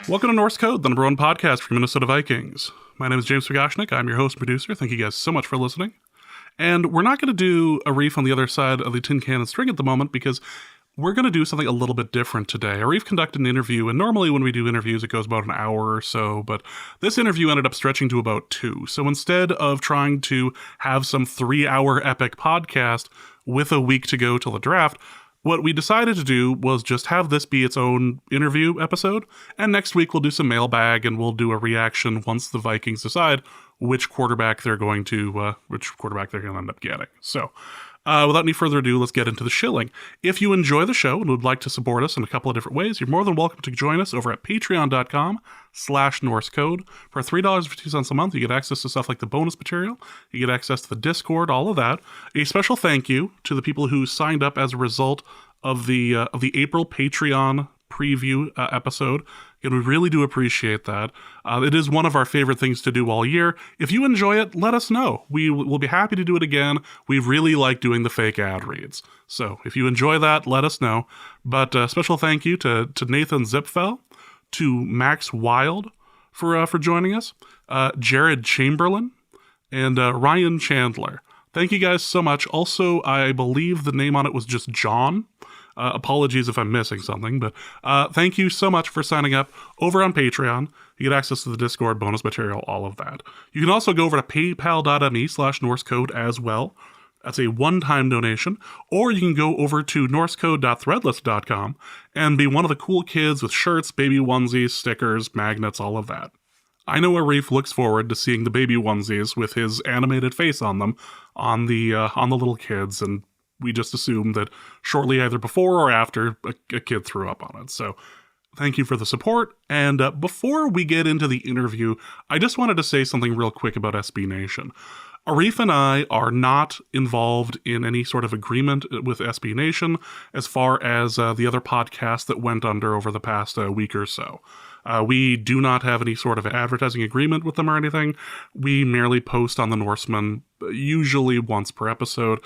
Welcome to Norse Code, the number one podcast for Minnesota Vikings. My name is James Fagashnik. I'm your host and producer. Thank you guys so much for listening. And we're not going to do Arif on the other side of the tin can and string at the moment because we're going to do something a little bit different today. Arif conducted an interview, and normally when we do interviews, it goes about an hour or so, but this interview ended up stretching to about 2. So instead of trying to have some 3-hour epic podcast with a week to go till the draft, what we decided to do was just have this be its own interview episode, and next week we'll do some mailbag and we'll do a reaction once the Vikings decide which quarterback they're going to end up getting. So, without any further ado, let's get into the shilling. If you enjoy the show and would like to support us in a couple of different ways, you're more than welcome to join us over at patreon.com/NorseCode. For $3.50 a month, you get access to stuff like the bonus material, you get access to the Discord, all of that. A special thank you to the people who signed up as a result of the April Patreon preview episode. And we really do appreciate that. It is one of our favorite things to do all year. If you enjoy it, let us know. We'll be happy to do it again. We really like doing the fake ad reads. So if you enjoy that, let us know. But special thank you to Nathan Zipfel, to Max Wild for joining us, Jared Chamberlain, and Ryan Chandler. Thank you guys so much. Also, I believe the name on it was just John. Apologies if I'm missing something, but thank you so much for signing up over on Patreon. You get access to the Discord, bonus material, all of that. You can also go over to paypal.me/NorseCode as well. That's a one-time donation. Or you can go over to norsecode.threadless.com and be one of the cool kids with shirts, baby onesies, stickers, magnets, all of that. I know Arif looks forward to seeing the baby onesies with his animated face on them on the little kids, and we just assume that shortly either before or after a kid threw up on it. So thank you for the support. And before we get into the interview, I just wanted to say something real quick about SB Nation. Arif and I are not involved in any sort of agreement with SB Nation as far as the other podcasts that went under over the past week or so. We do not have any sort of advertising agreement with them or anything. We merely post on the Norseman, usually once per episode.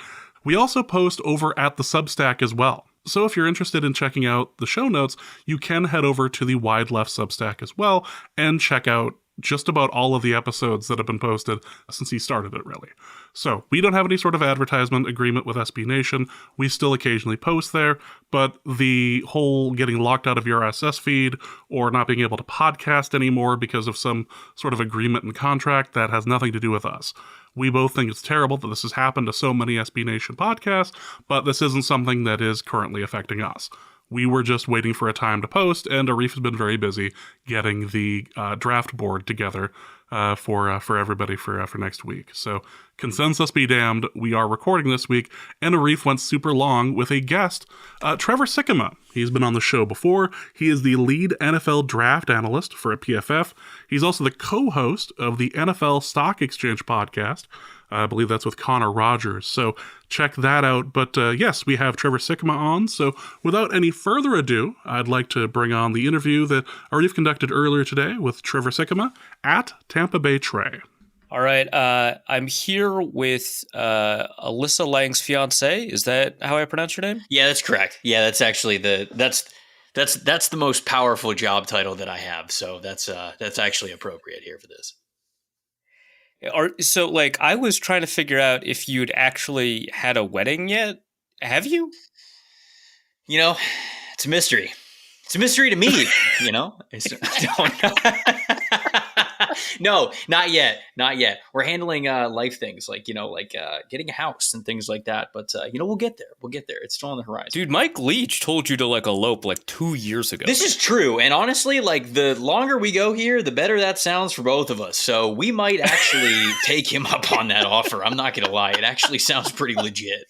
We also post over at the Substack as well. So if you're interested in checking out the show notes, you can head over to the Wide Left Substack as well and check out just about all of the episodes that have been posted since he started it, really. So we don't have any sort of advertisement agreement with SB Nation. We still occasionally post there, but the whole getting locked out of your RSS feed or not being able to podcast anymore because of some sort of agreement and contract, that has nothing to do with us. We both think it's terrible that this has happened to so many SB Nation podcasts, but this isn't something that is currently affecting us. We were just waiting for a time to post, and Arif has been very busy getting the draft board together for everybody for next week. So consensus be damned, we are recording this week, and Arif went super long with a guest, Trevor Sikkema. He's been on the show before. He is the lead NFL draft analyst for PFF. He's also the co-host of the NFL Stock Exchange podcast. I believe that's with Connor Rogers. So check that out. But yes, we have Trevor Sikkema on. So without any further ado, I'd like to bring on the interview that Arif conducted earlier today with Trevor Sikkema at Tampa Bay Trey. All right. I'm here with Alyssa Lang's fiance. Is that how I pronounce your name? Yeah, that's correct. Yeah, that's actually that's the most powerful job title that I have. So that's actually appropriate here for this. So, I was trying to figure out if you'd actually had a wedding yet. Have you? It's a mystery. It's a mystery to me, No, not yet. Not yet. We're handling life things like getting a house and things like that. But, we'll get there. We'll get there. It's still on the horizon. Dude, Mike Leach told you to elope 2 years ago. This is true. And honestly, the longer we go here, the better that sounds for both of us. So we might actually take him up on that offer. I'm not going to lie. It actually sounds pretty legit.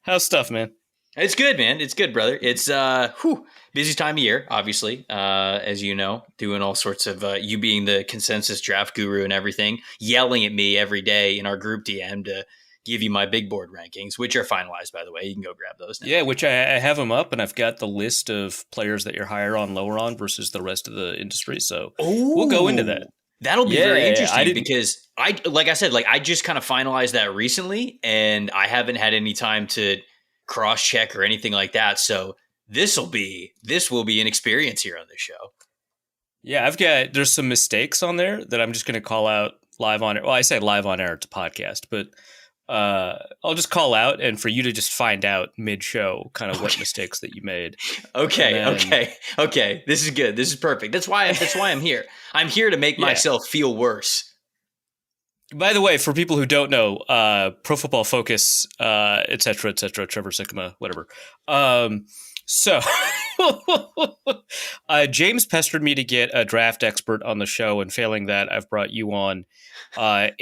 How's stuff, man? It's good, man. It's good, brother. It's busy time of year, obviously, as you know, doing all sorts of you being the consensus draft guru and everything, yelling at me every day in our group DM to give you my big board rankings, which are finalized, by the way. You can go grab those now. Yeah, which I have them up, and I've got the list of players that you're higher on, lower on versus the rest of the industry. So we'll go into that. That'll be very interesting because I just kind of finalized that recently, and I haven't had any time to cross-check or anything like that. So this will be an experience here on the show. Yeah, there's some mistakes on there that I'm just going to call out live on air. Well, I say live on air, it's a podcast, but I'll just call out and for you to just find out mid-show kind of what mistakes that you made. Okay. This is good. This is perfect. That's why I'm here. I'm here to make myself feel worse. By the way, for people who don't know, Pro Football Focus, et cetera, Trevor Sikkema, whatever. So James pestered me to get a draft expert on the show, and failing that, I've brought you on. And I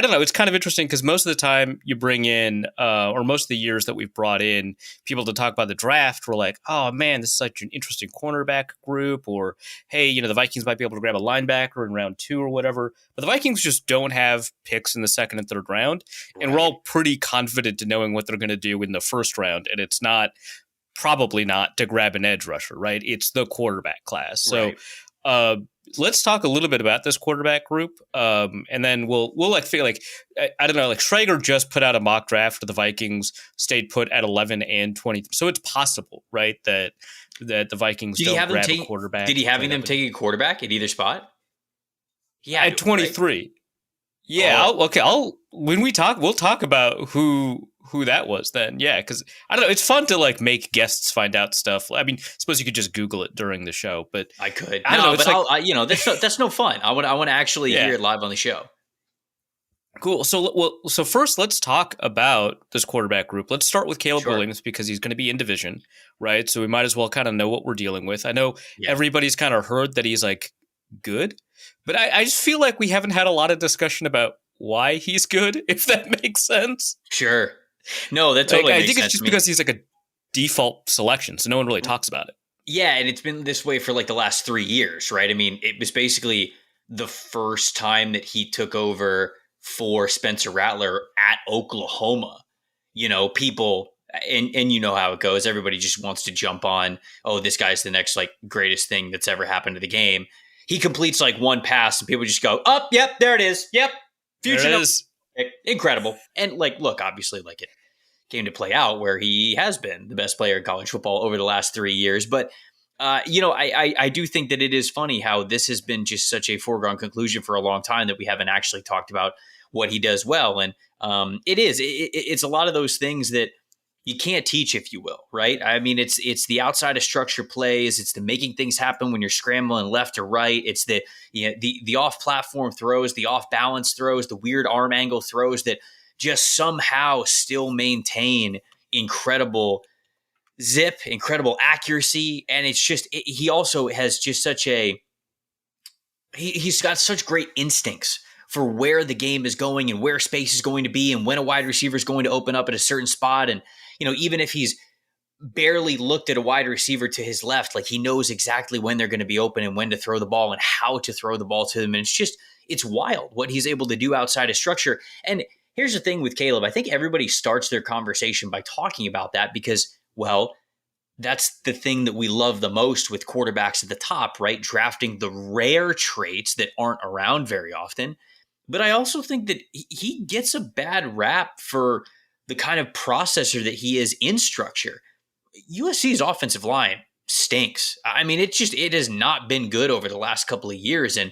don't know, it's kind of interesting because most of the time you bring in, or most of the years that we've brought in people to talk about the draft, we're like, oh man, this is such an interesting cornerback group, or hey, the Vikings might be able to grab a linebacker in round 2 or whatever. But the Vikings just don't have picks in the second and third round, and we're all pretty confident in knowing what they're going to do in the first round, and it's probably not to grab an edge rusher, right? It's the quarterback class. So let's talk a little bit about this quarterback group, and then we'll feel like I don't know, like Schrager just put out a mock draft for the Vikings, stayed put at 11 and 20, so it's possible, right, that the Vikings don't grab a quarterback. Did he have them take a quarterback at either spot? Yeah, at 23. Right? Yeah, when we talk, we'll talk about who that was then. Yeah, because I don't know, it's fun to like make guests find out stuff. I mean, I suppose you could just Google it during the show, but I could. I don't know, but that's no fun. I want to actually hear it live on the show. Cool. So first, let's talk about this quarterback group. Let's start with Caleb Williams because he's going to be in division, right? So we might as well kind of know what we're dealing with. I know everybody's kind of heard that he's like good, but I just feel like we haven't had a lot of discussion about why he's good, if that makes sense. Sure. No, that totally makes sense. I think it's just because he's like a default selection, so no one really talks about it. Yeah, and it's been this way for like the last 3 years, right? I mean, it was basically the first time that he took over for Spencer Rattler at Oklahoma. People, and you know how it goes. Everybody just wants to jump on, oh, this guy's the next like greatest thing that's ever happened to the game. He completes like one pass and people just go, oh, yep, there it is. Yep. Future is incredible. And like, look, obviously like it came to play out where he has been the best player in college football over the last 3 years. But, I do think that it is funny how this has been just such a foregone conclusion for a long time that we haven't actually talked about what he does well. And it's a lot of those things that you can't teach, if you will, right? I mean, it's the outside of structure plays. It's the making things happen when you're scrambling left to right. It's the off-platform throws, the off-balance throws, the weird arm angle throws that just somehow still maintain incredible zip, incredible accuracy. And it's just, he also has just he's got such great instincts for where the game is going and where space is going to be and when a wide receiver is going to open up at a certain spot. And, even if he's barely looked at a wide receiver to his left, like he knows exactly when they're going to be open and when to throw the ball and how to throw the ball to them. And it's wild what he's able to do outside of structure. And here's the thing with Caleb. I think everybody starts their conversation by talking about that because, well, that's the thing that we love the most with quarterbacks at the top, right? Drafting the rare traits that aren't around very often. But I also think that he gets a bad rap for the kind of processor that he is in structure. USC's offensive line stinks. I mean, it has not been good over the last couple of years. And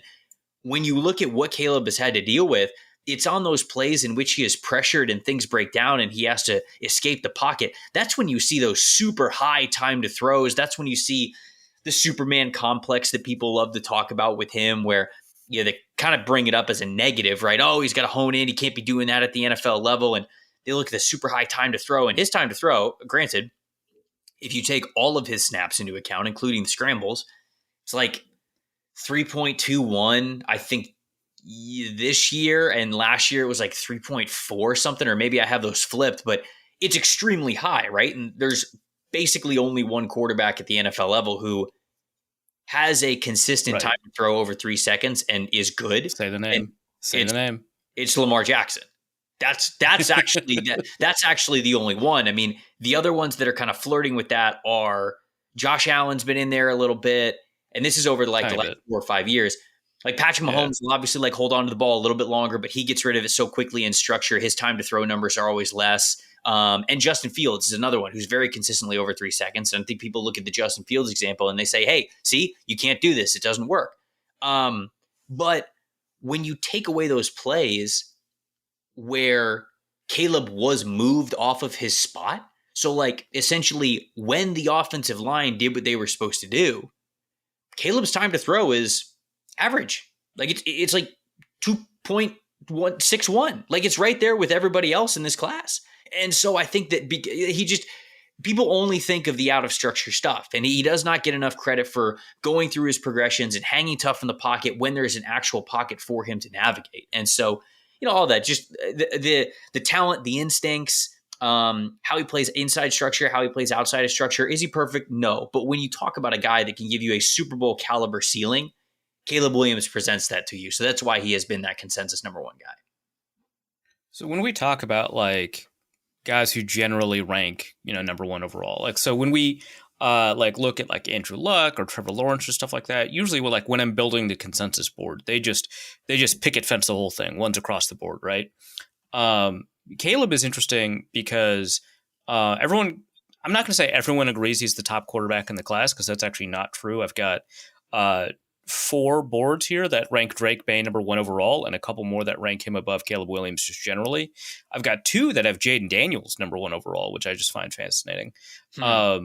when you look at what Caleb has had to deal with, it's on those plays in which he is pressured and things break down and he has to escape the pocket. That's when you see those super high time to throws. That's when you see the Superman complex that people love to talk about with him, where they kind of bring it up as a negative, right? Oh, he's got to hone in. He can't be doing that at the NFL level. And they look at the super high time to throw, and his time to throw, granted, if you take all of his snaps into account, including the scrambles, it's like 3.21. I think this year, and last year it was like 3.4 something, or maybe I have those flipped, but it's extremely high, right? And there's basically only one quarterback at the NFL level who has a consistent time to throw over 3 seconds and is good. Say the name. Say the name. It's Lamar Jackson. That's actually that's actually the only one. I mean, the other ones that are kind of flirting with that are Josh Allen's been in there a little bit, and this is over the last 4 or 5 years. Like Patrick Mahomes will obviously like hold on to the ball a little bit longer, but he gets rid of it so quickly in structure. His time to throw numbers are always less. And Justin Fields is another one who's very consistently over 3 seconds. And I think people look at the Justin Fields example and they say, hey, see, you can't do this. It doesn't work. But when you take away those plays where Caleb was moved off of his spot, so like essentially when the offensive line did what they were supposed to do, Caleb's time to throw is average. Like it's like 2.161. Like it's right there with everybody else in this class. And so I think that people only think of the out of structure stuff, and he does not get enough credit for going through his progressions and hanging tough in the pocket when there's an actual pocket for him to navigate. And so, all that, just the talent, the instincts, how he plays inside structure, how he plays outside of structure. Is he perfect? No. But when you talk about a guy that can give you a Super Bowl caliber ceiling, Caleb Williams presents that to you. So that's why he has been that consensus number one guy. So when we talk about like guys who generally rank, number one overall, like, so when we look at like Andrew Luck or Trevor Lawrence or stuff like that, usually when I'm building the consensus board, they just picket fence the whole thing, one's across the board, right? Caleb is interesting because everyone, I'm not going to say everyone agrees he's the top quarterback in the class, because that's actually not true. I've got 4 boards here that rank Drake May number one overall, and a couple more that rank him above Caleb Williams just generally. I've got 2 that have Jaden Daniels number one overall, which I just find fascinating. Sure,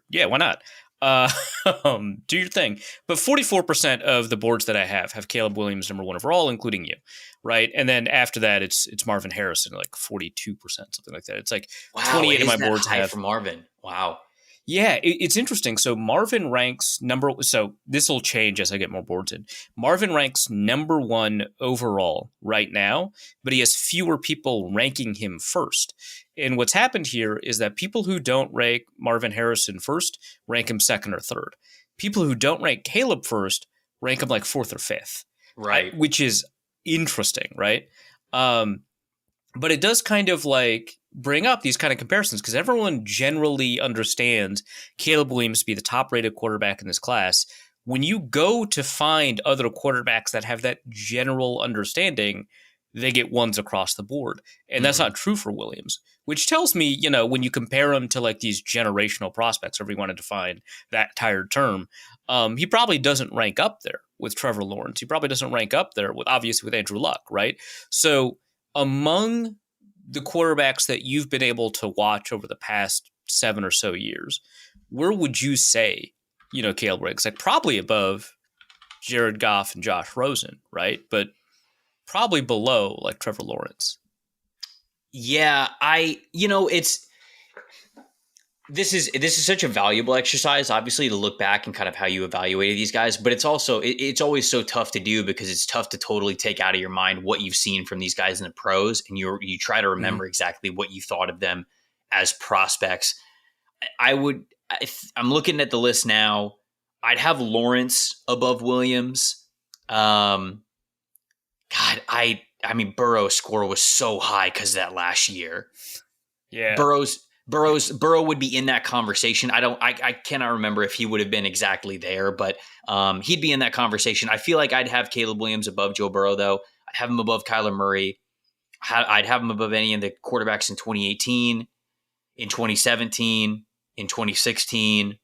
yeah, why not? Do your thing. But 44% of the boards that I have Caleb Williams number one overall, including you, right? And then after that, it's Marvin Harrison, like 42%, something like that. It's like 28 of my boards have for Marvin. Wow. Yeah, it's interesting. So Marvin ranks so this will change as I get more boards in. Marvin ranks number one overall right now, but he has fewer people ranking him first. And what's happened here is that people who don't rank Marvin Harrison first rank him second or third. People who don't rank Caleb first rank him like 4th or 5th. Right. Which is interesting, right? But it does kind of like bring up these kind of comparisons, because everyone generally understands Caleb Williams to be the top rated quarterback in this class. When you go to find other quarterbacks that have that general understanding, they get ones across the board. And that's not true for Williams, which tells me, when you compare him to like these generational prospects, if you want to define that tired term, he probably doesn't rank up there with Trevor Lawrence. He probably doesn't rank up there with Andrew Luck, right? So among the quarterbacks that you've been able to watch over the past 7 or so years, where would you say, Caleb ranks? Like probably above Jared Goff and Josh Rosen, right? But probably below like Trevor Lawrence. Yeah, this is such a valuable exercise, obviously, to look back and kind of how you evaluated these guys. But it's also it's always so tough to do, because it's tough to totally take out of your mind what you've seen from these guys in the pros, and you try to remember exactly what you thought of them as prospects. I'm looking at the list now. I'd have Lawrence above Williams. God, I mean, Burrow's score was so high because of that last year. Yeah, Burrow would be in that conversation. I cannot remember if he would have been exactly there, but he'd be in that conversation. I feel like I'd have Caleb Williams above Joe Burrow, though. I'd have him above Kyler Murray. I'd have him above any of the quarterbacks in 2018, in 2017, in 2016,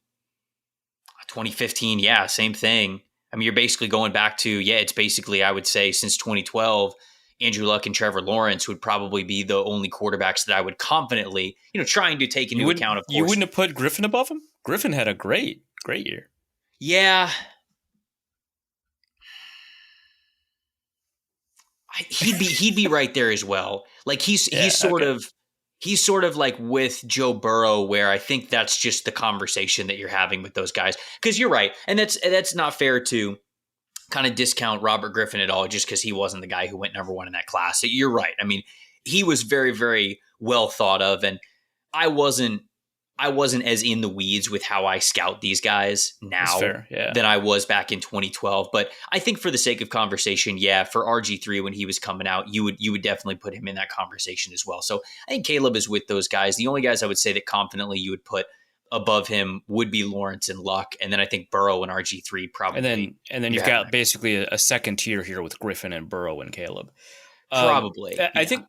2015. Yeah, same thing. I mean, you're basically going back to, it's basically, I would say, since 2012, Andrew Luck and Trevor Lawrence would probably be the only quarterbacks that I would confidently, trying to take into account, of course. You wouldn't have put Griffin above him? Griffin had a great year. Yeah. He'd be right there as well. Like he's sort of like with Joe Burrow, where I think that's just the conversation that you're having with those guys. Because you're right. And that's not fair to kind of discount Robert Griffin at all, just because he wasn't the guy who went number one in that class. So you're right. I mean, he was very, very well thought of, and I wasn't as in the weeds with how I scout these guys now than I was back in 2012. But I think for the sake of conversation, for RG3 when he was coming out, you would definitely put him in that conversation as well. So I think Caleb is with those guys. The only guys I would say that confidently you would put above him would be Lawrence and Luck, and then I think Burrow and RG3 probably. And then you've got basically a second tier here with Griffin and Burrow and Caleb. Probably. I think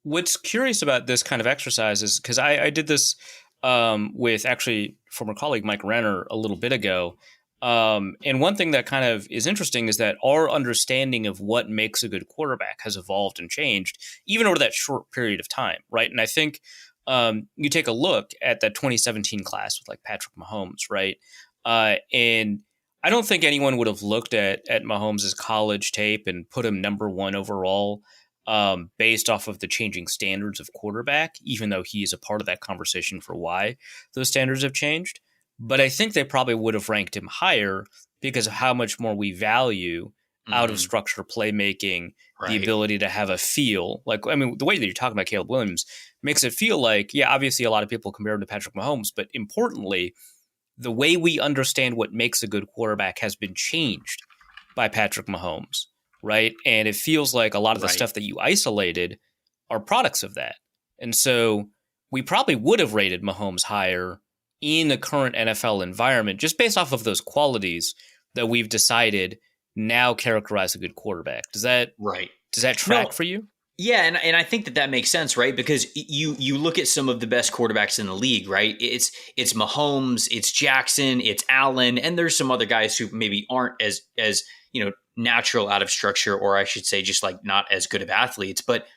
What's curious about this kind of exercise is because I did this with actually former colleague Mike Renner a little bit ago. And one thing that kind of is interesting is that our understanding of what makes a good quarterback has evolved and changed, even over that short period of time, right? And I think you take a look at that 2017 class with like Patrick Mahomes, right? And I don't think anyone would have looked at Mahomes' college tape and put him number one overall based off of the changing standards of quarterback, even though he is a part of that conversation for why those standards have changed. But I think they probably would have ranked him higher because of how much more we value out of structure playmaking, the ability to have a feel. Like, I mean, the way that you're talking about Caleb Williams makes it feel like, yeah, obviously a lot of people compare him to Patrick Mahomes, but importantly, the way we understand what makes a good quarterback has been changed by Patrick Mahomes, right? And it feels like a lot of the stuff that you isolated are products of that. And so we probably would have rated Mahomes higher in the current NFL environment, just based off of those qualities that we've decided now characterize a good quarterback. Does that track for you? Yeah, and I think that makes sense, right? Because you look at some of the best quarterbacks in the league, right? It's Mahomes, it's Jackson, it's Allen, and there's some other guys who maybe aren't as natural out of structure, or I should say just like not as good of athletes. But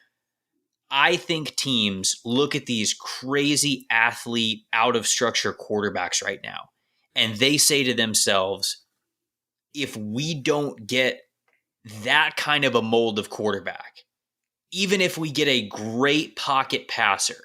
I think teams look at these crazy athlete, out of structure quarterbacks right now, and they say to themselves, if we don't get that kind of a mold of quarterback, even if we get a great pocket passer,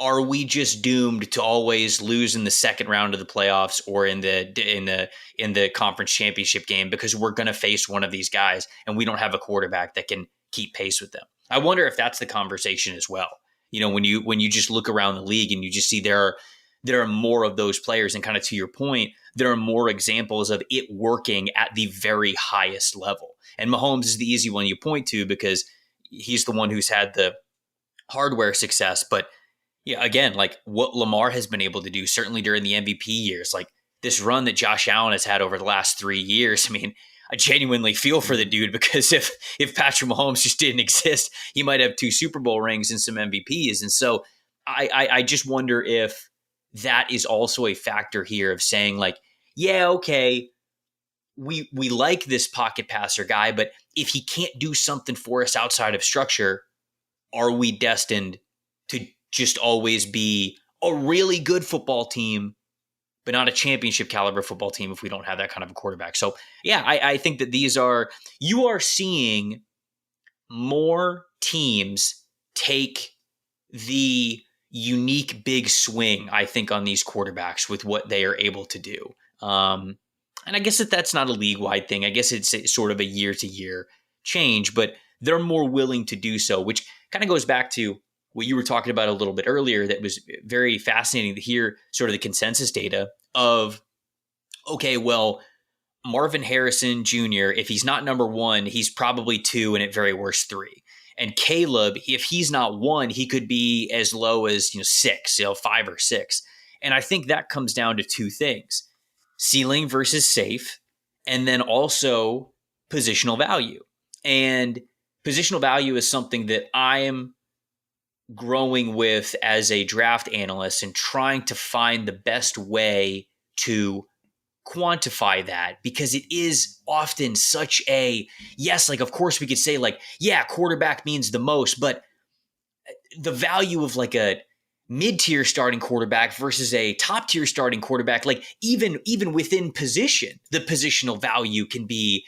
are we just doomed to always lose in the second round of the playoffs or in the conference championship game because we're going to face one of these guys and we don't have a quarterback that can keep pace with them? I wonder if that's the conversation as well. When you just look around the league and you just see there are more of those players, and kind of to your point, there are more examples of it working at the very highest level. And Mahomes is the easy one you point to because he's the one who's had the hardware success. But yeah, again, like what Lamar has been able to do, certainly during the MVP years, like this run that Josh Allen has had over the last 3 years. I mean, I genuinely feel for the dude because if Patrick Mahomes just didn't exist, he might have 2 Super Bowl rings and some MVPs. And so I just wonder if that is also a factor here of saying like, yeah, okay, we like this pocket passer guy, but if he can't do something for us outside of structure, are we destined to just always be a really good football team, but not a championship caliber football team if we don't have that kind of a quarterback? So yeah, I think that you are seeing more teams take the unique big swing, I think, on these quarterbacks with what they are able to do. And I guess that's not a league-wide thing. I guess it's sort of a year-to-year change, but they're more willing to do so, which kind of goes back to what you were talking about a little bit earlier. That was very fascinating to hear sort of the consensus data of, okay, well, Marvin Harrison Jr., if he's not number 1, he's probably 2 and at very worst 3. And Caleb, if he's not 1, he could be as low as 6, 5 or 6. And I think that comes down to 2 things: ceiling versus safe, and then also positional value. And positional value is something that I am growing with as a draft analyst and trying to find the best way to quantify that, because it is often such a, yes, like, of course we could say like, yeah, quarterback means the most, but the value of like a mid-tier starting quarterback versus a top-tier starting quarterback, like even within position, the positional value can be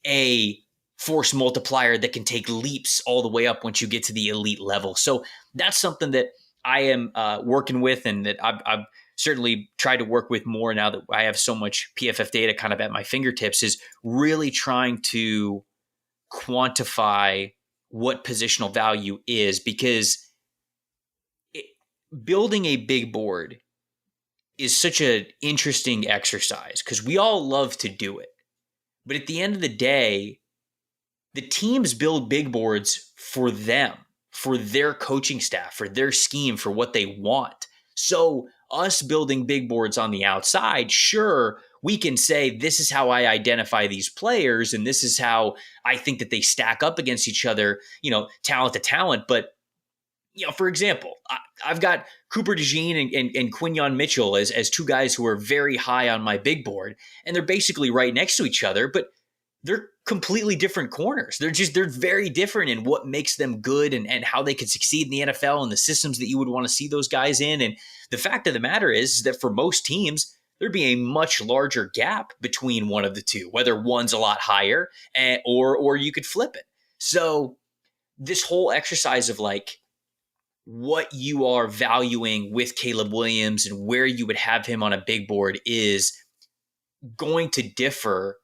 a force multiplier that can take leaps all the way up once you get to the elite level. So that's something that I am working with, and that I've certainly tried to work with more now that I have so much PFF data kind of at my fingertips, is really trying to quantify what positional value is, because building a big board is such an interesting exercise because we all love to do it. But at the end of the day, the teams build big boards for them, for their coaching staff, for their scheme, for what they want. So us building big boards on the outside, sure, we can say this is how I identify these players and this is how I think that they stack up against each other, talent to talent. But For example, I've got Cooper DeJean and Quinyon Mitchell as two guys who are very high on my big board, and they're basically right next to each other, but they're completely different corners. They're very different in what makes them good and how they could succeed in the NFL and the systems that you would want to see those guys in. And the fact of the matter is that for most teams, there'd be a much larger gap between one of the two, whether one's a lot higher or you could flip it. So this whole exercise of like what you are valuing with Caleb Williams and where you would have him on a big board is going to differ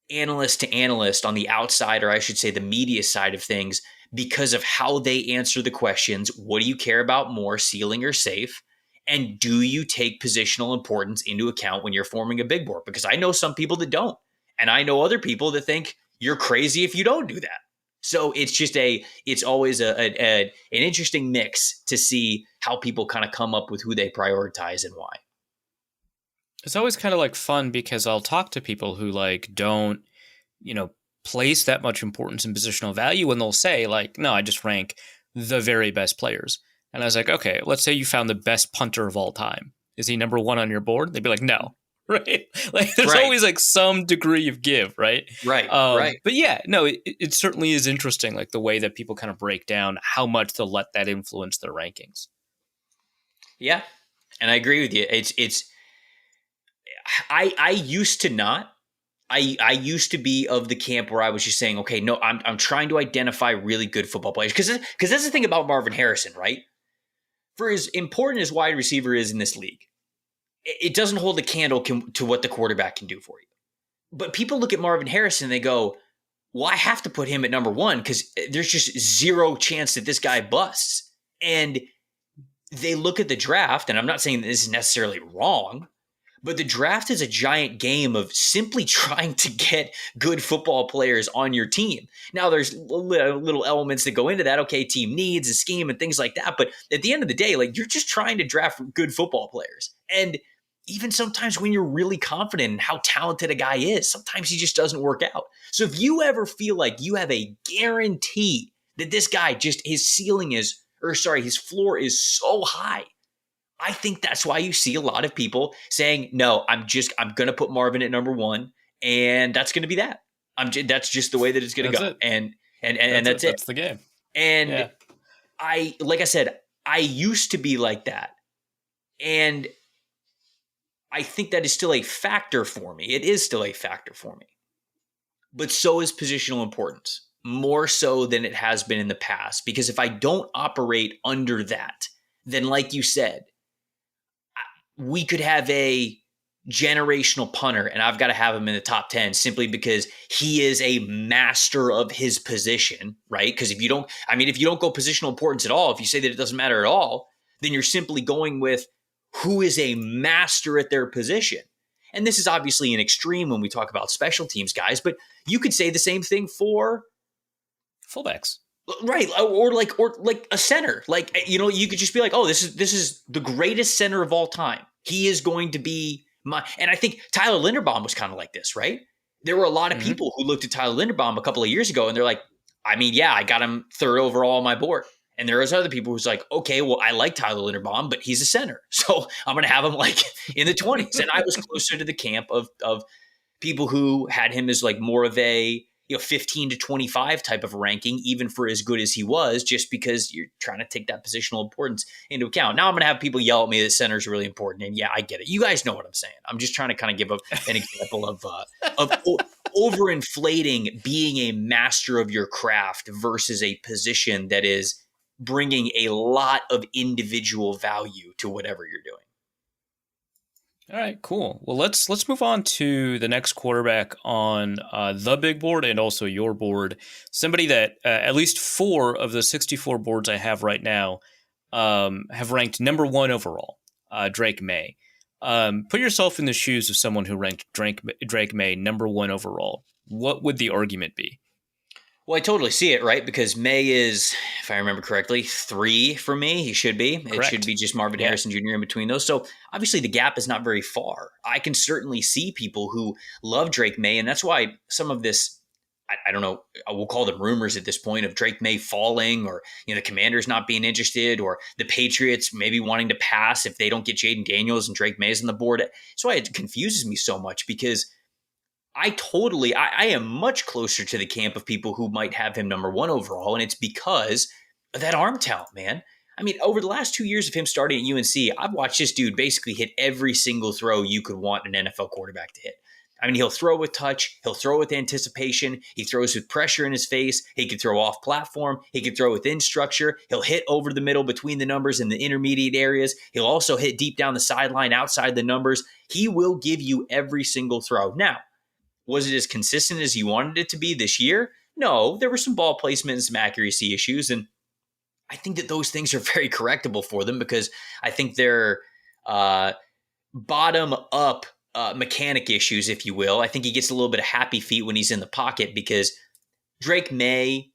analyst to analyst on the outside, or I should say the media side of things, because of how they answer the questions. What do you care about more, ceiling or safe? And do you take positional importance into account when you're forming a big board? Because I know some people that don't, and I know other people that think you're crazy if you don't do that. So it's always an interesting mix to see how people kind of come up with who they prioritize and why. It's always kind of like fun because I'll talk to people who like don't, place that much importance in positional value, and they'll say like, no, I just rank the very best players. And I was like, okay, let's say you found the best punter of all time. Is he number one on your board? They'd be like, no. Right. Like there's always like some degree of give, right? Right. Right. But yeah, no, it certainly is interesting, like the way that people kind of break down how much they'll let that influence their rankings. Yeah. And I agree with you. I used to not. I used to be of the camp where I was just saying, okay, no, I'm trying to identify really good football players. Because that's the thing about Marvin Harrison, right? For as important as wide receiver is in this league, it doesn't hold a candle to what the quarterback can do for you. But people look at Marvin Harrison and they go, well, I have to put him at number one because there's just zero chance that this guy busts. And they look at the draft, and I'm not saying that this is necessarily wrong, but the draft is a giant game of simply trying to get good football players on your team. Now, there's little elements that go into that. Okay, team needs and scheme and things like that. But at the end of the day, like you're just trying to draft good football players. And even sometimes when you're really confident in how talented a guy is, sometimes he just doesn't work out. So if you ever feel like you have a guarantee that this guy just his floor is so high, I think that's why you see a lot of people saying, no, I'm going to put Marvin at number one, and that's going to be that. That's just the way that it's going to go. And that's it. That's the game. And like I said, I used to be like that. And I think that is still a factor for me. It is still a factor for me. But so is positional importance, more so than it has been in the past. Because if I don't operate under that, then like you said, we could have a generational punter, and I've got to have him in the top 10 simply because he is a master of his position, right? Because if you don't go positional importance at all, if you say that it doesn't matter at all, then you're simply going with who is a master at their position. And this is obviously an extreme when we talk about special teams guys, but you could say the same thing for fullbacks. Right. Or like a center. Like, you could just be like, oh, this is the greatest center of all time. He is going to be and I think Tyler Linderbaum was kind of like this, right? There were a lot of people who looked at Tyler Linderbaum a couple of years ago and they're like, I got him third overall on my board. And there was other people who's like, okay, well, I like Tyler Linderbaum, but he's a center. So I'm going to have him like in the 20s. And I was closer to the camp of people who had him as like more of a 15 to 25 type of ranking, even for as good as he was, just because you're trying to take that positional importance into account. Now I'm going to have people yell at me that center is really important. And yeah, I get it. You guys know what I'm saying. I'm just trying to kind of give an example of overinflating being a master of your craft versus a position that is bringing a lot of individual value to whatever you're doing. All right, cool. Well, let's move on to the next quarterback on the big board and also your board. Somebody that at least 4 of the 64 boards I have right now have ranked number 1 overall, Drake Maye. Put yourself in the shoes of someone who ranked Drake Maye number 1 overall. What would the argument be? Well, I totally see it, right? Because Maye is, if I remember correctly, 3 for me. He should be. Correct. It should be just Marvin Harrison Jr. in between those. So obviously the gap is not very far. I can certainly see people who love Drake Maye, and that's why some of this, I don't know, we'll call them rumors at this point of Drake May falling, or, the Commanders not being interested, or the Patriots maybe wanting to pass if they don't get Jaden Daniels and Drake May's on the board. That's why it confuses me so much, because I am much closer to the camp of people who might have him number 1 overall. And it's because of that arm talent, man. I mean, over the last 2 years of him starting at UNC, I've watched this dude basically hit every single throw you could want an NFL quarterback to hit. I mean, he'll throw with touch. He'll throw with anticipation. He throws with pressure in his face. He can throw off platform. He can throw within structure. He'll hit over the middle between the numbers in the intermediate areas. He'll also hit deep down the sideline outside the numbers. He will give you every single throw. Now, was it as consistent as you wanted it to be this year? No, there were some ball placement and some accuracy issues. And I think that those things are very correctable for them, because I think they're bottom up mechanic issues, if you will. I think he gets a little bit of happy feet when he's in the pocket, because Drake May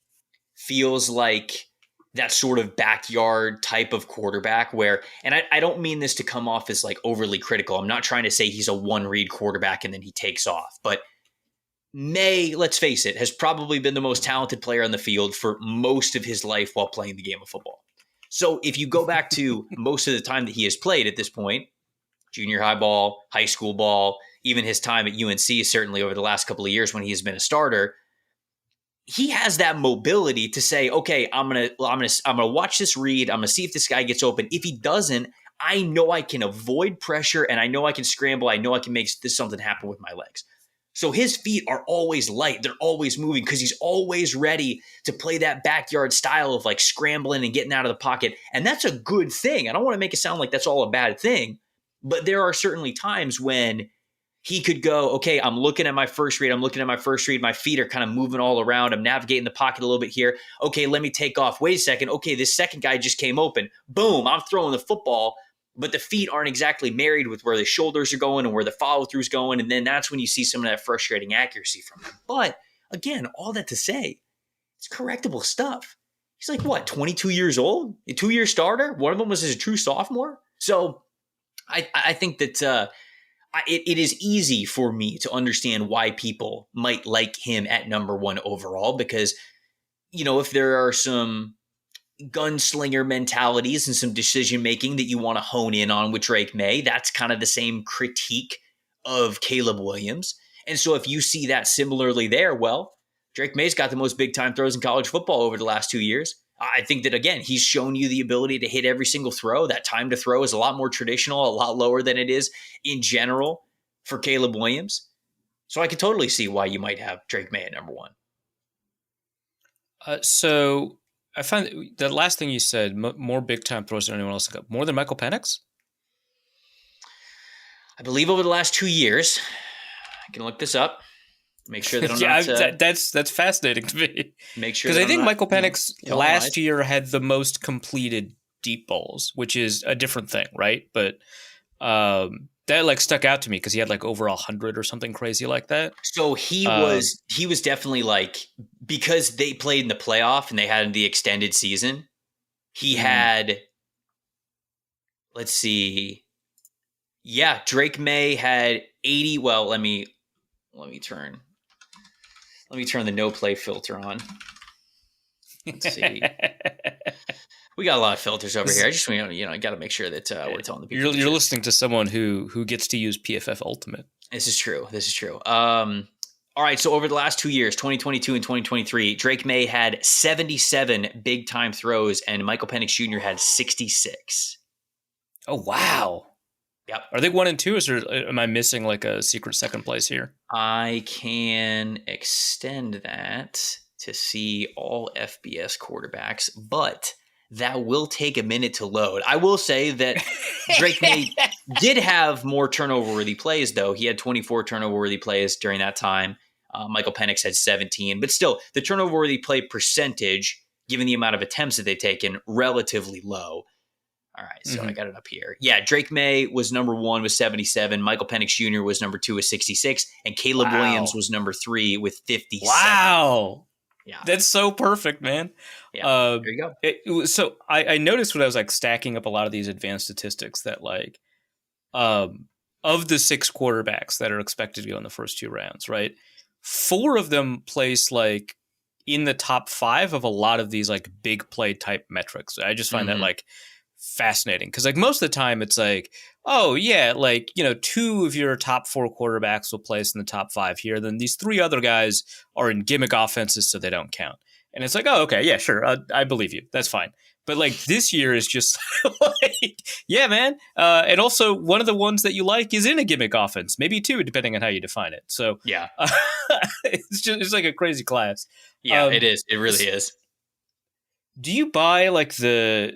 feels like that sort of backyard type of quarterback where, and I don't mean this to come off as like overly critical. I'm not trying to say he's a one-read quarterback and then he takes off, but May, let's face it, has probably been the most talented player on the field for most of his life while playing the game of football. So if you go back to most of the time that he has played at this point, junior high ball, high school ball, even his time at UNC, certainly over the last couple of years when he has been a starter, he has that mobility to say, okay, I'm gonna watch this read. I'm gonna see if this guy gets open. If he doesn't, I know I can avoid pressure, and I know I can scramble. I know I can make something happen with my legs. So his feet are always light. They're always moving because he's always ready to play that backyard style of like scrambling and getting out of the pocket. And that's a good thing. I don't want to make it sound like that's all a bad thing, but there are certainly times when he could go, okay, I'm looking at my first read. My feet are kind of moving all around. I'm navigating the pocket a little bit here. Okay, let me take off. Wait a second. Okay, this second guy just came open. Boom, I'm throwing the football. But the feet aren't exactly married with where the shoulders are going and where the follow-through is going. And then that's when you see some of that frustrating accuracy from him. But again, all that to say, it's correctable stuff. He's like, what, 22 years old? A 2-year starter? One of them was his true sophomore? So I think that it is easy for me to understand why people might like him at number 1 overall, because, if there are some gunslinger mentalities and some decision making that you want to hone in on with Drake May, that's kind of the same critique of Caleb Williams. And so if you see that similarly there, well, Drake May's got the most big time throws in college football over the last 2 years. I think that, again, he's shown you the ability to hit every single throw. That time to throw is a lot more traditional, a lot lower than it is in general for Caleb Williams. So I could totally see why you might have Drake May at number 1. So I find the last thing you said, more big-time throws than anyone else. More than Michael Penix? I believe over the last 2 years. I can look this up. Make sure that I'm not... That's fascinating to me. Make sure because I think Michael Penix last year had the most completed deep balls, which is a different thing, right? But that like stuck out to me because he had like over 100 or something crazy like that. So he was definitely like, because they played in the playoff and they had the extended season, he had, let's see. Yeah, Drake May had 80. Well, let me turn the no play filter on. Let's see. We got a lot of filters over here. I just, I got to make sure that we're telling the people. You're listening to someone who gets to use PFF Ultimate. This is true. All right. So over the last 2 years, 2022 and 2023, Drake May had 77 big time throws, and Michael Penix Jr. had 66. Oh wow. Yep. Are they 1 and 2, or am I missing like a secret second place here? I can extend that to see all FBS quarterbacks, but that will take a minute to load. I will say that Drake May did have more turnover-worthy plays, though. He had 24 turnover-worthy plays during that time. Michael Penix had 17. But still, the turnover-worthy play percentage, given the amount of attempts that they've taken, relatively low. All right, so I got it up here. Yeah, Drake May was number 1 with 77. Michael Penix Jr. was number 2 with 66. And Caleb Williams was number 3 with 57. Wow. Yeah. That's so perfect, man. Yeah, there you go. So I noticed when I was like stacking up a lot of these advanced statistics that like of the 6 quarterbacks that are expected to go in the first 2 rounds, right? 4 of them place like in the top 5 of a lot of these like big play type metrics. I just find that like fascinating because like most of the time it's like, oh yeah, like, you know, 2 of your top 4 quarterbacks will place in the top 5 here. Then these 3 other guys are in gimmick offenses, so they don't count. And it's like, oh, okay, yeah, sure. I believe you. That's fine. But like this year is just like, yeah, man. And also one of the ones that you like is in a gimmick offense, maybe 2, depending on how you define it. So yeah, it's like a crazy class. Yeah, it is. It really is. Do you buy like the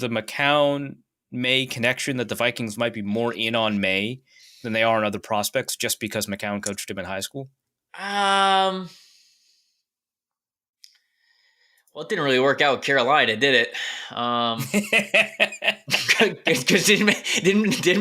McCown May connection that the Vikings might be more in on May than they are on other prospects just because McCown coached him in high school? Well, it didn't really work out with Carolina, did it? Because didn't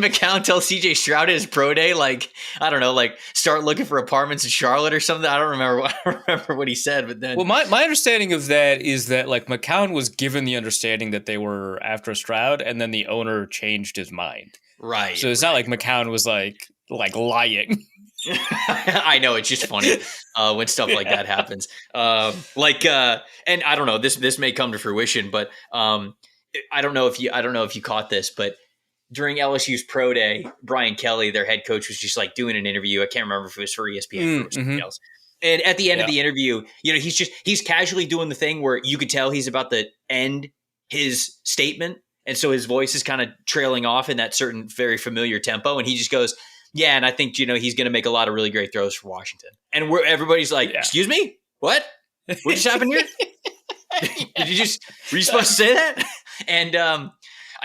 McCown tell CJ Stroud at his pro day, like, I don't know, like start looking for apartments in Charlotte or something? I don't remember what he said, but then. Well, my understanding of that is that like McCown was given the understanding that they were after Stroud, and then the owner changed his mind. Right. So it's not like McCown was like lying. I know, it's just funny when stuff like that happens. And I don't know, this may come to fruition, but I don't know if you caught this, but during LSU's pro day, Brian Kelly, their head coach, was just like doing an interview. I can't remember if it was for ESPN or something else. And at the end of the interview, you know, he's casually doing the thing where you could tell he's about to end his statement, and so his voice is kind of trailing off in that certain very familiar tempo, and he just goes, yeah, and I think, you know, he's going to make a lot of really great throws for Washington. And everybody's like, excuse me? What just happened here? Were you supposed to say that? And I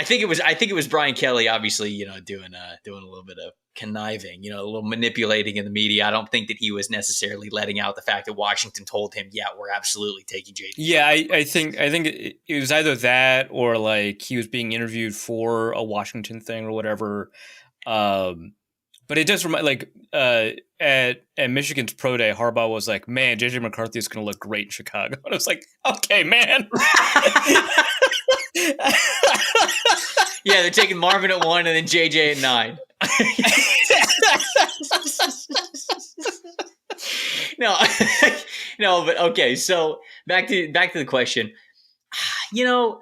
think it was Brian Kelly, obviously, you know, doing a little bit of conniving, you know, a little manipulating in the media. I don't think that he was necessarily letting out the fact that Washington told him, yeah, we're absolutely taking JJ. Yeah, I think it was either that or like he was being interviewed for a Washington thing or whatever. But it does remind, like, at Michigan's pro day, Harbaugh was like, man, JJ McCarthy is going to look great in Chicago. And I was like, okay, man. Yeah, they're taking Marvin at 1 and then JJ at 9. No, but okay. So back to the question. You know,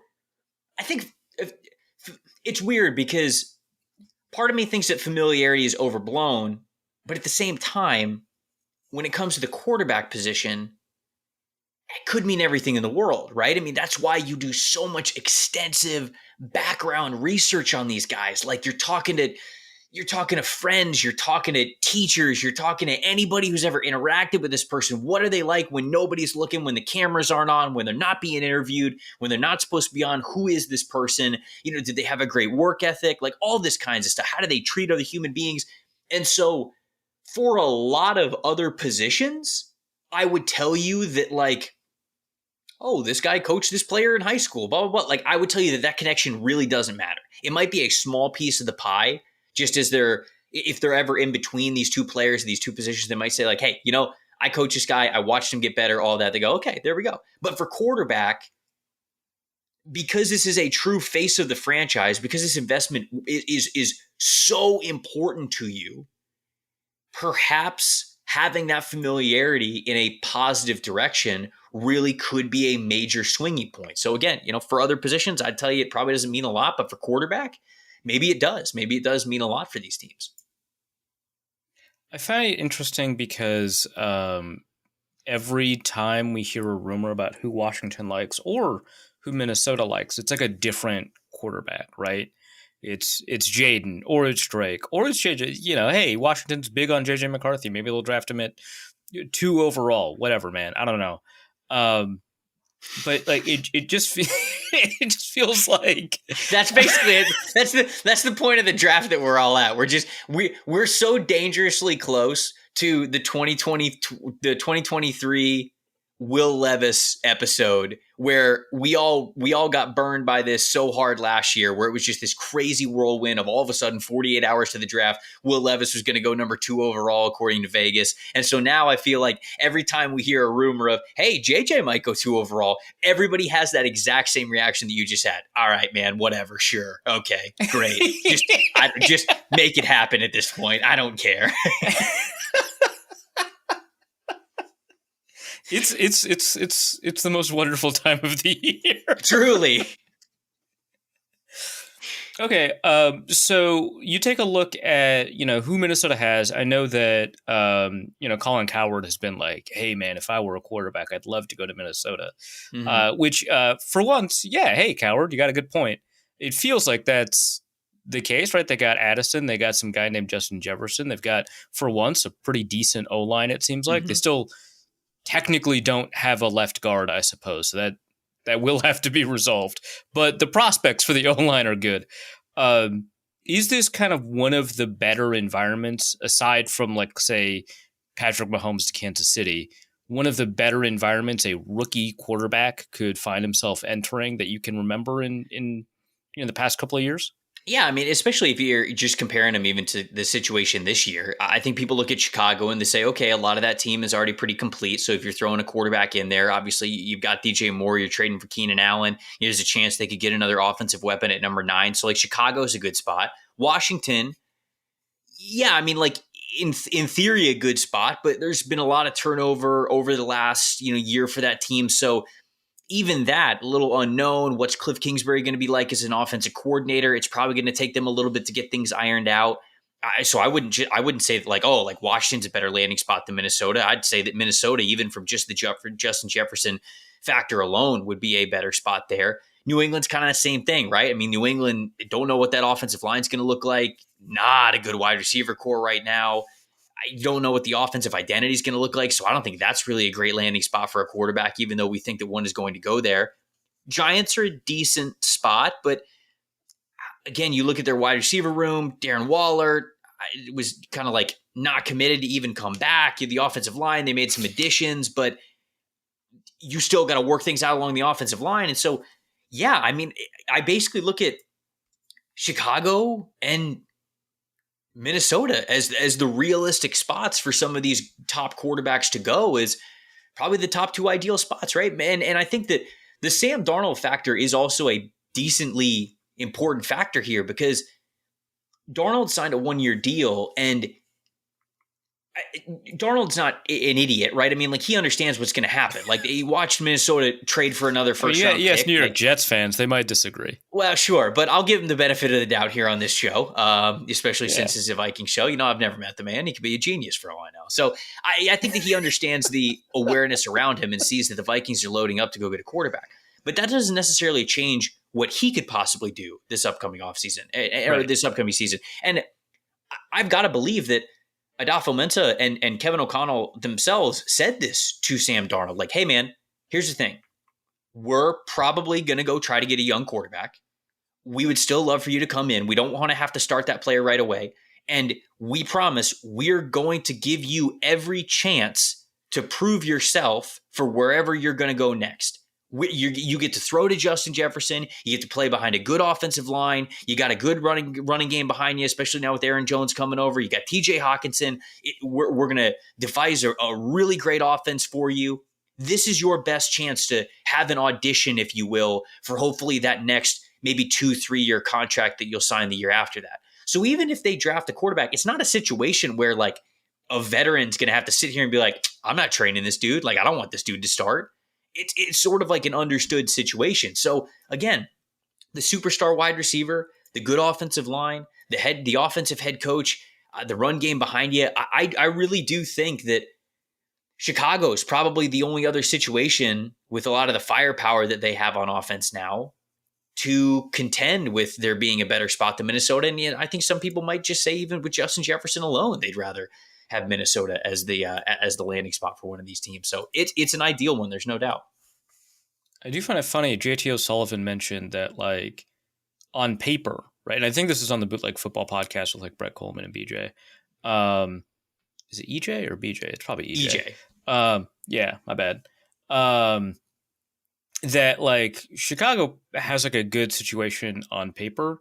I think it's weird because part of me thinks that familiarity is overblown, but at the same time, when it comes to the quarterback position, it could mean everything in the world, right? I mean, that's why you do so much extensive background research on these guys. Like you're talking to friends, you're talking to teachers, you're talking to anybody who's ever interacted with this person. What are they like when nobody's looking, when the cameras aren't on, when they're not being interviewed, when they're not supposed to be on? Who is this person? You know, did they have a great work ethic? Like all this kinds of stuff. How do they treat other human beings? And so for a lot of other positions, I would tell you that like, oh, this guy coached this player in high school, blah, blah, blah. Like I would tell you that connection really doesn't matter. It might be a small piece of the pie. Just as if they're ever in between these two players, these two positions, they might say like, hey, you know, I coach this guy. I watched him get better, all that. They go, okay, there we go. But for quarterback, because this is a true face of the franchise, because this investment is so important to you, perhaps having that familiarity in a positive direction really could be a major swinging point. So again, you know, for other positions, I'd tell you it probably doesn't mean a lot, but for quarterback, maybe it does. Maybe it does mean a lot for these teams. I find it interesting because every time we hear a rumor about who Washington likes or who Minnesota likes, it's like a different quarterback, right? It's Jaden or it's Drake or it's JJ. You know, hey, Washington's big on JJ McCarthy. Maybe they'll draft him at 2 overall. Whatever, man. I don't know. But like it just feels like that's basically it. That's the point of the draft that we're all at. We're so dangerously close to the 2023 Will Levis episode where we all got burned by this so hard last year, where it was just this crazy whirlwind of all of a sudden 48 hours to the draft, Will Levis was going to go number 2 overall according to Vegas. And so now I feel like every time we hear a rumor of, hey, JJ might go 2 overall, everybody has that exact same reaction that you just had. All right, man, whatever, sure, okay, great. Just make it happen at this point. I don't care. It's the most wonderful time of the year. Truly. Okay, so you take a look at who Minnesota has. I know that Colin Cowherd has been like, "Hey man, if I were a quarterback, I'd love to go to Minnesota." Which for once, yeah, hey Cowherd, you got a good point. It feels like that's the case, right? They got Addison, they got some guy named Justin Jefferson. They've got for once a pretty decent O line. It seems like they still technically don't have a left guard, I suppose. So that will have to be resolved. But the prospects for the O-line are good. Is this kind of one of the better environments, aside from, like, say, Patrick Mahomes to Kansas City, one of the better environments a rookie quarterback could find himself entering that you can remember in the past couple of years? Yeah, I mean, especially if you're just comparing them even to the situation this year, I think people look at Chicago and they say, okay, a lot of that team is already pretty complete. So if you're throwing a quarterback in there, obviously you've got DJ Moore, you're trading for Keenan Allen. There's a chance they could get another offensive weapon at number 9. So like Chicago's a good spot. Washington, yeah, I mean, like in theory, a good spot, but there's been a lot of turnover over the last year for that team. So even that, a little unknown. What's Cliff Kingsbury going to be like as an offensive coordinator? It's probably going to take them a little bit to get things ironed out. So I wouldn't say that like Washington's a better landing spot than Minnesota. I'd say that Minnesota, even from just the Justin Jefferson factor alone, would be a better spot there. New England's kind of the same thing, right? I mean, New England, don't know what that offensive line is going to look like. Not a good wide receiver core right now. I don't know what the offensive identity is going to look like, so I don't think that's really a great landing spot for a quarterback, even though we think that one is going to go there. Giants are a decent spot, but again, you look at their wide receiver room, Darren Waller was kind of like not committed to even come back. The offensive line, they made some additions, but you still got to work things out along the offensive line. And so, yeah, I mean, I basically look at Chicago and Minnesota as the realistic spots for some of these top quarterbacks to go is probably the top 2 ideal spots, right? And I think that the Sam Darnold factor is also a decently important factor here because Darnold signed a 1-year deal and Darnold's not an idiot, right? I mean, like he understands what's going to happen. Like he watched Minnesota trade for another first round pick. Yes, New York Jets fans, they might disagree. Well, sure, but I'll give him the benefit of the doubt here on this show, especially since it's a Viking show. I've never met the man. He could be a genius for all I know. So I think that he understands the awareness around him and sees that the Vikings are loading up to go get a quarterback. But that doesn't necessarily change what he could possibly do this upcoming offseason or this upcoming season. And I've got to believe that Adolfo Menta and Kevin O'Connell themselves said this to Sam Darnold. Like, hey, man, here's the thing. We're probably going to go try to get a young quarterback. We would still love for you to come in. We don't want to have to start that player right away. And we promise we're going to give you every chance to prove yourself for wherever you're going to go next. You get to throw to Justin Jefferson. You get to play behind a good offensive line. You got a good running game behind you, especially now with Aaron Jones coming over. You got TJ Hawkinson. We're going to devise a really great offense for you. This is your best chance to have an audition, if you will, for hopefully that next maybe 2-3 year contract that you'll sign the year after that. So even if they draft a quarterback, it's not a situation where like a veteran's going to have to sit here and be like, I'm not training this dude. Like, I don't want this dude to start. It's sort of like an understood situation. So again, the superstar wide receiver, the good offensive line, the offensive head coach, the run game behind you. I really do think that Chicago is probably the only other situation with a lot of the firepower that they have on offense now to contend with there being a better spot than Minnesota. And I think some people might just say even with Justin Jefferson alone, they'd rather have Minnesota as the landing spot for one of these teams. So it's an ideal one. There's no doubt. I do find it funny. JT O'Sullivan mentioned that like on paper, right? And I think this is on the Bootleg Football podcast with like Brett Coleman and BJ. Is it EJ or BJ? It's probably EJ. Yeah, my bad. That like Chicago has like a good situation on paper,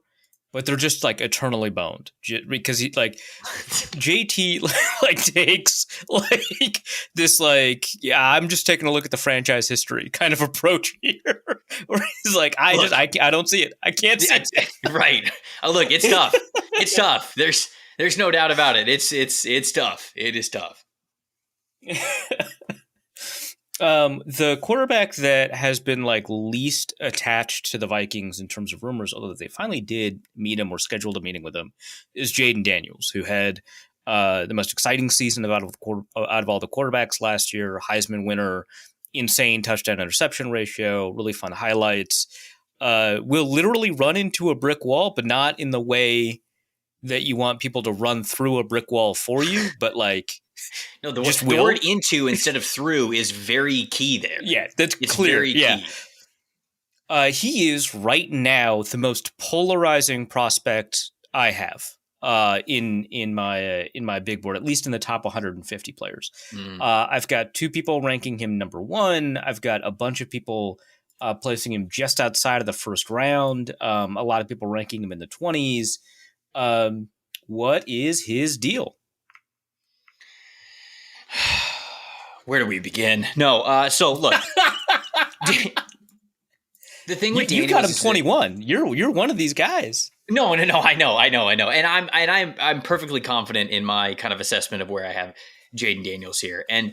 but they're just like eternally boned because he like JT like takes like this like, yeah, I'm just taking a look at the franchise history kind of approach here where he's like, I don't see it. I can't see it. Right. Oh, look, it's tough. It's tough. There's no doubt about it. It's tough. It is tough. The quarterback that has been like least attached to the Vikings in terms of rumors, although they finally did meet him or scheduled a meeting with him, is Jaden Daniels, who had the most exciting season out of all the quarterbacks last year, Heisman winner, insane touchdown interception ratio, really fun highlights. Will literally run into a brick wall, but not in the way that you want people to run through a brick wall for you, but like. No, the word into instead of through is very key there. Yeah, it's clear. Very key. He is right now the most polarizing prospect I have in my big board, at least in the top 150 players. I've got 2 people ranking him number 1. I've got a bunch of people placing him just outside of the first round. A lot of people ranking him in the 20s. What is his deal? Where do we begin? No, so look, the thing with Daniels, you got him 21. You're one of these guys. No. I know, and I'm perfectly confident in my kind of assessment of where I have Jaden Daniels here, and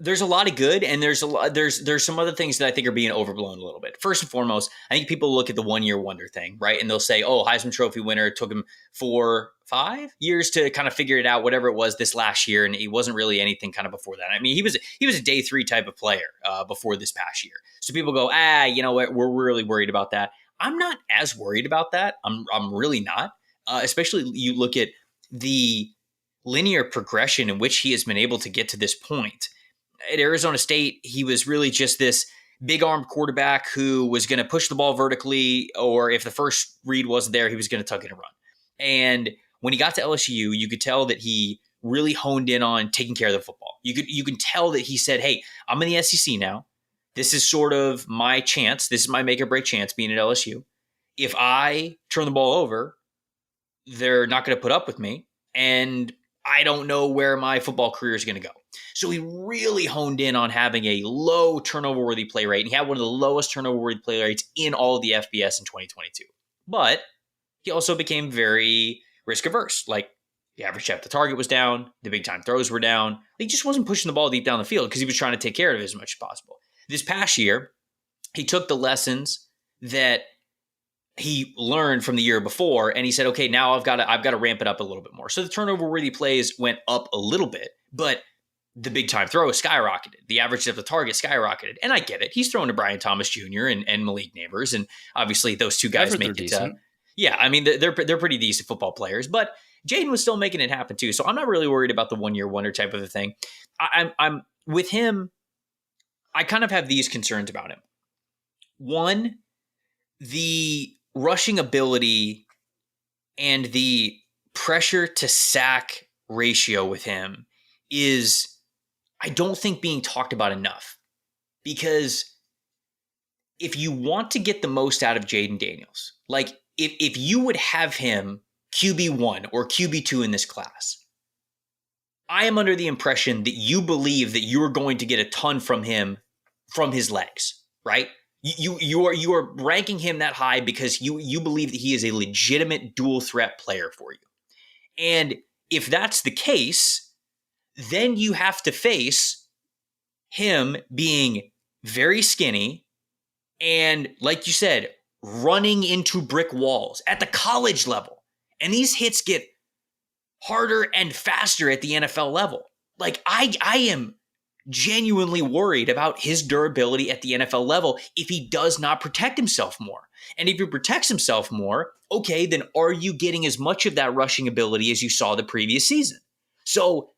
there's a lot of good, and there's some other things that I think are being overblown a little bit. First and foremost, I think people look at the 1-year wonder thing, right? And they'll say, "Oh, Heisman Trophy winner, it took him 4-5 years to kind of figure it out, whatever it was this last year, and he wasn't really anything kind of before that." I mean, he was a day 3 type of player before this past year. So people go, you know what? We're really worried about that. I'm not as worried about that. I'm really not. Especially you look at the linear progression in which he has been able to get to this point. At Arizona State, he was really just this big-armed quarterback who was going to push the ball vertically, or if the first read wasn't there, he was going to tuck it and run. And when he got to LSU, you could tell that he really honed in on taking care of the football. You can tell that he said, "Hey, I'm in the SEC now. This is sort of my chance. This is my make-or-break chance being at LSU. If I turn the ball over, they're not going to put up with me, and I don't know where my football career is going to go." So he really honed in on having a low turnover-worthy play rate, and he had one of the lowest turnover-worthy play rates in all of the FBS in 2022. But he also became very risk-averse. Like, the average depth of target was down, the big-time throws were down. He just wasn't pushing the ball deep down the field because he was trying to take care of it as much as possible. This past year, he took the lessons that he learned from the year before, and he said, "Okay, now I've got to ramp it up a little bit more." So the turnover-worthy plays went up a little bit, but the big-time throw skyrocketed. The average depth of target skyrocketed. And I get it. He's throwing to Brian Thomas Jr. and Malik Neighbors, and obviously those 2 guys make it. Decent. Yeah, I mean, they're pretty decent football players, but Jaden was still making it happen too. So I'm not really worried about the 1-year wonder type of a thing. I'm with him. I kind of have these concerns about him. One, the rushing ability and the pressure to sack ratio with him is, I don't think, being talked about enough. Because if you want to get the most out of Jaden Daniels, like if you would have him QB1 or QB2 in this class, I am under the impression that you believe that you are going to get a ton from him from his legs, right? You are ranking him that high because you believe that he is a legitimate dual threat player for you. And if that's the case, then you have to face him being very skinny and, like you said, running into brick walls at the college level. And these hits get harder and faster at the NFL level. Like, I am genuinely worried about his durability at the NFL level if he does not protect himself more. And if he protects himself more, okay, then are you getting as much of that rushing ability as you saw the previous season? So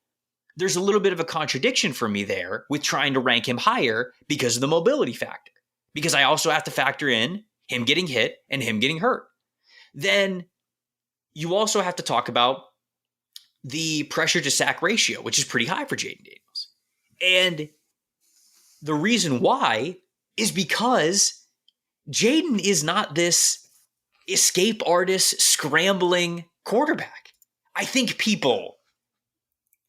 there's a little bit of a contradiction for me there with trying to rank him higher because of the mobility factor. Because I also have to factor in him getting hit and him getting hurt. Then you also have to talk about the pressure to sack ratio, which is pretty high for Jaden Daniels. And the reason why is because Jaden is not this escape artist scrambling quarterback. I think people...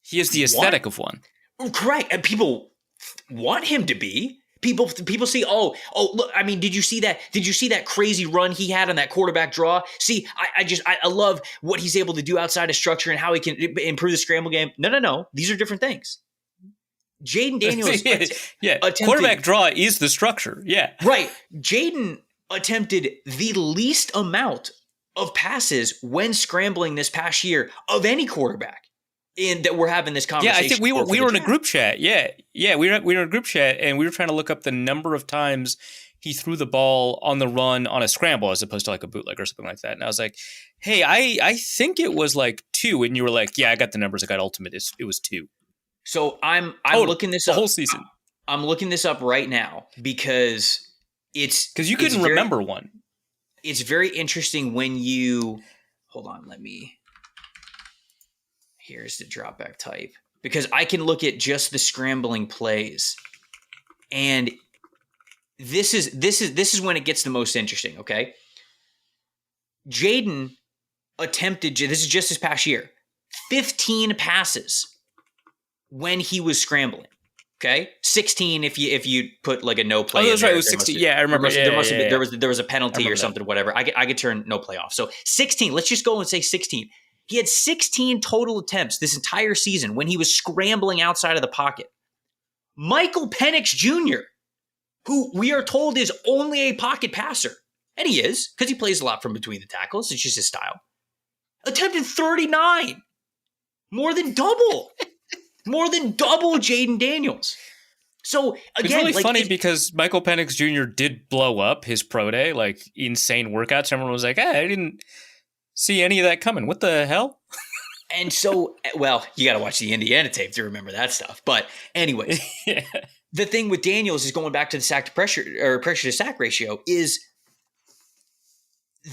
He is the aesthetic of one. Correct. And people want him to be. People see, oh, look, I mean, did you see that? Did you see that crazy run he had on that quarterback draw? See, I love what he's able to do outside of structure and how he can improve the scramble game. No. These are different things. Jaden Daniels yeah. attempted, Quarterback draw is the structure. Yeah. Right. Jaden attempted the least amount of passes when scrambling this past year of any quarterback in that we're having this conversation. Yeah, I think we were in a group chat. Yeah, we were in a group chat, and we were trying to look up the number of times he threw the ball on the run on a scramble as opposed to like a bootleg or something like that. And I was like, hey, I think it was like 2, and you were like, yeah, I got the numbers. I got ultimate. It was 2. So I'm looking this up the whole season. I'm looking this up right now because you couldn't remember one. It's very interesting when you hold on. Here's the dropback type because I can look at just the scrambling plays, and this is when it gets the most interesting. Okay, Jaden attempted. This is just this past year, 15 passes when he was scrambling. Okay, 16 if you put like a no play. Oh, that's right. It was 16. Yeah, I remember. There was a penalty or something, whatever. I could turn no play off. So 16. Let's just go and say 16. He had 16 total attempts this entire season when he was scrambling outside of the pocket. Michael Penix Jr., who we are told is only a pocket passer, and he is because he plays a lot from between the tackles. It's just his style. Attempted 39, more than double. More than double Jaden Daniels. So again, it's really funny because Michael Penix Jr. did blow up his pro day, like insane workouts. Everyone was like, I didn't see any of that coming. What the hell? And so, well, you got to watch the Indiana tape to remember that stuff. But anyways, yeah. The thing with Daniels is going back to the sack to pressure or pressure to sack ratio is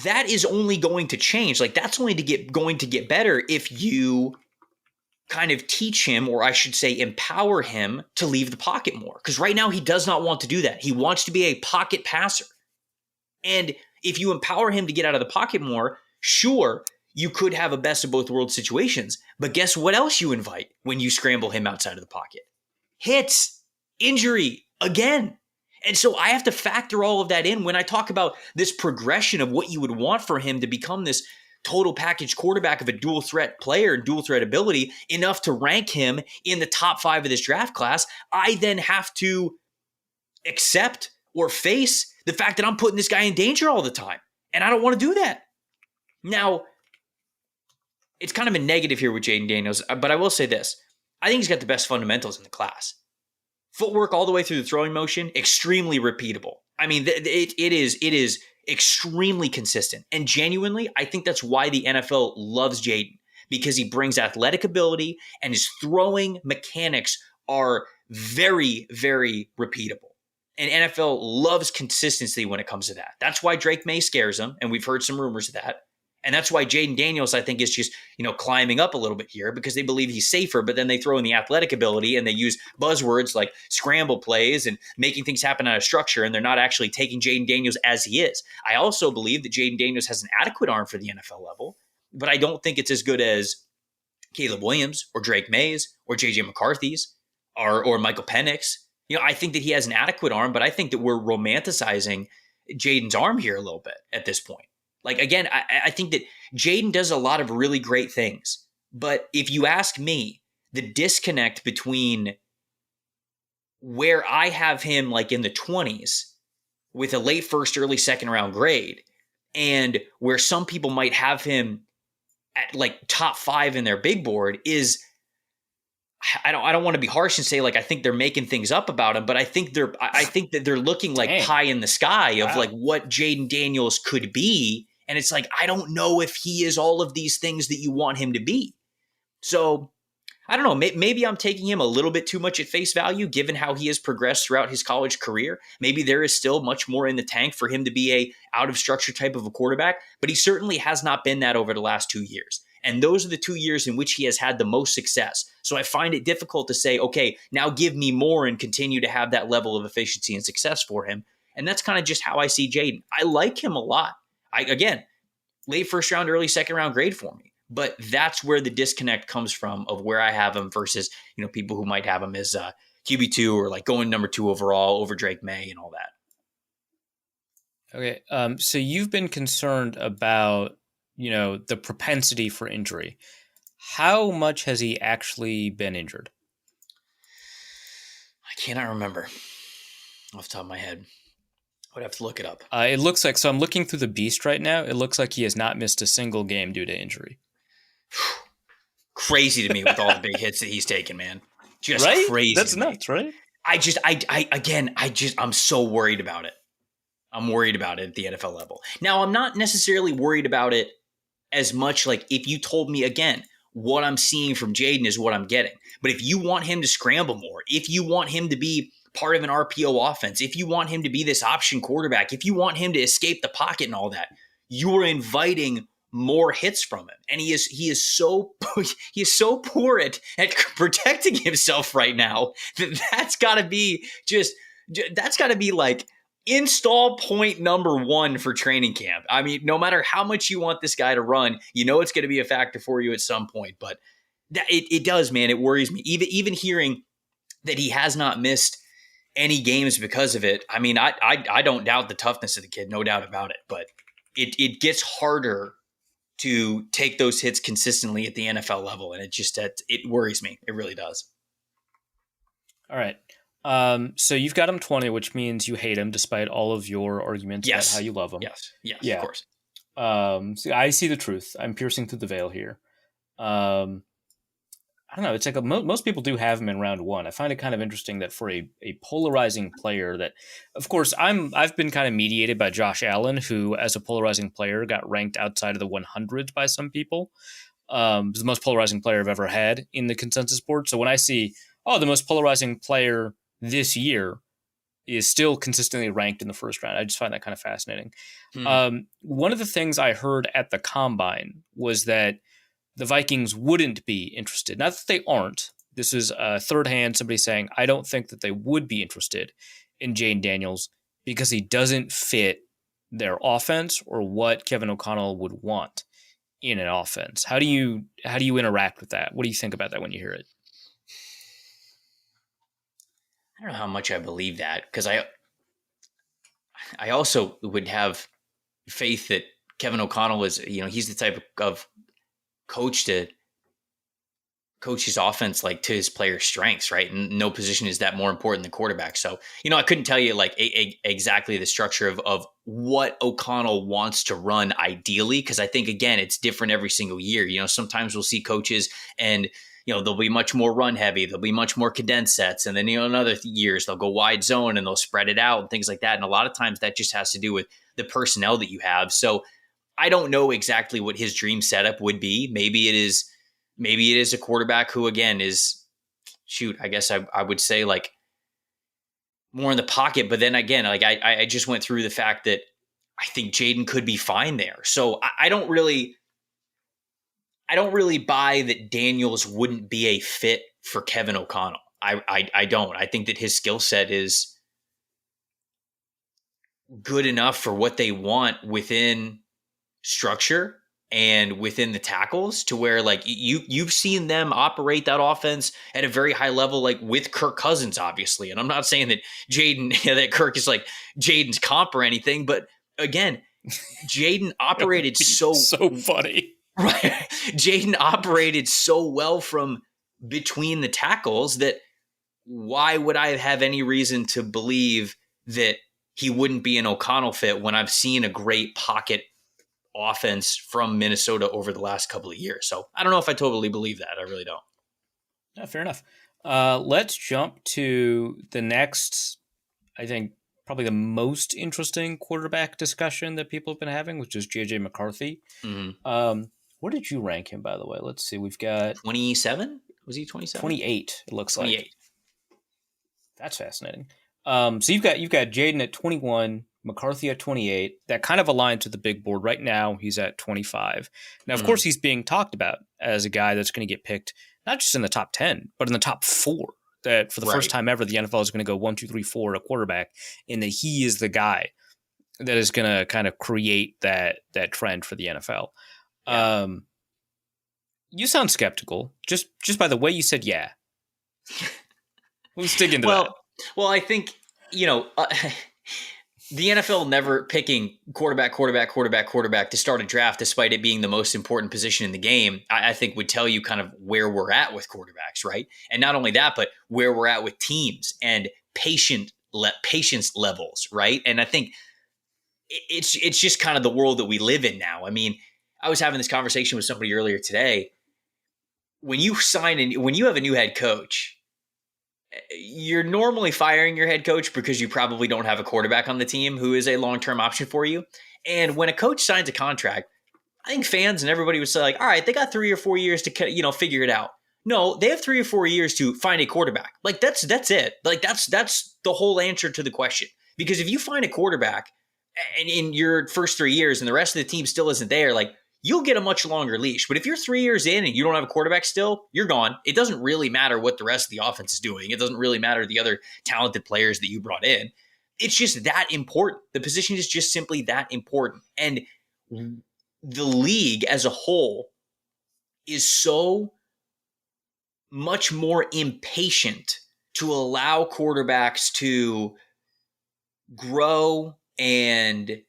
that is only going to change. Like that's only going to get better if you kind of teach him, or I should say empower him to leave the pocket more. Because right now he does not want to do that. He wants to be a pocket passer. And if you empower him to get out of the pocket more, sure, you could have a best of both worlds situations. But guess what else you invite when you scramble him outside of the pocket? Hits, injury, again. And so I have to factor all of that in when I talk about this progression of what you would want for him to become this total package quarterback of a dual threat player and dual threat ability enough to rank him in the top 5 of this draft class. I then have to accept or face the fact that I'm putting this guy in danger all the time. And I don't want to do that. Now, it's kind of a negative here with Jaden Daniels, but I will say this. I think he's got the best fundamentals in the class. Footwork all the way through the throwing motion, extremely repeatable. I mean, it is extremely consistent. And genuinely, I think that's why the NFL loves Jaden, because he brings athletic ability and his throwing mechanics are very, very repeatable. And NFL loves consistency when it comes to that. That's why Drake May scares him, and we've heard some rumors of that. And that's why Jaden Daniels, I think, is just, climbing up a little bit here because they believe he's safer, but then they throw in the athletic ability and they use buzzwords like scramble plays and making things happen out of structure, and they're not actually taking Jaden Daniels as he is. I also believe that Jaden Daniels has an adequate arm for the NFL level, but I don't think it's as good as Caleb Williams or Drake Mays or J.J. McCarthy's or Michael Penix. I think that he has an adequate arm, but I think that we're romanticizing Jaden's arm here a little bit at this point. Like, again, I think that Jaden does a lot of really great things. But if you ask me, the disconnect between where I have him like in the 20s with a late first, early second round grade and where some people might have him at like top 5 in their big board is, I don't want to be harsh and say like I think they're making things up about him, but I think that they're looking like pie in the sky of like what Jaden Daniels could be. And it's like, I don't know if he is all of these things that you want him to be. So I don't know. Maybe I'm taking him a little bit too much at face value, given how he has progressed throughout his college career. Maybe there is still much more in the tank for him to be a out of structure type of a quarterback, but he certainly has not been that over the last 2 years. And those are the 2 years in which he has had the most success. So I find it difficult to say, okay, now give me more and continue to have that level of efficiency and success for him. And that's kind of just how I see Jaden. I like him a lot. Again, late first round, early second round grade for me. But that's where the disconnect comes from of where I have him versus, people who might have him as QB2 or like going number 2 overall over Drake May and all that. Okay. So you've been concerned about, the propensity for injury. How much has he actually been injured? I cannot remember off the top of my head. I would have to look it up. It looks like, so I'm looking through the Beast right now. It looks like he has not missed a single game due to injury. Crazy to me with all the big hits that he's taken, man. Just right? crazy. That's nuts, right? I'm so worried about it. I'm worried about it at the NFL level. Now, I'm not necessarily worried about it as much. Like, if you told me, again, what I'm seeing from Jayden is what I'm getting. But if you want him to scramble more, if you want him to be part of an RPO offense, if you want him to be this option quarterback, if you want him to escape the pocket and all that, you are inviting more hits from him. And he is so poor at protecting himself right now that's got to be like install point number 1 for training camp. I mean, no matter how much you want this guy to run, you know it's going to be a factor for you at some point. But it does, man. It worries me. Even hearing that he has not missed any games because of it. I mean, I don't doubt the toughness of the kid, no doubt about it. But it gets harder to take those hits consistently at the NFL level, and it worries me. It really does. All right. So you've got him 20, which means you hate him despite all of your arguments about how you love him. Yes, yeah. Of course. So I see the truth. I'm piercing through the veil here. I don't know. It's like most people do have him in round 1. I find it kind of interesting that for a polarizing player that, of course, I've been kind of mediated by Josh Allen, who as a polarizing player got ranked outside of the 100 by some people. He's the most polarizing player I've ever had in the consensus board. So when I see, the most polarizing player this year is still consistently ranked in the first round, I just find that kind of fascinating. One of the things I heard at the Combine was that the Vikings wouldn't be interested. Not that they aren't. This is third hand, somebody saying, I don't think that they would be interested in Jayden Daniels because he doesn't fit their offense or what Kevin O'Connell would want in an offense. How do you interact with that? What do you think about that when you hear it? I don't know how much I believe that, because I also would have faith that Kevin O'Connell is, he's the type of coach to coach his offense like to his players' strengths, right? And no position is that more important than quarterback. So, I couldn't tell you like exactly the structure of what O'Connell wants to run ideally, because I think, again, it's different every single year. Sometimes we'll see coaches and they'll be much more run heavy. They'll be much more condensed sets. And then, in other years, they'll go wide zone and they'll spread it out and things like that. And a lot of times that just has to do with the personnel that you have. So I don't know exactly what his dream setup would be. Maybe it is a quarterback who, again, is, I guess I would say like more in the pocket. But then again, like I just went through the fact that I think Jayden could be fine there. So I don't really buy that Daniels wouldn't be a fit for Kevin O'Connell. I don't. I think that his skill set is good enough for what they want within structure and within the tackles, to where like you've seen them operate that offense at a very high level, like with Kirk Cousins, obviously. And I'm not saying that that Kirk is like Jayden's comp or anything, but again, Jayden operated so funny. Right. Jayden operated so well from between the tackles that why would I have any reason to believe that he wouldn't be an O'Connell fit when I've seen a great pocket offense from Minnesota over the last couple of years? So I don't know if I totally believe that. I really don't. Yeah, fair enough. Let's jump to the next, I think, probably the most interesting quarterback discussion that people have been having, which is JJ McCarthy. Mm-hmm. Where did you rank him, by the way? Let's see. We've got 27. Was he 27? 28. It looks 28. like. That's fascinating. So you've got Jayden at 21, McCarthy at 28. That kind of aligns with the big board right now. He's at 25. Now, of course, he's being talked about as a guy that's going to get picked not just in the top 10, but in the top 4. That for the first time ever, the NFL is going to go 1, 2, 3, 4 at a quarterback, and that he is the guy that is going to kind of create that trend for the NFL. Yeah. You sound skeptical just by the way you said yeah. Let's dig into that. Well, I think the NFL never picking quarterback to start a draft, despite it being the most important position in the game, I think would tell you kind of where we're at with quarterbacks, right? And not only that, but where we're at with teams and patience levels, right? And I think it's just kind of the world that we live in now. I mean, I was having this conversation with somebody earlier today. When you when you have a new head coach, you're normally firing your head coach because you probably don't have a quarterback on the team who is a long-term option for you. And when a coach signs a contract, I think fans and everybody would say like, all right, they got 3 or 4 years to, figure it out. No, they have 3 or 4 years to find a quarterback. Like that's it. Like that's the whole answer to the question. Because if you find a quarterback and in your first 3 years and the rest of the team still isn't there, like you'll get a much longer leash. But if you're 3 years in and you don't have a quarterback still, you're gone. It doesn't really matter what the rest of the offense is doing. It doesn't really matter the other talented players that you brought in. It's just that important. The position is just simply that important. And the league as a whole is so much more impatient to allow quarterbacks to grow and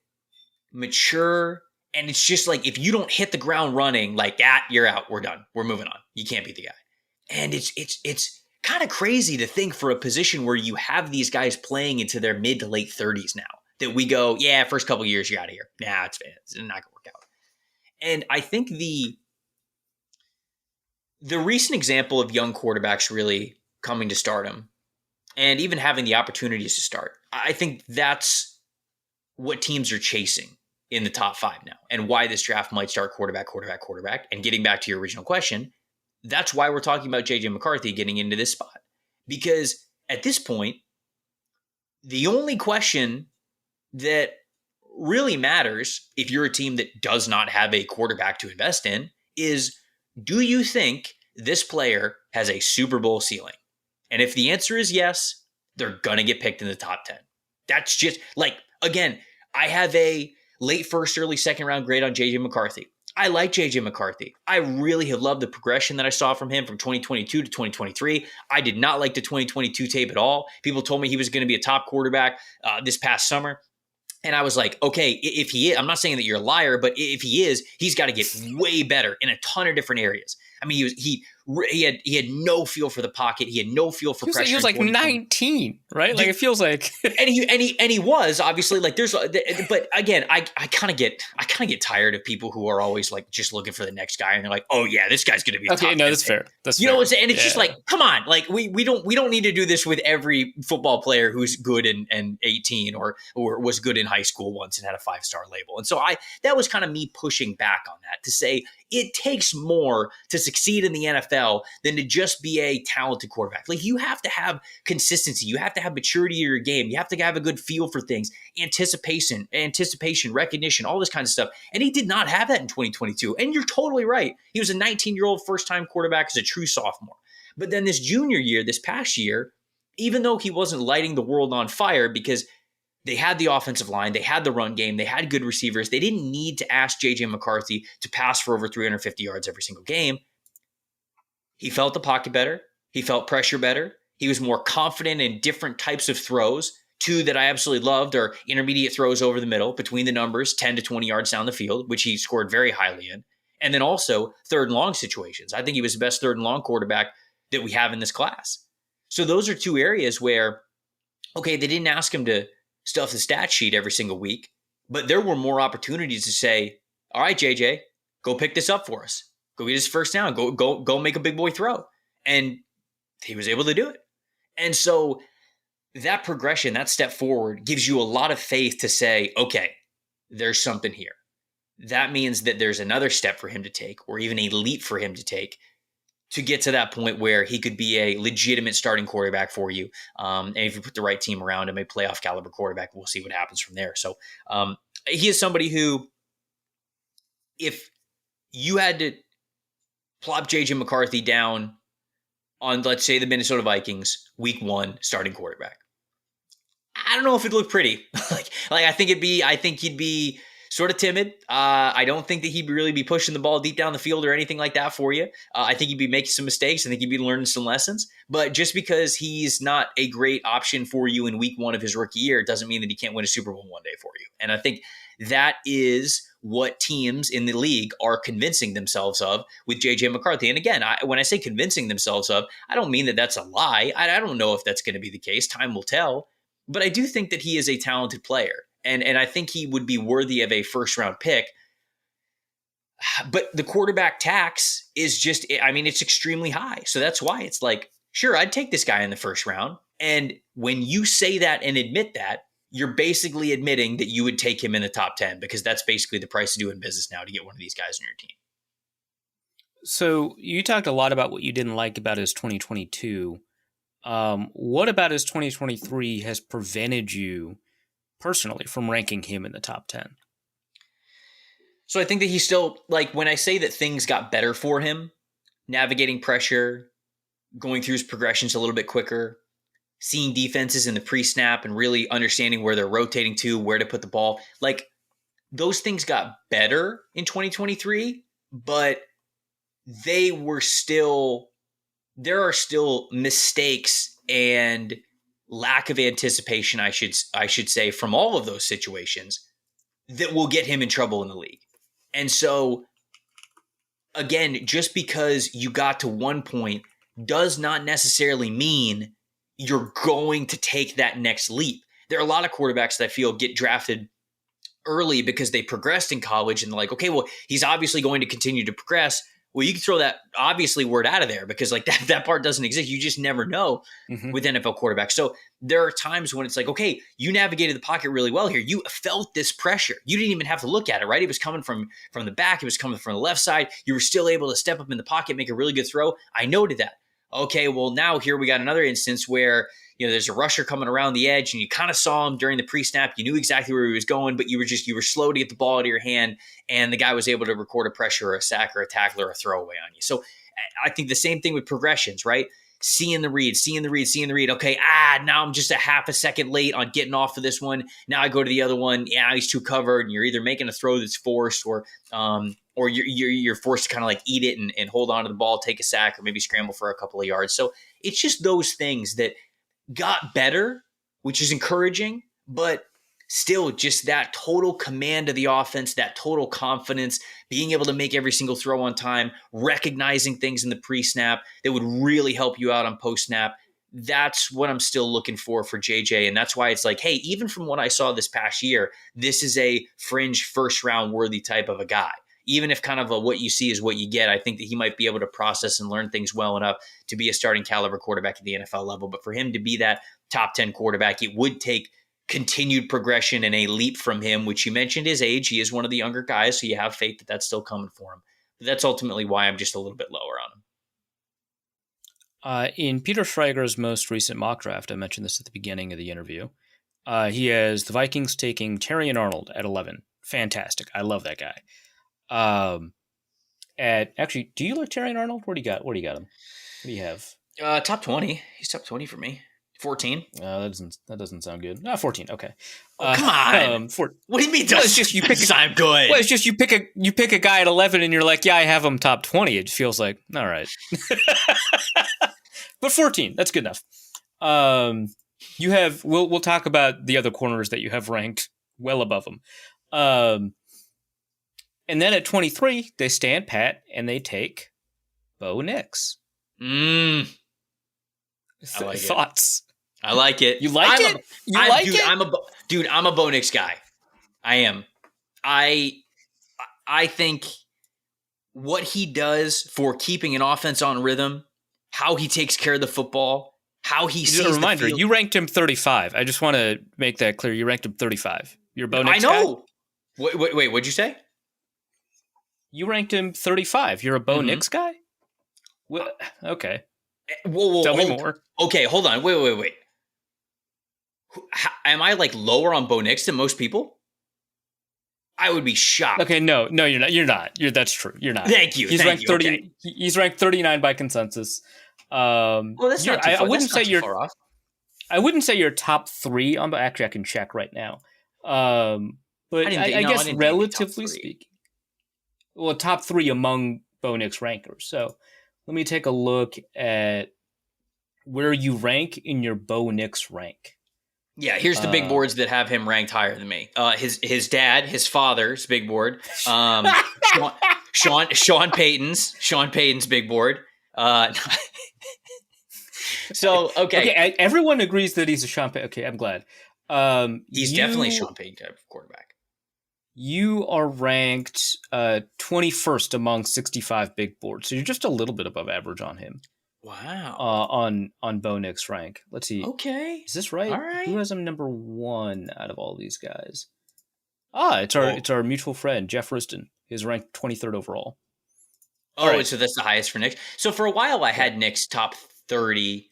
mature. And it's just like, if you don't hit the ground running, like, you're out. We're done. We're moving on. You can't be the guy. And it's kind of crazy to think for a position where you have these guys playing into their mid to late 30s now that we go, yeah, first couple of years, you're out of here. Nah, it's not going to work out. And I think the recent example of young quarterbacks really coming to stardom and even having the opportunities to start, I think that's what teams are chasing in the top 5 now, and why this draft might start quarterback. And getting back to your original question, that's why we're talking about JJ McCarthy getting into this spot. Because at this point, the only question that really matters if you're a team that does not have a quarterback to invest in is, do you think this player has a Super Bowl ceiling? And if the answer is yes, they're going to get picked in the top 10. That's just like, again, I have a late first, early second round grade on JJ McCarthy. I like JJ McCarthy. I really have loved the progression that I saw from him from 2022 to 2023. I did not like the 2022 tape at all. People told me he was going to be a top quarterback this past summer. And I was like, okay, if he is, I'm not saying that you're a liar, but if he is, he's got to get way better in a ton of different areas. I mean, he had no feel for the pocket. He had no feel for pressure. He was like 19, right? Like it feels like, and he was obviously like but again, I kind of get tired of people who are always like just looking for the next guy, and they're like, oh yeah, this guy's going to be okay. No, that's fair. That's fair. And it's just like, come on, like we don't need to do this with every football player who's good in 18 or was good in high school once and had a 5-star label. And so that was kind of me pushing back on that to say it takes more to succeed in the NFL than to just be a talented quarterback. Like you have to have consistency. You have to have maturity in your game. You have to have a good feel for things, anticipation, recognition, all this kind of stuff. And he did not have that in 2022. And you're totally right. He was a 19-year-old first-time quarterback as a true sophomore. But then this junior year, this past year, even though he wasn't lighting the world on fire because they had the offensive line, they had the run game, they had good receivers, they didn't need to ask JJ McCarthy to pass for over 350 yards every single game. He felt the pocket better. He felt pressure better. He was more confident in different types of throws. 2 that I absolutely loved are intermediate throws over the middle between the numbers, 10 to 20 yards down the field, which he scored very highly in. And then also third and long situations. I think he was the best third and long quarterback that we have in this class. So those are 2 areas where, okay, they didn't ask him to stuff the stat sheet every single week, but there were more opportunities to say, all right, JJ, go pick this up for us. Go get his first down. Go make a big boy throw. And he was able to do it. And so that progression, that step forward gives you a lot of faith to say, okay, there's something here. That means that there's another step for him to take, or even a leap for him to take, to get to that point where he could be a legitimate starting quarterback for you. And if you put the right team around him, a playoff caliber quarterback, we'll see what happens from there. So he is somebody who, if you had to plop JJ McCarthy down on, let's say, the Minnesota Vikings, week 1 starting quarterback, I don't know if it'd look pretty. like I think he'd be sort of timid. I don't think that he'd really be pushing the ball deep down the field or anything like that for you. I think he'd be making some mistakes. I think he'd be learning some lessons. But just because he's not a great option for you in week 1 of his rookie year doesn't mean that he can't win a Super Bowl one day for you. And I think that is what teams in the league are convincing themselves of with J.J. McCarthy. And again, when I say convincing themselves of, I don't mean that that's a lie. I don't know if that's going to be the case. Time will tell. But I do think that he is a talented player. And I think he would be worthy of a first-round pick. But the quarterback tax is just, I mean, it's extremely high. So that's why it's like, sure, I'd take this guy in the first round. And when you say that and admit that, you're basically admitting that you would take him in the top 10 because that's basically the price of doing business now to get one of these guys on your team. So you talked a lot about what you didn't like about his 2022. What about his 2023 has prevented you personally from ranking him in the top 10? So I think that he's still, like, when I say that things got better for him, navigating pressure, going through his progressions a little bit quicker, seeing defenses in the pre-snap and really understanding where they're rotating to, where to put the ball. Like, those things got better in 2023, but there are still mistakes and lack of anticipation, I should say, from all of those situations that will get him in trouble in the league. And so, again, just because you got to one point does not necessarily mean you're going to take that next leap. There are a lot of quarterbacks that I feel get drafted early because they progressed in college and they're like, okay, well, he's obviously going to continue to progress. Well, you can throw that obviously word out of there because like that part doesn't exist. You just never know with NFL quarterbacks. So there are times when it's like, okay, you navigated the pocket really well here. You felt this pressure. You didn't even have to look at it, right? It was coming from the back. It was coming from the left side. You were still able to step up in the pocket, make a really good throw. I noted that. Okay, well, now here we got another instance where, you know, there's a rusher coming around the edge and you kind of saw him during the pre-snap. You knew exactly where he was going, but you were slow to get the ball out of your hand, and the guy was able to record a pressure or a sack or a tackle or a throwaway on you. So I think the same thing with progressions, right? Seeing the read. Okay, now I'm just a half a second late on getting off of this one. Now I go to the other one. Yeah, he's too covered, and you're either making a throw that's forced or you're forced to kind of like eat it and hold on to the ball, take a sack, or maybe scramble for a couple of yards. So it's just those things that got better, which is encouraging, but still just that total command of the offense, that total confidence, being able to make every single throw on time, recognizing things in the pre-snap that would really help you out on post-snap. That's what I'm still looking for JJ. And that's why it's like, hey, even from what I saw this past year, this is a fringe first round worthy type of a guy. Even if kind of what you see is what you get, I think that he might be able to process and learn things well enough to be a starting caliber quarterback at the NFL level. But for him to be that top 10 quarterback, it would take continued progression and a leap from him, which you mentioned his age. He is one of the younger guys, so you have faith that that's still coming for him. But that's ultimately why I'm just a little bit lower on him. In Peter Schrager's most recent mock draft, I mentioned this at the beginning of the interview, he has the Vikings taking Terrion Arnold at 11. Fantastic. I love that guy. Actually, do you like Terrion Arnold? Where do you got him? What do you have? Top 20. He's top 20 for me. 14. That doesn't sound good. 14. Okay. Come on. What do you mean? Well, it's just you pick. I'm good. Well, it's just you pick a guy at 11, and you're like, yeah, I have him top 20. It feels like all right. But 14, that's good enough. You have. We'll talk about the other corners that you have ranked well above him. And then at 23, they stand pat and they take Bo Nix. I like Thoughts? I like it. You like it? I'm a Bo Nix guy. I am. I think what he does for keeping an offense on rhythm, how he takes care of the football, how he sees a reminder, the field. You ranked him 35. I just want to make that clear. You ranked him 35. You're a Bo Nix guy? I know. Wait, what'd you say? You ranked him 35. You're a Bo Nix guy? Well, okay. Whoa, Tell me more. Okay, hold on. Wait. Am I like lower on Bo Nix than most people? I would be shocked. Okay, no, you're not. You're not. That's true. You're not. Thank you. He's ranked 30. Okay. He's ranked 39 by consensus. Well, that's not too far. I wouldn't say you're far off. I wouldn't say you're top 3 on. Actually, I can check right now. But I didn't think, I no, I guess didn't think it'd be top relatively three. speaking, well, top 3 among Bo Nix rankers. So let me take a look at where you rank in your Bo Nix rank. Yeah, here's the big boards that have him ranked higher than me. His dad, his father's big board. Sean Payton's big board. So okay, everyone agrees that he's a Sean Payton. Okay, I'm glad. He's definitely a Sean Payton type of quarterback. You are ranked 21st among 65 big boards, so you're just a little bit above average on him. Wow. On Bo Nix rank. Let's see. Okay. Is this right? All right. Who has him number 1 out of all these guys? It's our mutual friend Jeff Riston. He's ranked 23rd overall. Right. So that's the highest for Nix. So for a while, I had Nix top 30,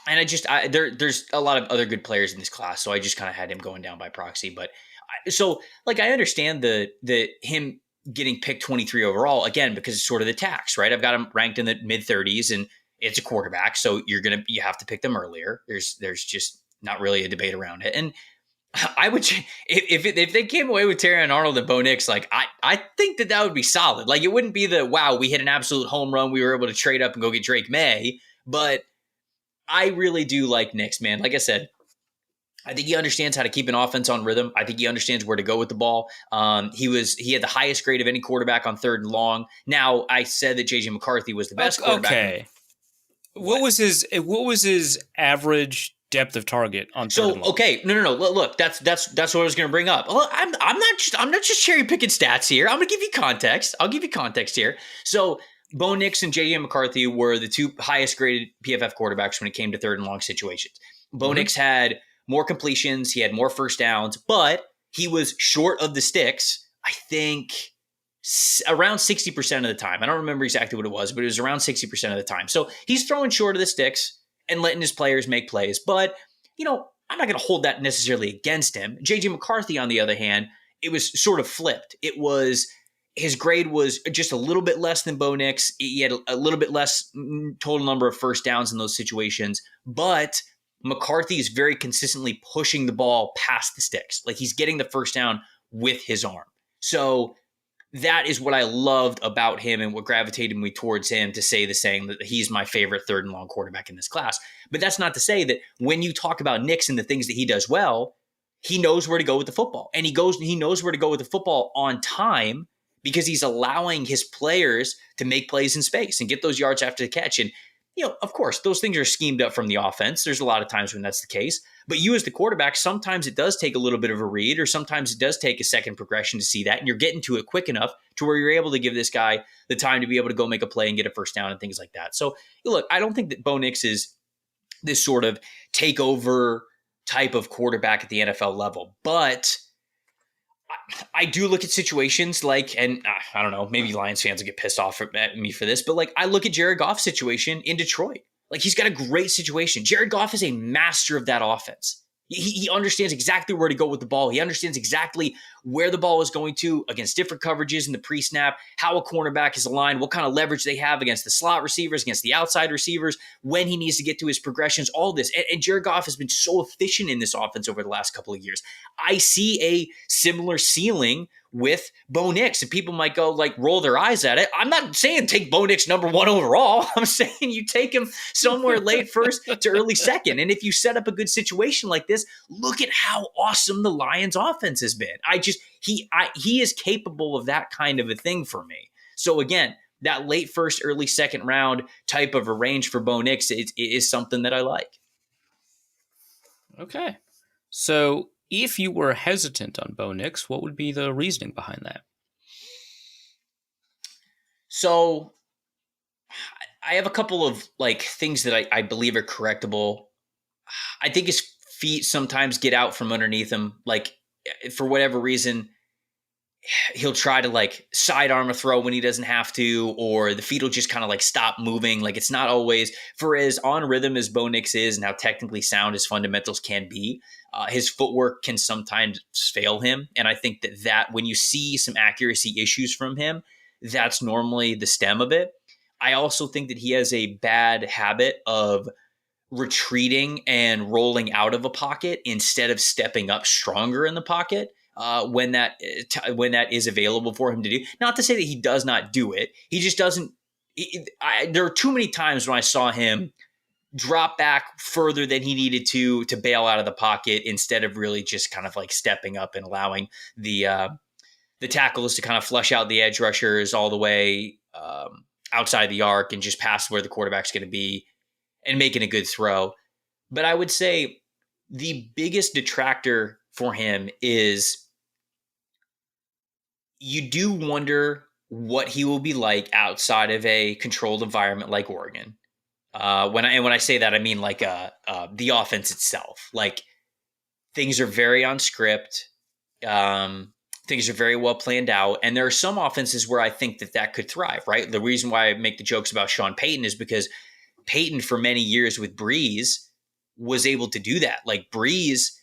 and there's a lot of other good players in this class, so I just kind of had him going down by proxy. But I understand the him getting picked 23 overall, again, because it's sort of the tax, right? I've got him ranked in the mid 30s, and it's a quarterback, so you have to pick them earlier. There's just not really a debate around it. And I would, if they came away with Terrion Arnold and Bo Nix, like I think that would be solid. Like, it wouldn't be wow, we hit an absolute home run, we were able to trade up and go get Drake May, but I really do like Nix, man. Like I said, I think he understands how to keep an offense on rhythm. I think he understands where to go with the ball. He had the highest grade of any quarterback on 3rd and long. Now, I said that JJ McCarthy was the best quarterback. Okay. What was his average depth of target on 3rd and long? Okay, no. Look, that's what I was going to bring up. Well, I'm not just cherry picking stats here. I'm going to give you context. I'll give you context here. So, Bo Nix and JJ McCarthy were the 2 highest graded PFF quarterbacks when it came to 3rd and long situations. Bo Nix had more completions, he had more first downs, but he was short of the sticks, I think, around 60% of the time. I don't remember exactly what it was, but it was around 60% of the time. So he's throwing short of the sticks and letting his players make plays. But, I'm not going to hold that necessarily against him. JJ McCarthy, on the other hand, it was sort of flipped. It was, his grade was just a little bit less than Bo Nix. He had a little bit less total number of first downs in those situations, but McCarthy is very consistently pushing the ball past the sticks. Like, he's getting the first down with his arm. So that is what I loved about him and what gravitated me towards him to say the saying that he's my favorite 3rd and long quarterback in this class. But that's not to say that when you talk about Nix and the things that he does well, he knows where to go with the football. And he knows where to go with the football on time, because he's allowing his players to make plays in space and get those yards after the catch. And of course, those things are schemed up from the offense. There's a lot of times when that's the case. But you as the quarterback, sometimes it does take a little bit of a read, or sometimes it does take a second progression to see that. And you're getting to it quick enough to where you're able to give this guy the time to be able to go make a play and get a first down and things like that. So, look, I don't think that Bo Nix is this sort of takeover type of quarterback at the NFL level. But I do look at situations like, and I don't know, maybe Lions fans will get pissed off at me for this, but like, I look at Jared Goff's situation in Detroit. Like, he's got a great situation. Jared Goff is a master of that offense. He understands exactly where to go with the ball. He understands exactly where the ball is going to against different coverages in the pre-snap, how a cornerback is aligned, what kind of leverage they have against the slot receivers, against the outside receivers, when he needs to get to his progressions, all this. And Jared Goff has been so efficient in this offense over the last couple of years. I see a similar ceiling with Bo Nix, and people might go like roll their eyes at it. I'm not saying take Bo Nix number 1 overall. I'm saying you take him somewhere late first to early second. And if you set up a good situation like this, look at how awesome the Lions offense has been. He is capable of that kind of a thing for me. So again, that late first, early second round type of a range for Bo Nix is something that I like. Okay. So if you were hesitant on Bo Nix, what would be the reasoning behind that? So I have a couple of like things that I believe are correctable. I think his feet sometimes get out from underneath him. Like, for whatever reason, he'll try to like sidearm a throw when he doesn't have to, or the feet will just kind of like stop moving. Like, it's not always, for as on rhythm as Bo Nix is and how technically sound his fundamentals can be, his footwork can sometimes fail him. And I think that when you see some accuracy issues from him, that's normally the stem of it. I also think that he has a bad habit of retreating and rolling out of a pocket instead of stepping up stronger in the pocket. when that is available for him to do. Not to say that he does not do it. He just doesn't. There are too many times when I saw him drop back further than he needed to bail out of the pocket instead of really just kind of like stepping up and allowing the tackles to kind of flush out the edge rushers all the way outside the arc and just pass where the quarterback's going to be and making a good throw. But I would say the biggest detractor for him is you do wonder what he will be like outside of a controlled environment like Oregon. When I say that, I mean like the offense itself. Like things are very on script. Things are very well planned out. And there are some offenses where I think that could thrive, right? The reason why I make the jokes about Sean Payton is because Payton for many years with Breeze was able to do that. Like Breeze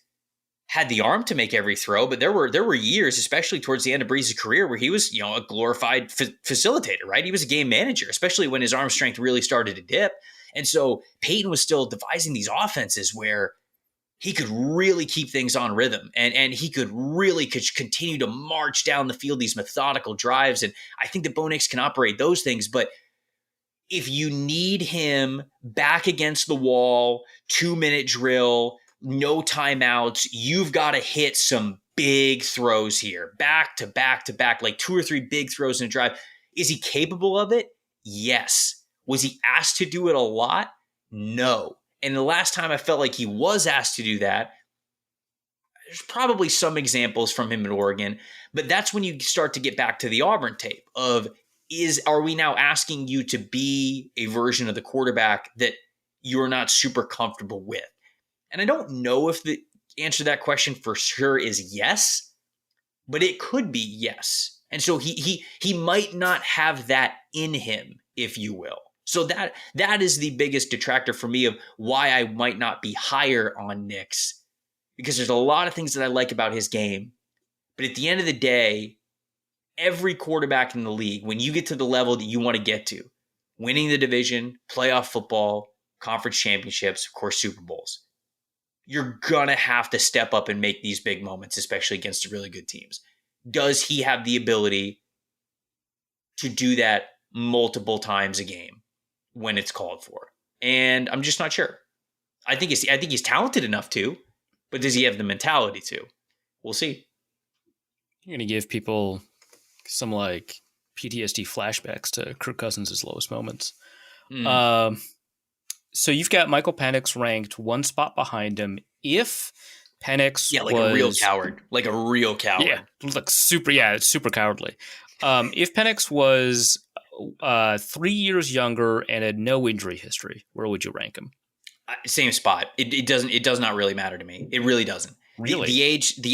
had the arm to make every throw, but there were years, especially towards the end of Breeze's career, where he was, a glorified facilitator, right? He was a game manager, especially when his arm strength really started to dip. And so Payton was still devising these offenses where he could really keep things on rhythm and he could continue to march down the field, these methodical drives. And I think that Bo Nix can operate those things, but if you need him back against the wall, 2-minute drill, no timeouts, you've got to hit some big throws here, back to back to back, like 2 or 3 big throws in a drive. Is he capable of it? Yes. Was he asked to do it a lot? No. And the last time I felt like he was asked to do that, there's probably some examples from him at Oregon, but that's when you start to get back to the Auburn tape of, are we now asking you to be a version of the quarterback that you're not super comfortable with? And I don't know if the answer to that question for sure is yes, but it could be yes. And so he might not have that in him, if you will. So that is the biggest detractor for me of why I might not be higher on Nix, because there's a lot of things that I like about his game. But at the end of the day, every quarterback in the league, when you get to the level that you want to get to, winning the division, playoff football, conference championships, of course, Super Bowls, you're going to have to step up and make these big moments, especially against the really good teams. Does he have the ability to do that multiple times a game when it's called for? And I'm just not sure. I think he's talented enough to, but does he have the mentality to? We'll see. You're going to give people some like PTSD flashbacks to Kirk Cousins' lowest moments. So you've got Michael Penix ranked one spot behind him. If Penix a real coward. Like a real coward. Yeah, it's super cowardly. If Penix was 3 years younger and had no injury history, where would you rank him? Same spot. It does not really matter to me. It really doesn't. Really? The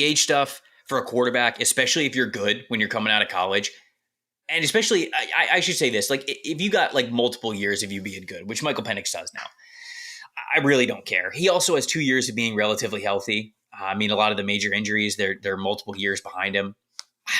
age stuff for a quarterback, especially if you're good when you're coming out of college, and especially, I should say this, like if you got like multiple years of you being good, which Michael Penix does now, I really don't care. He also has 2 years of being relatively healthy. I mean, a lot of the major injuries, they're multiple years behind him.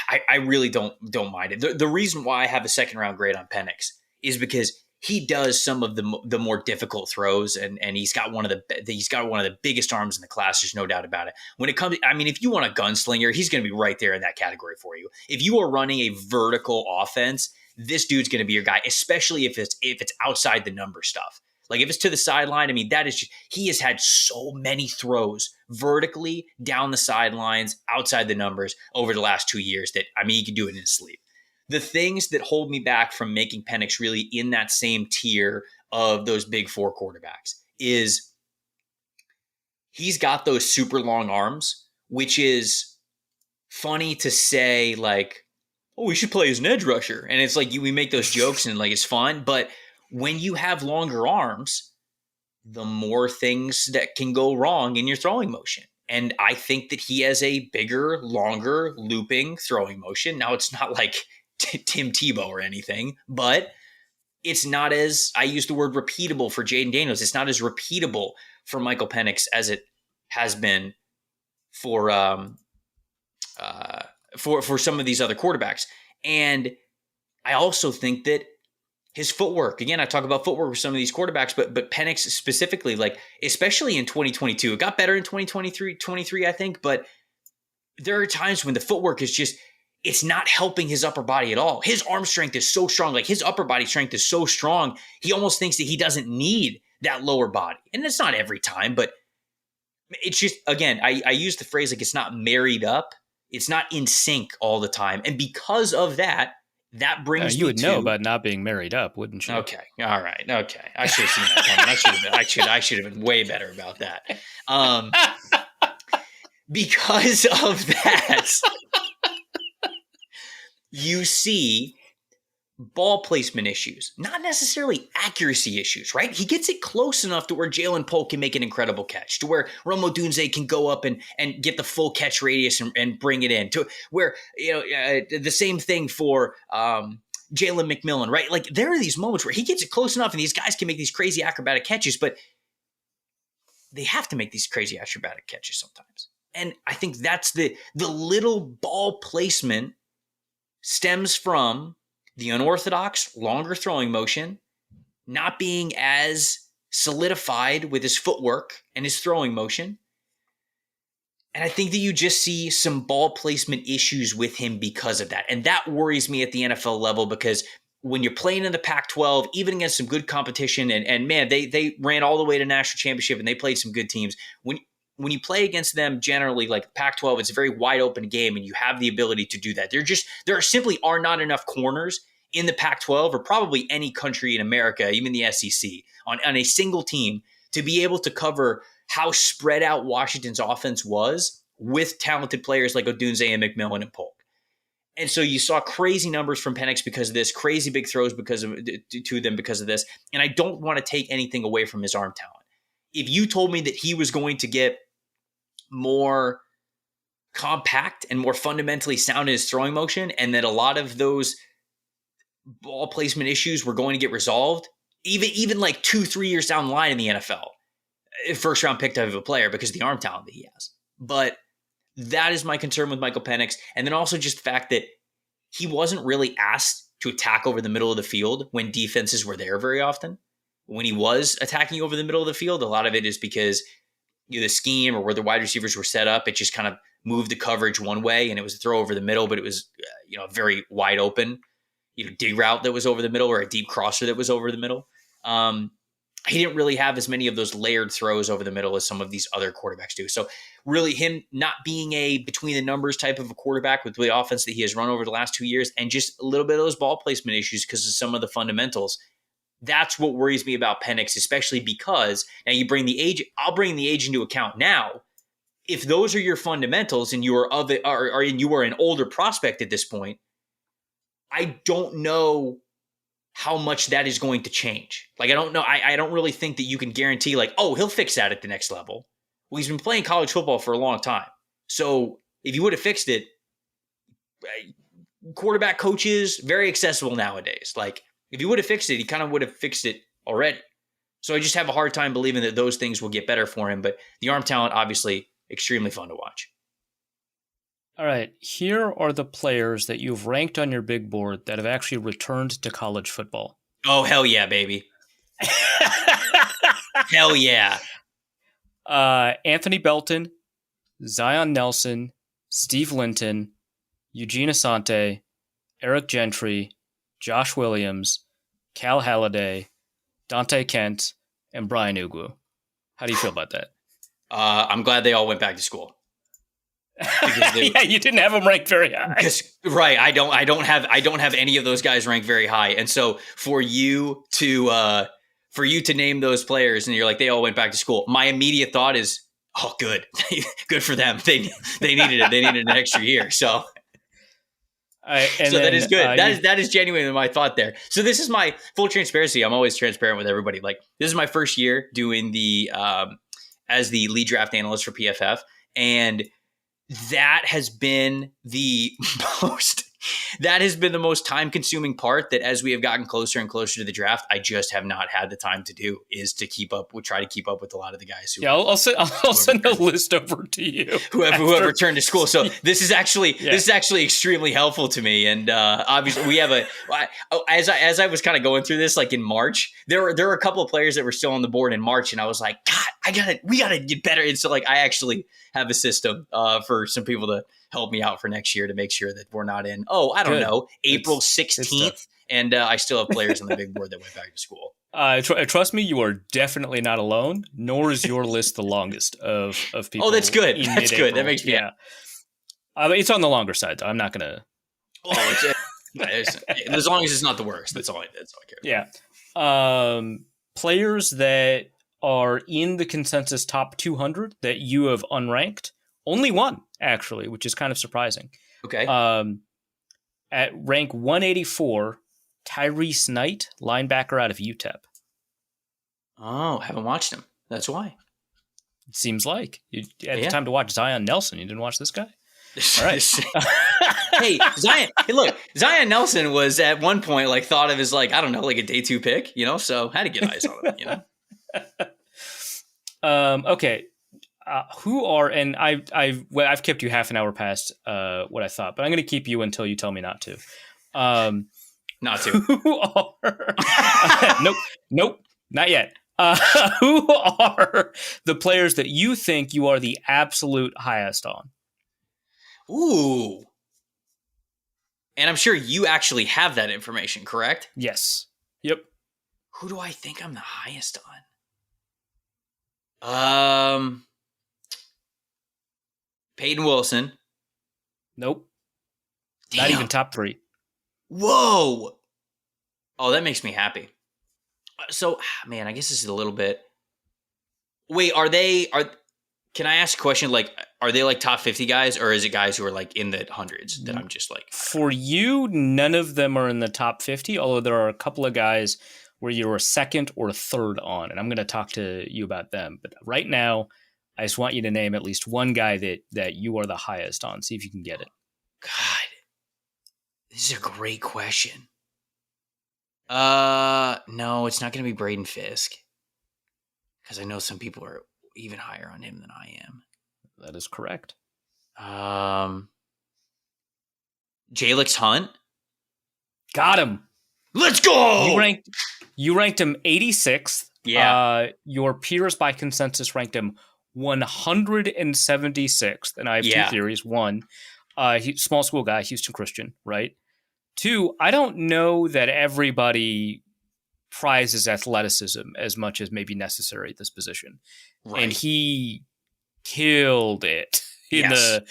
I really don't mind it. The reason why I have a second round grade on Penix is because he does some of the more difficult throws, and he's got one of the biggest arms in the class. There's no doubt about it. When it comes, I mean, if you want a gunslinger, he's going to be right there in that category for you. If you are running a vertical offense, this dude's going to be your guy, especially if it's outside the number stuff. Like if it's to the sideline, I mean, he has had so many throws vertically down the sidelines, outside the numbers over the last 2 years that, I mean, he can do it in his sleep. The things that hold me back from making Penix really in that same tier of those big four quarterbacks is he's got those super long arms, which is funny to say like, oh, we should play as an edge rusher. And it's like we make those jokes and like it's fun. But when you have longer arms, the more things that can go wrong in your throwing motion. And I think that he has a bigger, longer, looping throwing motion. Now, it's not like Tim Tebow or anything, but it's not as, I use the word repeatable for Jaden Daniels. It's not as repeatable for Michael Penix as it has been for some of these other quarterbacks. And I also think that his footwork, again, I talk about footwork with some of these quarterbacks, but Penix specifically, like, especially in 2022, it got better in 2023, I think, but there are times when the footwork is just, it's not helping his upper body at all. His arm strength is so strong. Like, his upper body strength is so strong. He almost thinks that he doesn't need that lower body. And it's not every time, but it's just, again, I use the phrase like, it's not married up. It's not in sync all the time. And because of that, that brings you would know about not being married up, wouldn't you? Okay. All right. Okay. I should have seen that coming. I should have been way better about that. Because of that, you see ball placement issues, not necessarily accuracy issues, right? He gets it close enough to where Jalen Polk can make an incredible catch, to where Rome Odunze can go up and get the full catch radius and bring it in, to where, the same thing for Jalen McMillan, right? Like, there are these moments where he gets it close enough and these guys can make these crazy acrobatic catches, but they have to make these crazy acrobatic catches sometimes. And I think that's the little ball placement stems from the unorthodox, longer throwing motion, not being as solidified with his footwork and his throwing motion. And I think that you just see some ball placement issues with him because of that. And that worries me at the NFL level, because when you're playing in the Pac-12, even against some good competition, and man, they ran all the way to national championship and they played some good teams. When you play against them, generally, like Pac-12, it's a very wide open game, and you have the ability to do that. There simply are not enough corners in the Pac-12, or probably any country in America, even the SEC, on a single team to be able to cover how spread out Washington's offense was with talented players like Odunze and McMillan and Polk. And so you saw crazy numbers from Penix because of this, crazy big throws to them because of this. And I don't want to take anything away from his arm talent. If you told me that he was going to get more compact and more fundamentally sound in his throwing motion, and that a lot of those ball placement issues were going to get resolved, even like 2-3 years down the line in the NFL, first round pick type of a player, because of the arm talent that he has. But that is my concern with Michael Penix. And then also just the fact that he wasn't really asked to attack over the middle of the field when defenses were there very often. When he was attacking over the middle of the field, a lot of it is because the scheme or where the wide receivers were set up, it just kind of moved the coverage one way, and it was a throw over the middle, but it was very wide open, dig route that was over the middle, or a deep crosser that was over the middle. He didn't really have as many of those layered throws over the middle as some of these other quarterbacks do. So really, him not being a between the numbers type of a quarterback with the offense that he has run over the last 2 years, and just a little bit of those ball placement issues because of some of the fundamentals. That's what worries me about Penix, especially because now you bring the age. I'll bring the age into account now. If those are your fundamentals and you are of it, or you are an older prospect at this point, I don't know how much that is going to change. Like, I don't know. I don't really think that you can guarantee like, oh, he'll fix that at the next level. Well, he's been playing college football for a long time. So if you would have fixed it, quarterback coaches, very accessible nowadays. Like, if he would have fixed it, he kind of would have fixed it already. So I just have a hard time believing that those things will get better for him. But the arm talent, obviously, extremely fun to watch. All right. Here are the players that you've ranked on your big board that have actually returned to college football. Oh, hell yeah, baby. Hell yeah. Anthony Belton, Zion Nelson, Steve Linton, Eugene Asante, Eric Gentry, Josh Williams, Cal Halliday, Dante Kent, and Brian Ugwu. How do you feel about that? I'm glad they all went back to school. Yeah, you didn't have them ranked very high. Right. I don't have any of those guys ranked very high. And so for you to name those players and you're like, they all went back to school, my immediate thought is, oh, good. Good for them. They needed it. They needed an extra year. So that is good. That is genuinely my thought there. So this is my full transparency. I'm always transparent with everybody. Like, this is my first year doing the as the lead draft analyst for PFF, and that has been the most time consuming part that as we have gotten closer and closer to the draft, I just have not had the time to do, is to try to keep up with a lot of the guys who I'll send a list over to you. Whoever returned to school. So this is actually extremely helpful to me. And obviously we have as I was kind of going through this, like in March, there were a couple of players that were still on the board in March, and I was like, God, we gotta get better. And so like I actually have a system for some people to help me out for next year to make sure that we're not in, I don't Good. know, April It's 16th. And I still have players on the big board that went back to school. Trust me, you are definitely not alone. Nor is your list the longest of people. Oh, that's good. in That's good. mid-April. That makes me It's on the longer side, though. I'm not gonna. As long as it's not the worst. That's all I care. Yeah. Players that are in the consensus top 200 that you have unranked. Only one, actually, which is kind of surprising. Okay. At rank 184, Tyrese Knight, linebacker out of UTEP. Oh, haven't watched him. That's why. It seems like you had the time to watch Zion Nelson. You didn't watch this guy? All right. Hey, Zion. Hey, look, Zion Nelson was at one point like thought of as like, I don't know, like a day 2 pick, so had to get eyes on him, Okay. Who are, and I've kept you half an hour past what I thought, but I'm going to keep you until you tell me not to. Not to. Who are? Nope, not yet. Who are the players that you think you are the absolute highest on? Ooh. And I'm sure you actually have that information, correct? Yes. Yep. Who do I think I'm the highest on? Peyton Wilson. Nope. Damn. Not even top 3. Whoa. Oh, that makes me happy. So, man, I guess this is a little bit. Wait, can I ask a question? Like, are they like top 50 guys, or is it guys who are like in the hundreds that I'm just like? For you, none of them are in the top 50, although there are a couple of guys where you're a second or a third on, and I'm going to talk to you about them. But right now, I just want you to name at least one guy that you are the highest on. See if you can get it. God, this is a great question. No, it's not going to be Braden Fisk, because I know some people are even higher on him than I am. That is correct. Jalix Hunt. Got him. Let's go. You ranked him 86th. Yeah. Your peers by consensus ranked him 176th. And I have two theories. One, small school guy, Houston Christian, right? 2, I don't know that everybody prizes athleticism as much as may be necessary at this position. Right. And he killed it in the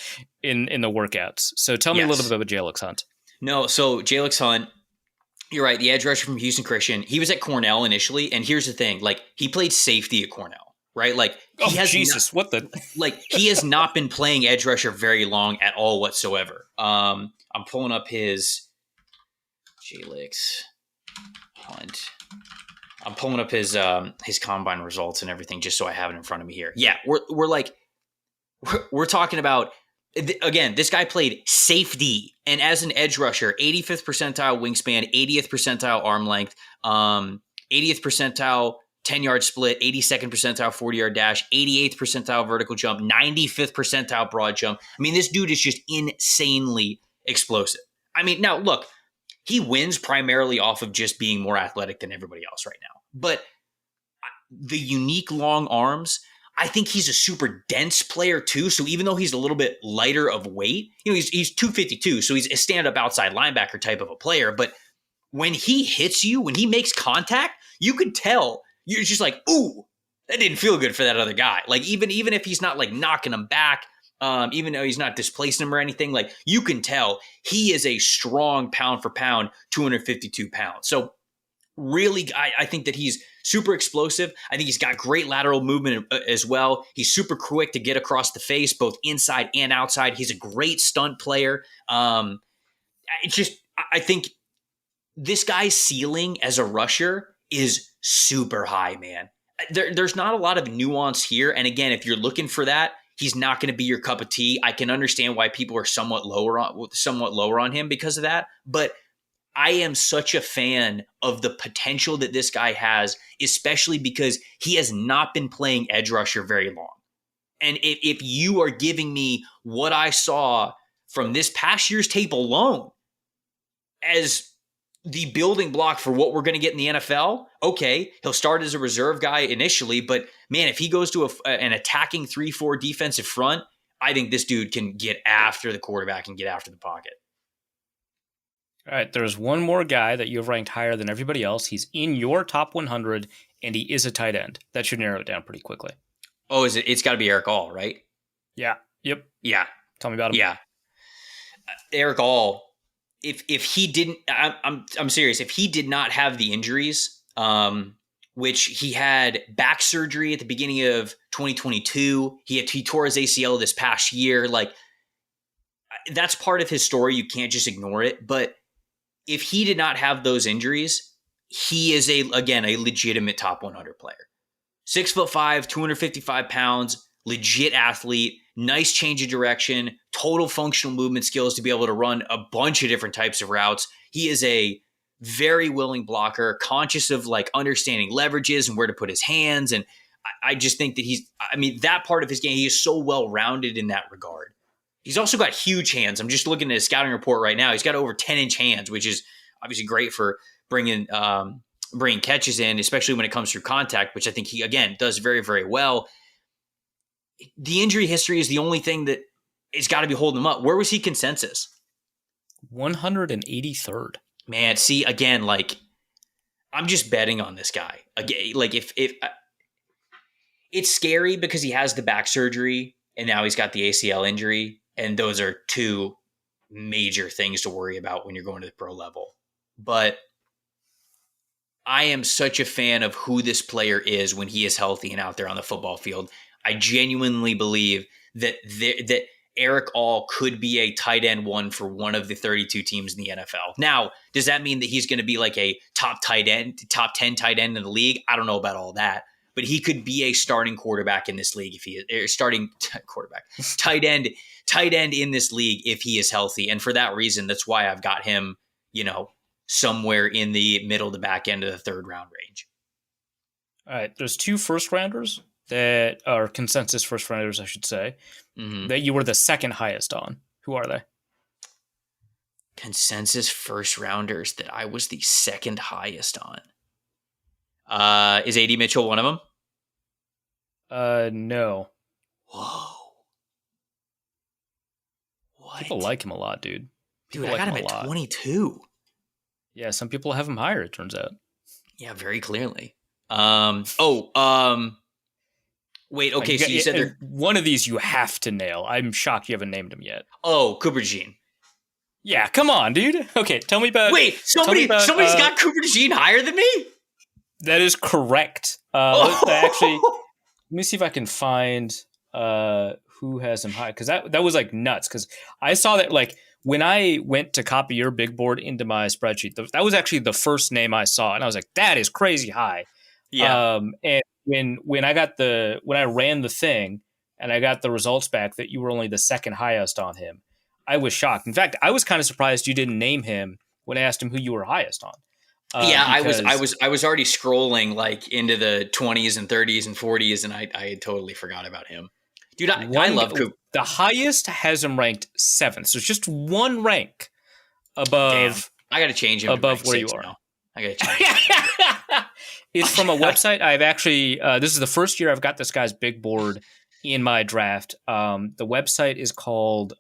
workouts. So tell me a little bit about Jalix Hunt. No, so Jalix Hunt, you're right, the edge rusher from Houston Christian. He was at Cornell initially, and here's the thing, like he played safety at Cornell, right? Like he he has not been playing edge rusher very long at all whatsoever. I'm pulling up his Jalix Hunt. I'm pulling up his combine results and everything just so I have it in front of me here. Yeah, we're talking about, again, this guy played safety, and as an edge rusher, 85th percentile wingspan, 80th percentile arm length, 80th percentile 10-yard split, 82nd percentile 40-yard dash, 88th percentile vertical jump, 95th percentile broad jump. I mean, this dude is just insanely explosive. I mean, now look, he wins primarily off of just being more athletic than everybody else right now. But the unique long arms, I think he's a super dense player too. So even though he's a little bit lighter of weight, he's 252, so he's a stand-up outside linebacker type of a player. But when he hits you, when he makes contact, you could tell. You're just like, ooh, that didn't feel good for that other guy. Like even if he's not like knocking him back, even though he's not displacing him or anything, like you can tell he is a strong pound for pound, 252 pounds. So really, I think that he's super explosive. I think he's got great lateral movement as well. He's super quick to get across the face, both inside and outside. He's a great stunt player. I think this guy's ceiling as a rusher is super high, man. There's not a lot of nuance here. And again, if you're looking for that, he's not going to be your cup of tea. I can understand why people are somewhat lower on him because of that. But I am such a fan of the potential that this guy has, especially because he has not been playing edge rusher very long. And if you are giving me what I saw from this past year's tape alone as the building block for what we're going to get in the NFL, okay, he'll start as a reserve guy initially, but man, if he goes to an attacking 3-4 defensive front, I think this dude can get after the quarterback and get after the pocket. All right, there's one more guy that you have ranked higher than everybody else. He's in your top 100, and he is a tight end. That should narrow it down pretty quickly. Oh, is it? It's got to be Eric All, right? Yeah. Yep. Yeah. Tell me about him. Yeah. Eric All. If he didn't, I'm serious. If he did not have the injuries, which he had back surgery at the beginning of 2022, he tore his ACL this past year. Like, that's part of his story. You can't just ignore it. But if he did not have those injuries, he is a legitimate top 100 player. 6'5", 255 pounds, legit athlete, nice change of direction, total functional movement skills to be able to run a bunch of different types of routes. He is a very willing blocker, conscious of like understanding leverages and where to put his hands. And I just think that that part of his game, he is so well-rounded in that regard. He's also got huge hands. I'm just looking at his scouting report right now. He's got over 10-inch hands, which is obviously great for bringing catches in, especially when it comes through contact, which I think he, again, does very, very well. The injury history is the only thing that has got to be holding him up. Where was he consensus? 183rd. Man, see, again, like, I'm just betting on this guy. Again, like, if it's scary because he has the back surgery and now he's got the ACL injury, and those are two major things to worry about when you're going to the pro level. But I am such a fan of who this player is when he is healthy and out there on the football field. I genuinely believe that Eric All could be a tight end one for one of the 32 teams in the NFL. Now, does that mean that he's going to be like a top 10 tight end in the league? I don't know about all that, but he could be a starting quarterback in this league if he is starting quarterback, tight end in this league if he is healthy. And for that reason, that's why I've got him, somewhere in the middle to back end of the third round range. All right, there's 2 first rounders that are consensus first rounders, I should say, that you were the second highest on. Who are they? Consensus first rounders that I was the second highest on. Is AD Mitchell one of them? No. Whoa. What? People like him a lot, dude. Dude, I got him at 22. Yeah, some people have him higher, it turns out. Yeah, very clearly. Wait, okay, so you said one of these you have to nail. I'm shocked you haven't named him yet. Oh, Cooper DeJean. Yeah, come on, dude. Okay, tell me about... Wait, somebody's got Cooper DeJean higher than me? That is correct. Actually, let me see if I can find who has him high, because that was like nuts, because I saw that like when I went to copy your big board into my spreadsheet, that was actually the first name I saw, and I was like, that is crazy high. Yeah. And when I ran the thing and I got the results back that you were only the second highest on him, I was shocked. In fact, I was kind of surprised you didn't name him when I asked him who you were highest on. I was already scrolling like into the 20s and 30s and 40s, and I had totally forgot about him. Dude, I love Coop. The highest has him ranked 7th, so it's just one rank above. Damn. I got to change him above where you are. Now. I got to change him. It's from a website. I've actually this is the first year I've got this guy's big board in my draft. The website is called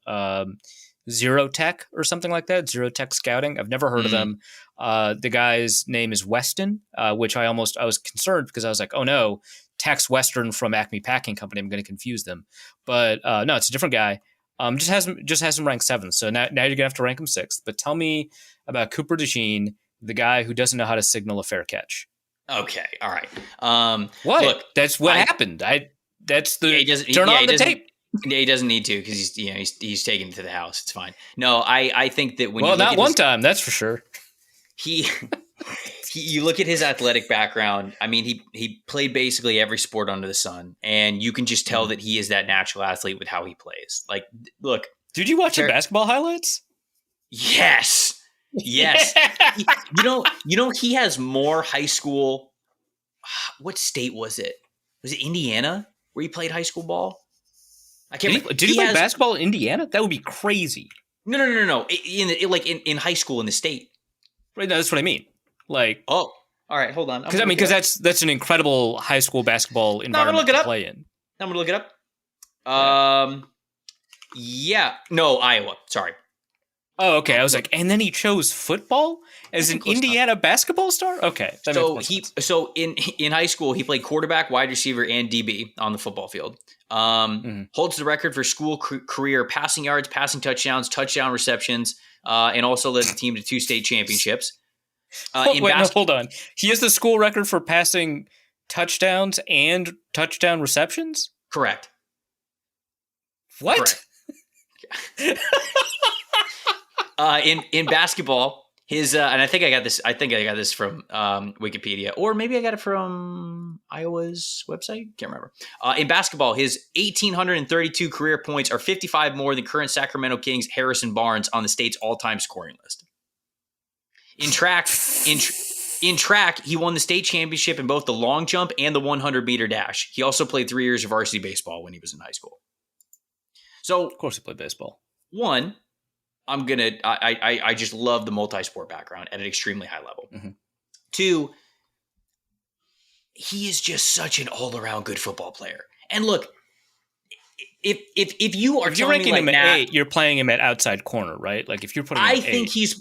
Zero Tech or something like that. Zero Tech Scouting. I've never heard of them. The guy's name is Weston, which I was concerned because I was like, oh no, Tex Western from Acme Packing Company. I'm going to confuse them, but no, it's a different guy. Just has him ranked 7th. So now you're gonna have to rank him 6th. But tell me about Cooper DeJean, the guy who doesn't know how to signal a fair catch. Okay, all right. What? Look, that's what happened. That's the turn on the tape. Yeah, he doesn't need to because he's taken it to the house. It's fine. No, I think that when not one time, that's for sure. You look at his athletic background. I mean, he played basically every sport under the sun, and you can just tell that he is that natural athlete with how he plays. Like, look, did you watch the basketball highlights? Yes. He has more high school. What state was it? Was it Indiana where he played high school ball? I can't remember. Did he play basketball in Indiana? That would be crazy. No. In high school in the state. Right. No, that's what I mean. Like, oh, all right. Hold on. Because that's an incredible high school basketball environment to play in. I'm gonna look it up. Yeah. No, Iowa. Sorry. Oh, okay. I was like, and then he chose football as an Of course not. Indiana basketball star? Okay. That makes more sense. So in high school, he played quarterback, wide receiver, and DB on the football field. Holds the record for school career passing yards, passing touchdowns, touchdown receptions, and also led the team to 2 state championships. Hold on. He has the school record for passing touchdowns and touchdown receptions? Correct. What? Correct. In basketball, his and I think I got this from Wikipedia, or maybe I got it from Iowa's website. Can't remember. In basketball, his 1,832 career points are 55 more than current Sacramento Kings Harrison Barnes on the state's all-time scoring list. In track, he won the state championship in both the long jump and the 100-meter dash. He also played 3 years of varsity baseball when he was in high school. So, of course, he played baseball. One, I just love the multi-sport background at an extremely high level. Mm-hmm. 2, he is just such an all-around good football player. And look, if you are ranking him at 8, you're playing him at outside corner, right? Like if you're putting him at 8.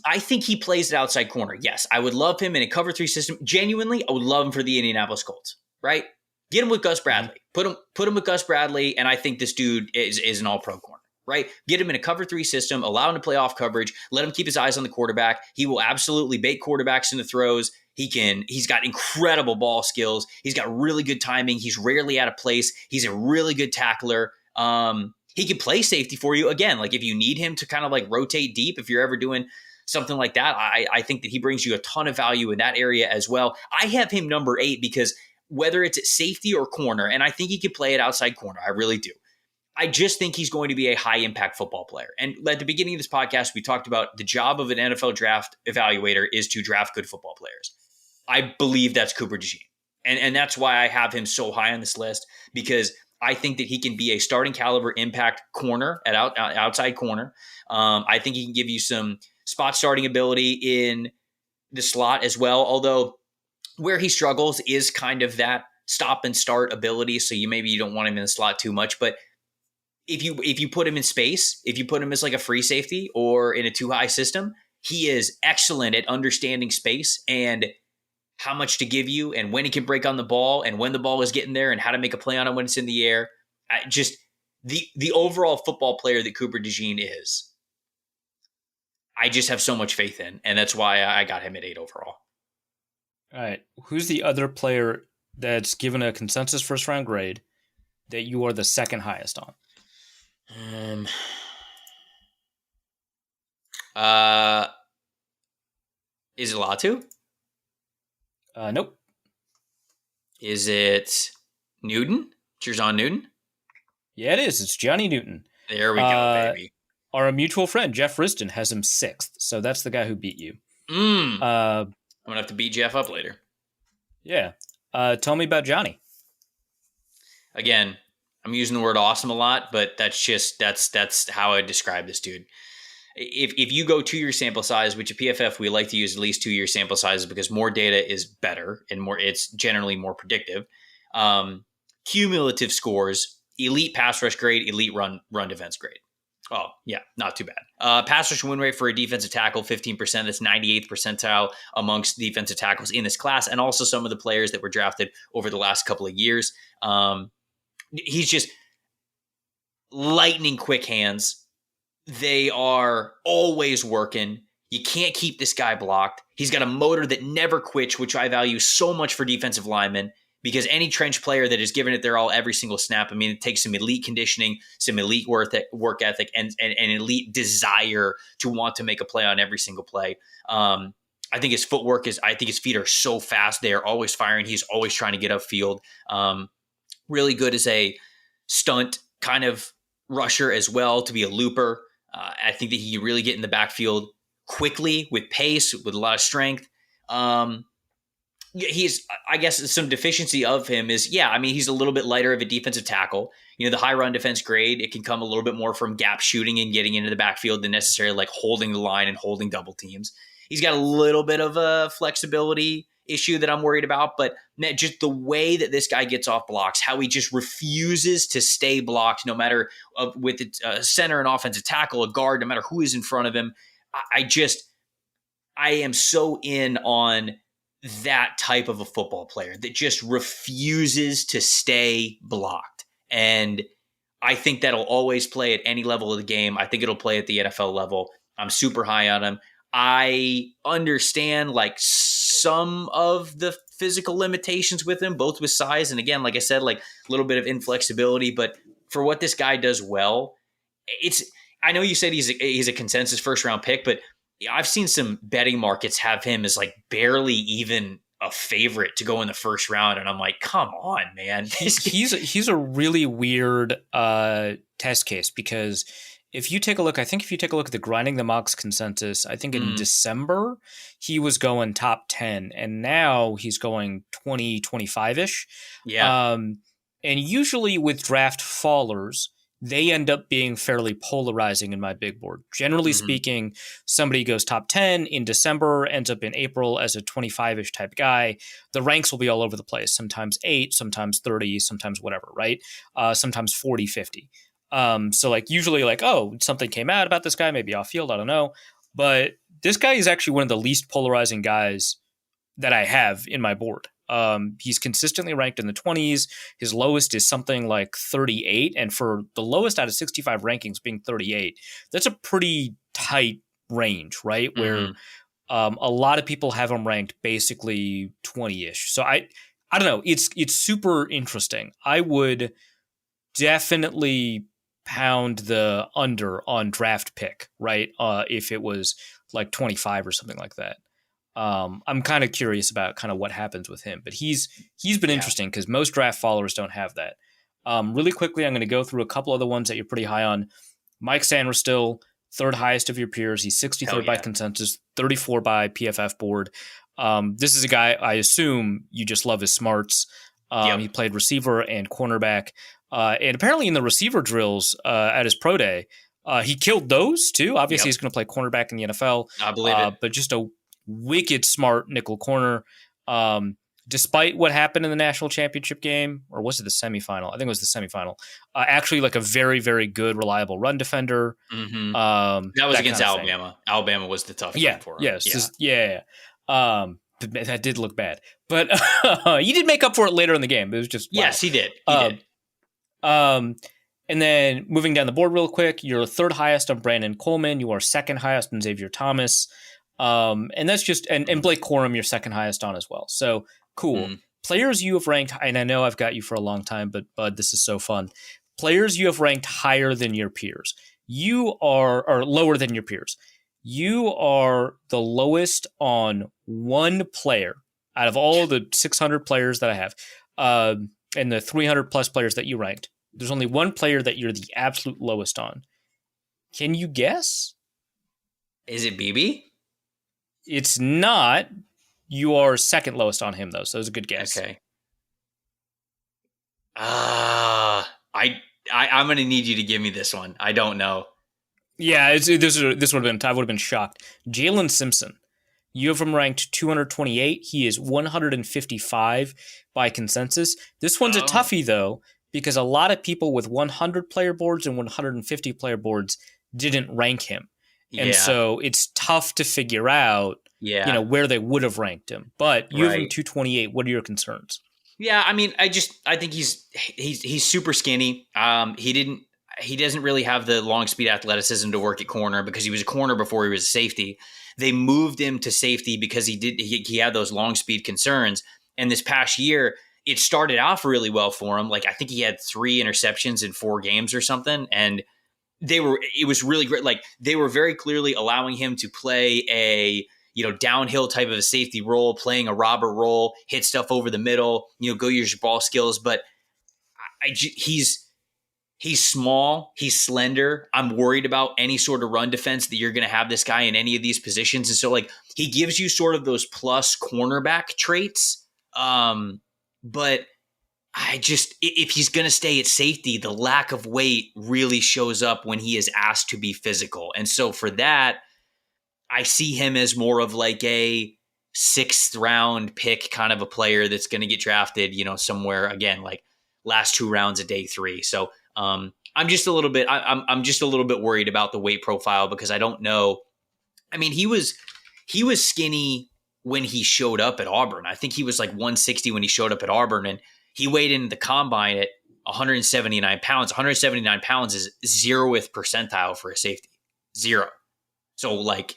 I think he plays at outside corner. Yes, I would love him in a cover 3 system. Genuinely, I would love him for the Indianapolis Colts, right? Get him with Gus Bradley. Put him with Gus Bradley, and I think this dude is an all-pro corner, right? Get him in a cover 3 system, allow him to play off coverage, let him keep his eyes on the quarterback. He will absolutely bait quarterbacks into throws. He's got incredible ball skills. He's got really good timing. He's rarely out of place. He's a really good tackler. He can play safety for you again. Like if you need him to kind of like rotate deep, if you're ever doing something like that, I think that he brings you a ton of value in that area as well. I have him number 8 because whether it's at safety or corner, and I think he could play at outside corner. I really do. I just think he's going to be a high impact football player. And at the beginning of this podcast, we talked about the job of an NFL draft evaluator is to draft good football players. I believe that's Cooper DeJean. And that's why I have him so high on this list, because I think that he can be a starting caliber impact corner at outside corner. I think he can give you some spot starting ability in the slot as well. Although where he struggles is kind of that stop and start ability. So you don't want him in the slot too much, but if you put him in space, if you put him as like a free safety or in a too high system, he is excellent at understanding space and how much to give you and when he can break on the ball and when the ball is getting there and how to make a play on it when it's in the air. Just the overall football player that Cooper DeJean is, I just have so much faith in. And that's why I got him at 8 overall. All right. Who's the other player that's given a consensus first round grade that you are the second highest on? Is it Latu? Nope. Is it Newton? Jer'Zhan Newton? Yeah, it is. It's Johnny Newton. There we go, baby. Our mutual friend, Jeff Riston, has him 6th. So that's the guy who beat you. I'm going to have to beat Jeff up later. Yeah. Tell me about Johnny. Again, I'm using the word awesome a lot, but that's how I describe this dude. If you go 2-year sample size, which at PFF we like to use at least 2-year sample sizes because more data is better and it's generally more predictive. Cumulative scores, elite pass rush grade, elite run defense grade. Oh, yeah, not too bad. Pass rush win rate for a defensive tackle, 15%. That's 98th percentile amongst defensive tackles in this class, and also some of the players that were drafted over the last couple of years. He's just lightning quick hands. They are always working. You can't keep this guy blocked. He's got a motor that never quits, which I value so much for defensive linemen, because any trench player that is giving it their all every single snap, I mean, it takes some elite conditioning, some elite work ethic, and an elite desire to want to make a play on every single play. I think his footwork I think his feet are so fast. They are always firing. He's always trying to get upfield. Really good as a stunt kind of rusher as well, to be a looper. I think that he can really get in the backfield quickly with pace, with a lot of strength. He's, I guess, some deficiency of him is, he's a little bit lighter of a defensive tackle. You know, the high run defense grade, it can come a little bit more from gap shooting and getting into the backfield than necessarily like holding the line and holding double teams. He's got a little bit of a flexibility issue that I'm worried about, but just the way that this guy gets off blocks, how he just refuses to stay blocked, no matter with a center, an offensive tackle, a guard, no matter who is in front of him. I am so in on that type of a football player that just refuses to stay blocked. And I think that'll always play at any level of the game. I think it'll play at the NFL level. I'm super high on him. I understand like some of the physical limitations with him, both with size and, again, like I said, like a little bit of inflexibility. But for what this guy does well, I know you said he's a consensus first round pick, but I've seen some betting markets have him as like barely even a favorite to go in the first round, and I'm like, come on, man. He's a really weird test case, because if you take a look at the Grinding the Mocks consensus, I think in December he was going top 10, and now he's going 20, 25-ish. Yeah. And usually with draft fallers, they end up being fairly polarizing in my big board. Generally speaking, somebody goes top 10 in December, ends up in April as a 25-ish type guy. The ranks will be all over the place, sometimes 8, sometimes 30, sometimes whatever, right? Sometimes 40, 50. So like usually like, oh, something came out about this guy, maybe off field, I don't know. But this guy is actually one of the least polarizing guys that I have in my board. He's consistently ranked in the 20s. His lowest is something like 38. And for the lowest out of 65 rankings being 38, that's a pretty tight range, right? Where a lot of people have him ranked basically 20-ish. So I don't know. It's super interesting. I would definitely pound the under on draft pick, right? If it was like 25 or something like that. I'm kind of curious about kind of what happens with him, but he's been interesting because most draft followers don't have that. Really quickly, I'm going to go through a couple other ones that you're pretty high on. Mike Sanderstill, third highest of your peers. He's 63rd by consensus, 34 by PFF board. This is a guy I assume you just love his smarts. He played receiver and cornerback. And apparently in the receiver drills at his pro day, he killed those too. Obviously, he's going to play cornerback in the NFL. I believe it. But just a wicked smart nickel corner. Despite what happened in the national championship game, or was it the semifinal? I think it was the semifinal. Actually, like a very, very good, reliable run defender. That was against Alabama. Alabama was the tough one for him. That did look bad, but he did make up for it later in the game. It was just yes, he did. And then moving down the board real quick, you're third highest on Brandon Coleman. You are second highest on Xavier Thomas. And that's just and Blake Corum, you're second highest on as well. So cool. Players you have ranked, and I know I've got you for a long time, but Bud, this is so fun. Players you have ranked higher than your peers. You are or lower than your peers. You are the lowest on one player out of all the 600 players that I have, and the 300 plus players that you ranked. There's only one player that you're the absolute lowest on. Can you guess? Is it BB? It's not. You are second lowest on him, though, so it's a good guess. Okay. I'm going to need you to give me this one. I don't know. Yeah, this would have been. I would have been shocked. Jalen Simpson. You have him ranked 228. He is 155 by consensus. This one's a toughie, though, because a lot of people with 100 player boards and 150 player boards didn't rank him. And so it's tough to figure out, where they would have ranked him. But you have him 228. What are your concerns? Yeah, I mean, I think he's super skinny. He doesn't really have the long speed athleticism to work at corner because he was a corner before he was a safety. They moved him to safety because he had those long speed concerns. And this past year, it started off really well for him. Like I think he had 3 interceptions in 4 games or something, and it was really great. Like they were very clearly allowing him to play a downhill type of a safety role, playing a robber role, hit stuff over the middle, go use your ball skills. But he's small, he's slender. I'm worried about any sort of run defense that you're going to have this guy in any of these positions. And so like he gives you sort of those plus cornerback traits. But if he's going to stay at safety, the lack of weight really shows up when he is asked to be physical. And so for that, I see him as more of like a sixth round pick kind of a player that's going to get drafted, somewhere again, like last 2 rounds of day 3. So I'm just a little bit, I'm just a little bit worried about the weight profile because I don't know. I mean, he was skinny when he showed up at Auburn. I think he was like 160 when he showed up at Auburn, and he weighed in the combine at 179 pounds. 179 pounds is 0th percentile for a safety. 0. So like,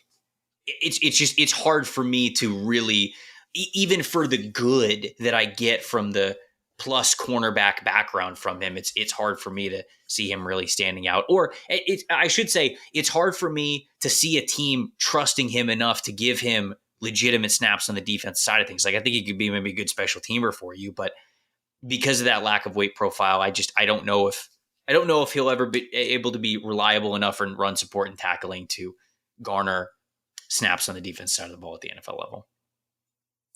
it's hard for me to really, even for the good that I get from the plus cornerback background from him, it's hard for me to see him really standing out. Or I should say, it's hard for me to see a team trusting him enough to give him legitimate snaps on the defense side of things. Like, I think he could be maybe a good special teamer for you, but because of that lack of weight profile, I don't know if he'll ever be able to be reliable enough in run support and tackling to garner snaps on the defense side of the ball at the NFL level.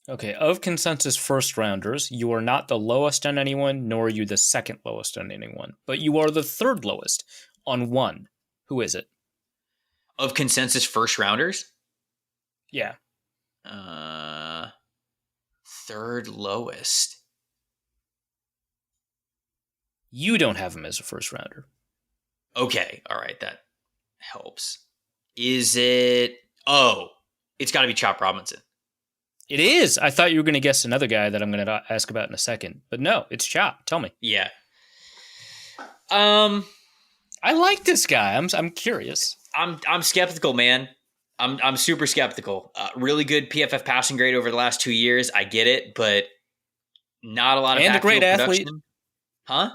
Okay, of consensus first rounders, you are not the lowest on anyone, nor are you the second lowest on anyone, but you are the third lowest on one. Who is it? Of consensus first rounders? Yeah. Third lowest. You don't have him as a first rounder. Okay, all right, that helps. Is it? Oh, it's got to be Chop Robinson. It is. I thought you were going to guess another guy that I'm going to ask about in a second, but no, it's Chop. Tell me. Yeah. I like this guy. I'm curious. I'm skeptical, man. I'm super skeptical. Really good PFF passing grade over the last 2 years. I get it, but not a lot of and a great athlete, production. Huh?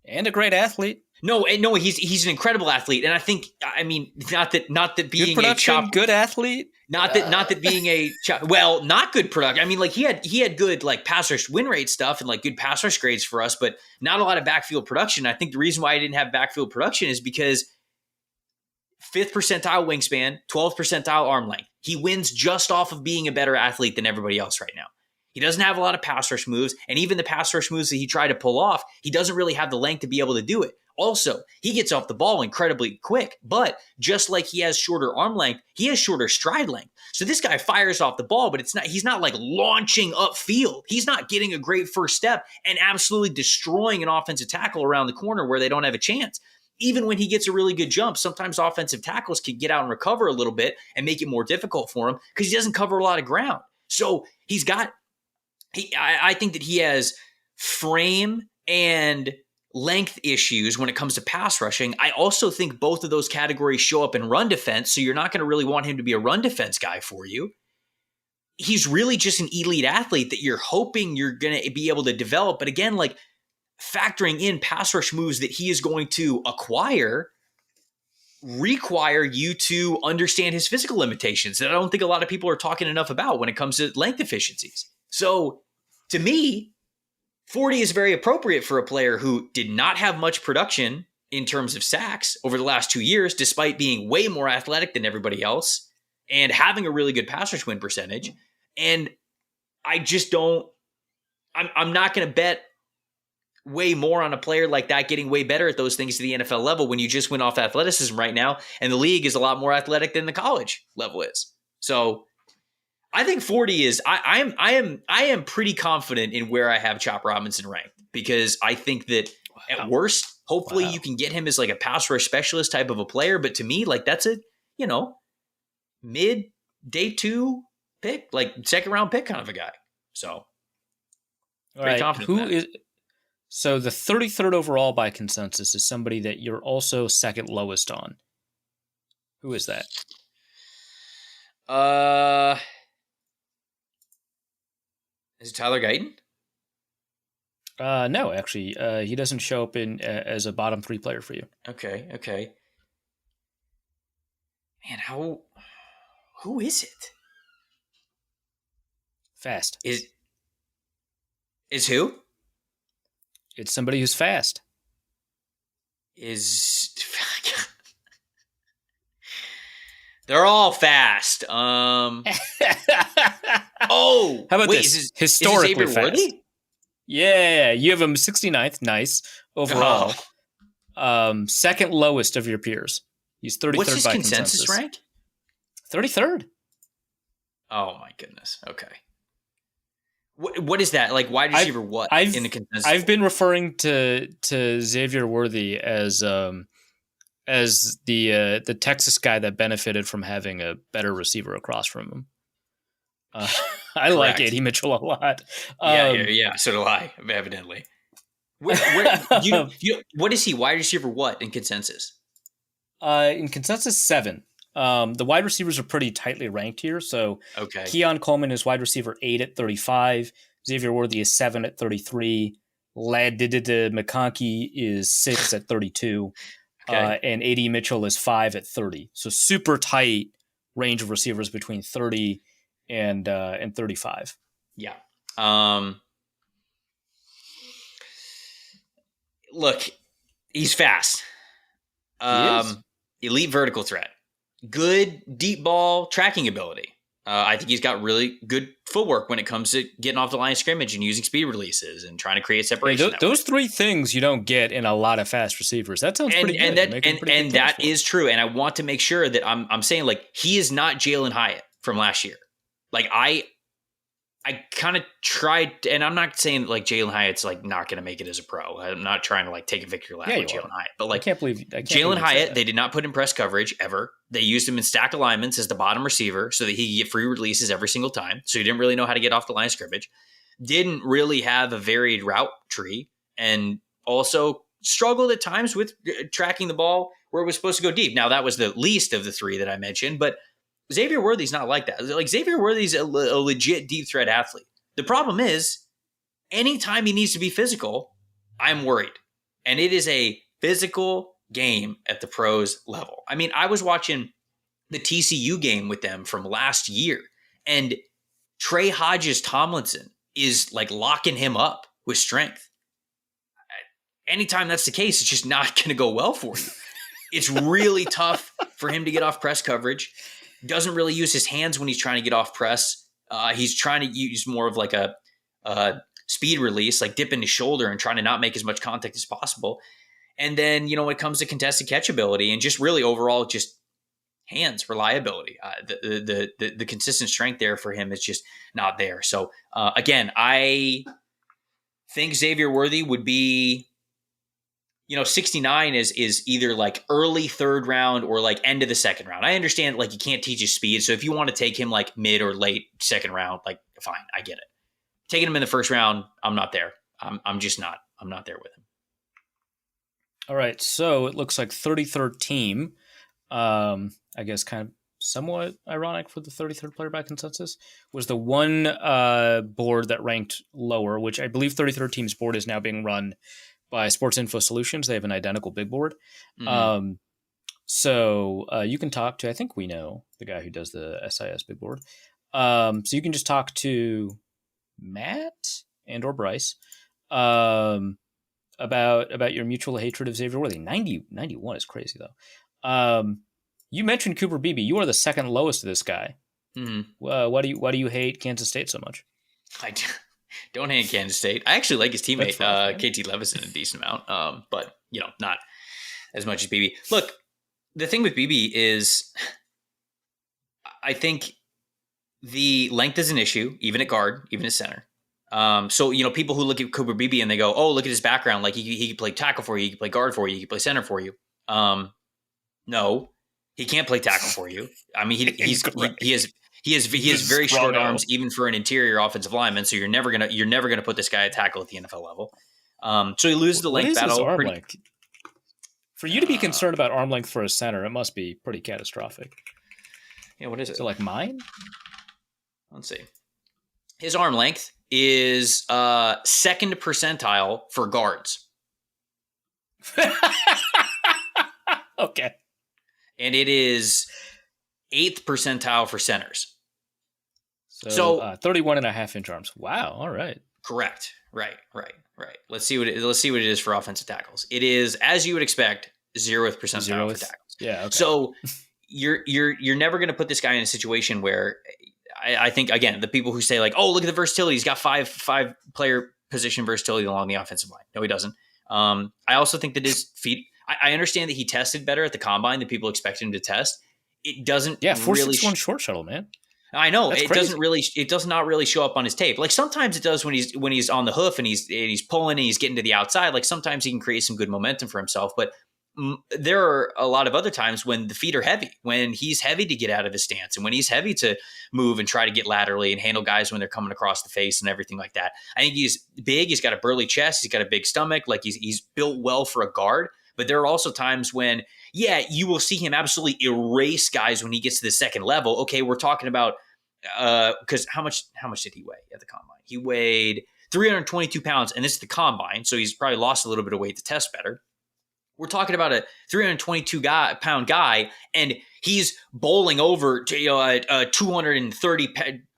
And a great athlete. No, he's an incredible athlete, and I think, I mean, not that being good production, a Chop, good athlete. Not that being a Chop, well, not good production. I mean, like he had good like pass rush win rate stuff and like good pass rush grades for us, but not a lot of backfield production. I think the reason why I didn't have backfield production is because 5th percentile wingspan, 12th percentile arm length. He wins just off of being a better athlete than everybody else right now. He doesn't have a lot of pass rush moves, and even the pass rush moves that he tried to pull off, he doesn't really have the length to be able to do it. Also, he gets off the ball incredibly quick, but just like he has shorter arm length, he has shorter stride length. So this guy fires off the ball, but he's not like launching upfield. He's not getting a great first step and absolutely destroying an offensive tackle around the corner where they don't have a chance. Even when he gets a really good jump, sometimes offensive tackles can get out and recover a little bit and make it more difficult for him because he doesn't cover a lot of ground. So I think that he has frame and length issues when it comes to pass rushing. I also think both of those categories show up in run defense, so you're not going to really want him to be a run defense guy for you. He's really just an elite athlete that you're hoping you're going to be able to develop. But again, like factoring in pass rush moves that he is going to require you to understand his physical limitations that I don't think a lot of people are talking enough about when it comes to length efficiencies. So to me, 40 is very appropriate for a player who did not have much production in terms of sacks over the last 2 years, despite being way more athletic than everybody else and having a really good pass rush win percentage. And I just don't, I'm not going to bet way more on a player like that getting way better at those things to the NFL level when you just went off athleticism right now. And the league is a lot more athletic than the college level is. So I think 40 is, I am pretty confident in where I have Chop Robinson ranked because I think that at worst, hopefully you can get him as like a pass rush specialist type of a player. But to me, like that's a, mid day 2 pick, like second round pick kind of a guy. So pretty confident. So the 33rd overall by consensus is somebody that you're also second lowest on. Who is that? Is it Tyler Guyton? No, actually, he doesn't show up in as a bottom 3 player for you. Okay. Man, who is it? Fast. Is who? It's somebody who's fast. They're all fast. Oh, how about this? Historically fast. Worthy? Yeah, you have him 69th. Nice overall. Oh. Second lowest of your peers. He's 33rd. What's his by consensus rank? 33rd. Oh my goodness. Okay. What is that? Like wide receiver what in the consensus? I've been referring to Xavier Worthy as the Texas guy that benefited from having a better receiver across from him. I like AD Mitchell a lot. Yeah. So do I, evidently. What is he? Wide receiver what in consensus? In consensus 7. The wide receivers are pretty tightly ranked here. So Keon Coleman is wide receiver 8 at 35. Xavier Worthy is 7 at 33. Ladidida McConkey is 6 at 32. And AD Mitchell is 5 at 30. So super tight range of receivers between 30 and 35. Yeah. Look, he's fast. He is. Elite vertical threat. Good deep ball tracking ability. I think he's got really good footwork when it comes to getting off the line of scrimmage and using speed releases and trying to create separation. Those 3 things you don't get in a lot of fast receivers. That sounds pretty good. And that is true. And I want to make sure that I'm saying, like, he is not Jalen Hyatt from last year. Like, I kind of tried, and I'm not saying like Jalen Hyatt's like not going to make it as a pro. I'm not trying to like take a victory lap with Jalen Hyatt, but like I can't believe Jalen Hyatt, they did not put in press coverage ever. They used him in stack alignments as the bottom receiver so that he could get free releases every single time. So he didn't really know how to get off the line of scrimmage. Didn't really have a varied route tree, and also struggled at times with tracking the ball where it was supposed to go deep. Now that was the least of the 3 that I mentioned, but Xavier Worthy's not like that. Like Xavier Worthy's a legit deep threat athlete. The problem is, anytime he needs to be physical, I'm worried. And it is a physical game at the pros level. I mean, I was watching the TCU game with them from last year, and Trey Hodges Tomlinson is like locking him up with strength. Anytime that's the case, it's just not going to go well for you. It's really tough for him to get off press coverage. Doesn't really use his hands when he's trying to get off press. He's trying to use more of like a speed release, like dipping his shoulder and trying to not make as much contact as possible. And then, when it comes to contested catchability and just really overall just hands reliability, the consistent strength there for him is just not there. So again, I think Xavier Worthy would be, 69 is either like early 3rd round or like end of the 2nd round. I understand like you can't teach his speed. So if you want to take him like mid or late 2nd round, like fine, I get it. Taking him in the 1st round, I'm not there. I'm just not. I'm not there with him. All right. So it looks like 33rd team. I guess kind of somewhat ironic for the 33rd player by consensus was the one board that ranked lower, which I believe 33rd team's board is now being run by Sports Info Solutions. They have an identical big board. Mm-hmm. So you can talk to, I think we know the guy who does the SIS big board. So you can just talk to Matt and or Bryce about your mutual hatred of Xavier Worthy. 91 is crazy though. You mentioned Cooper Beebe. You are the 2nd lowest of this guy. Mm-hmm. Why do you hate Kansas State so much? I don't hate Kansas State. I actually like his teammate, KT Levison, a decent amount, but not as much as Beebe. Look, the thing with Beebe is, I think the length is an issue, even at guard, even at center. So people who look at Cooper Beebe and they go, "Oh, look at his background. Like he could play tackle for you, he could play guard for you, he could play center for you." No, he can't play tackle for you. I mean, he has very short arms, even for an interior offensive lineman. So you're never gonna put this guy at tackle at the NFL level. So he loses the length battle. Arm length? For you to be concerned about arm length for a center, it must be pretty catastrophic. Yeah, what is it? So like mine? Let's see. His arm length is 2nd percentile for guards. Okay. And it is 8th percentile for centers. So 31 and a half inch arms. Wow. All right. Correct. Right. Let's see what it is for offensive tackles. It is, as you would expect, 0th percentile for tackles. Yeah. Okay. So you're never going to put this guy in a situation where I think, again, the people who say like, "Oh, look at the versatility. He's got five player position versatility along the offensive line." No, he doesn't. I also think that his feet. I understand that he tested better at the combine than people expected him to test. It doesn't. Yeah, 4.61 short shuttle, man. I know That's it crazy. it does not really show up on his tape. Like sometimes it does when he's on the hoof and he's pulling and he's getting to the outside. Like sometimes he can create some good momentum for himself, but there are a lot of other times when the feet are heavy, when he's heavy to get out of his stance and when he's heavy to move and try to get laterally and handle guys when they're coming across the face and everything like that. I think he's big. He's got a burly chest. He's got a big stomach. Like he's built well for a guard. But there are also times when, yeah, you will see him absolutely erase guys when he gets to the second level. Okay, we're talking about because how much did he weigh at the combine? He weighed 322 pounds, and this is the combine, so he's probably lost a little bit of weight to test better. We're talking about a 322 pound guy, and he's bowling over to a 230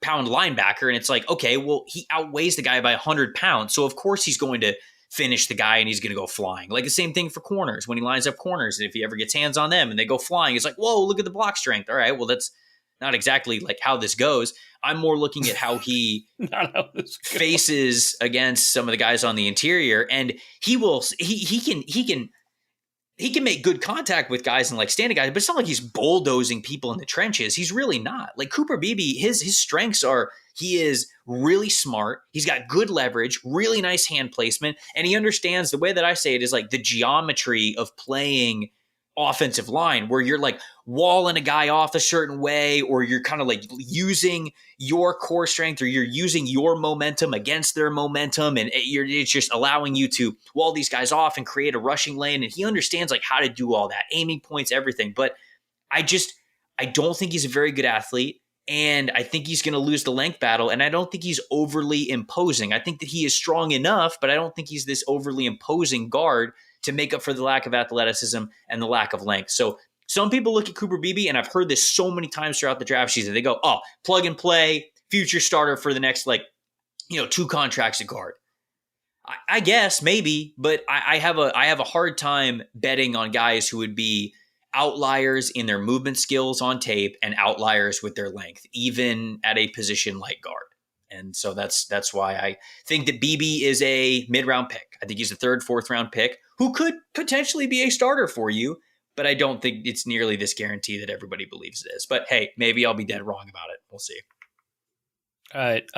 pound linebacker, and it's like, okay, well, he outweighs the guy by 100 pounds, so of course he's going to finish the guy and he's going to go flying. Like the same thing for corners. When he lines up corners, and if he ever gets hands on them and they go flying, it's like, whoa, look at the block strength. All right, well, that's not exactly like how this goes. I'm more looking at how he faces against some of the guys on the interior, and he can make good contact with guys and like standing guys, but it's not like he's bulldozing people in the trenches. He's really not. Like Cooper Beebe, his strengths are he is really smart. He's got good leverage, really nice hand placement, and he understands the way that I say it is like the geometry of playing offensive line where you're like walling a guy off a certain way, or you're kind of like using your core strength, or you're using your momentum against their momentum, and it's just allowing you to wall these guys off and create a rushing lane. And he understands like how to do all that, aiming points, everything. But I don't think he's a very good athlete. And I think he's going to lose the length battle. And I don't think he's overly imposing. I think that he is strong enough, but I don't think he's this overly imposing guard to make up for the lack of athleticism and the lack of length. So some people look at Cooper Beebe, and I've heard this so many times throughout the draft season. They go, oh, plug and play, future starter for the next 2 contracts at guard. I guess maybe, but I have a hard time betting on guys who would be outliers in their movement skills on tape and outliers with their length, even at a position like guard. And so that's why I think that Beebe is a mid-round pick. I think he's a 3rd, 4th round pick who could potentially be a starter for you, but I don't think it's nearly this guarantee that everybody believes it is. But hey, maybe I'll be dead wrong about it. We'll see. All right.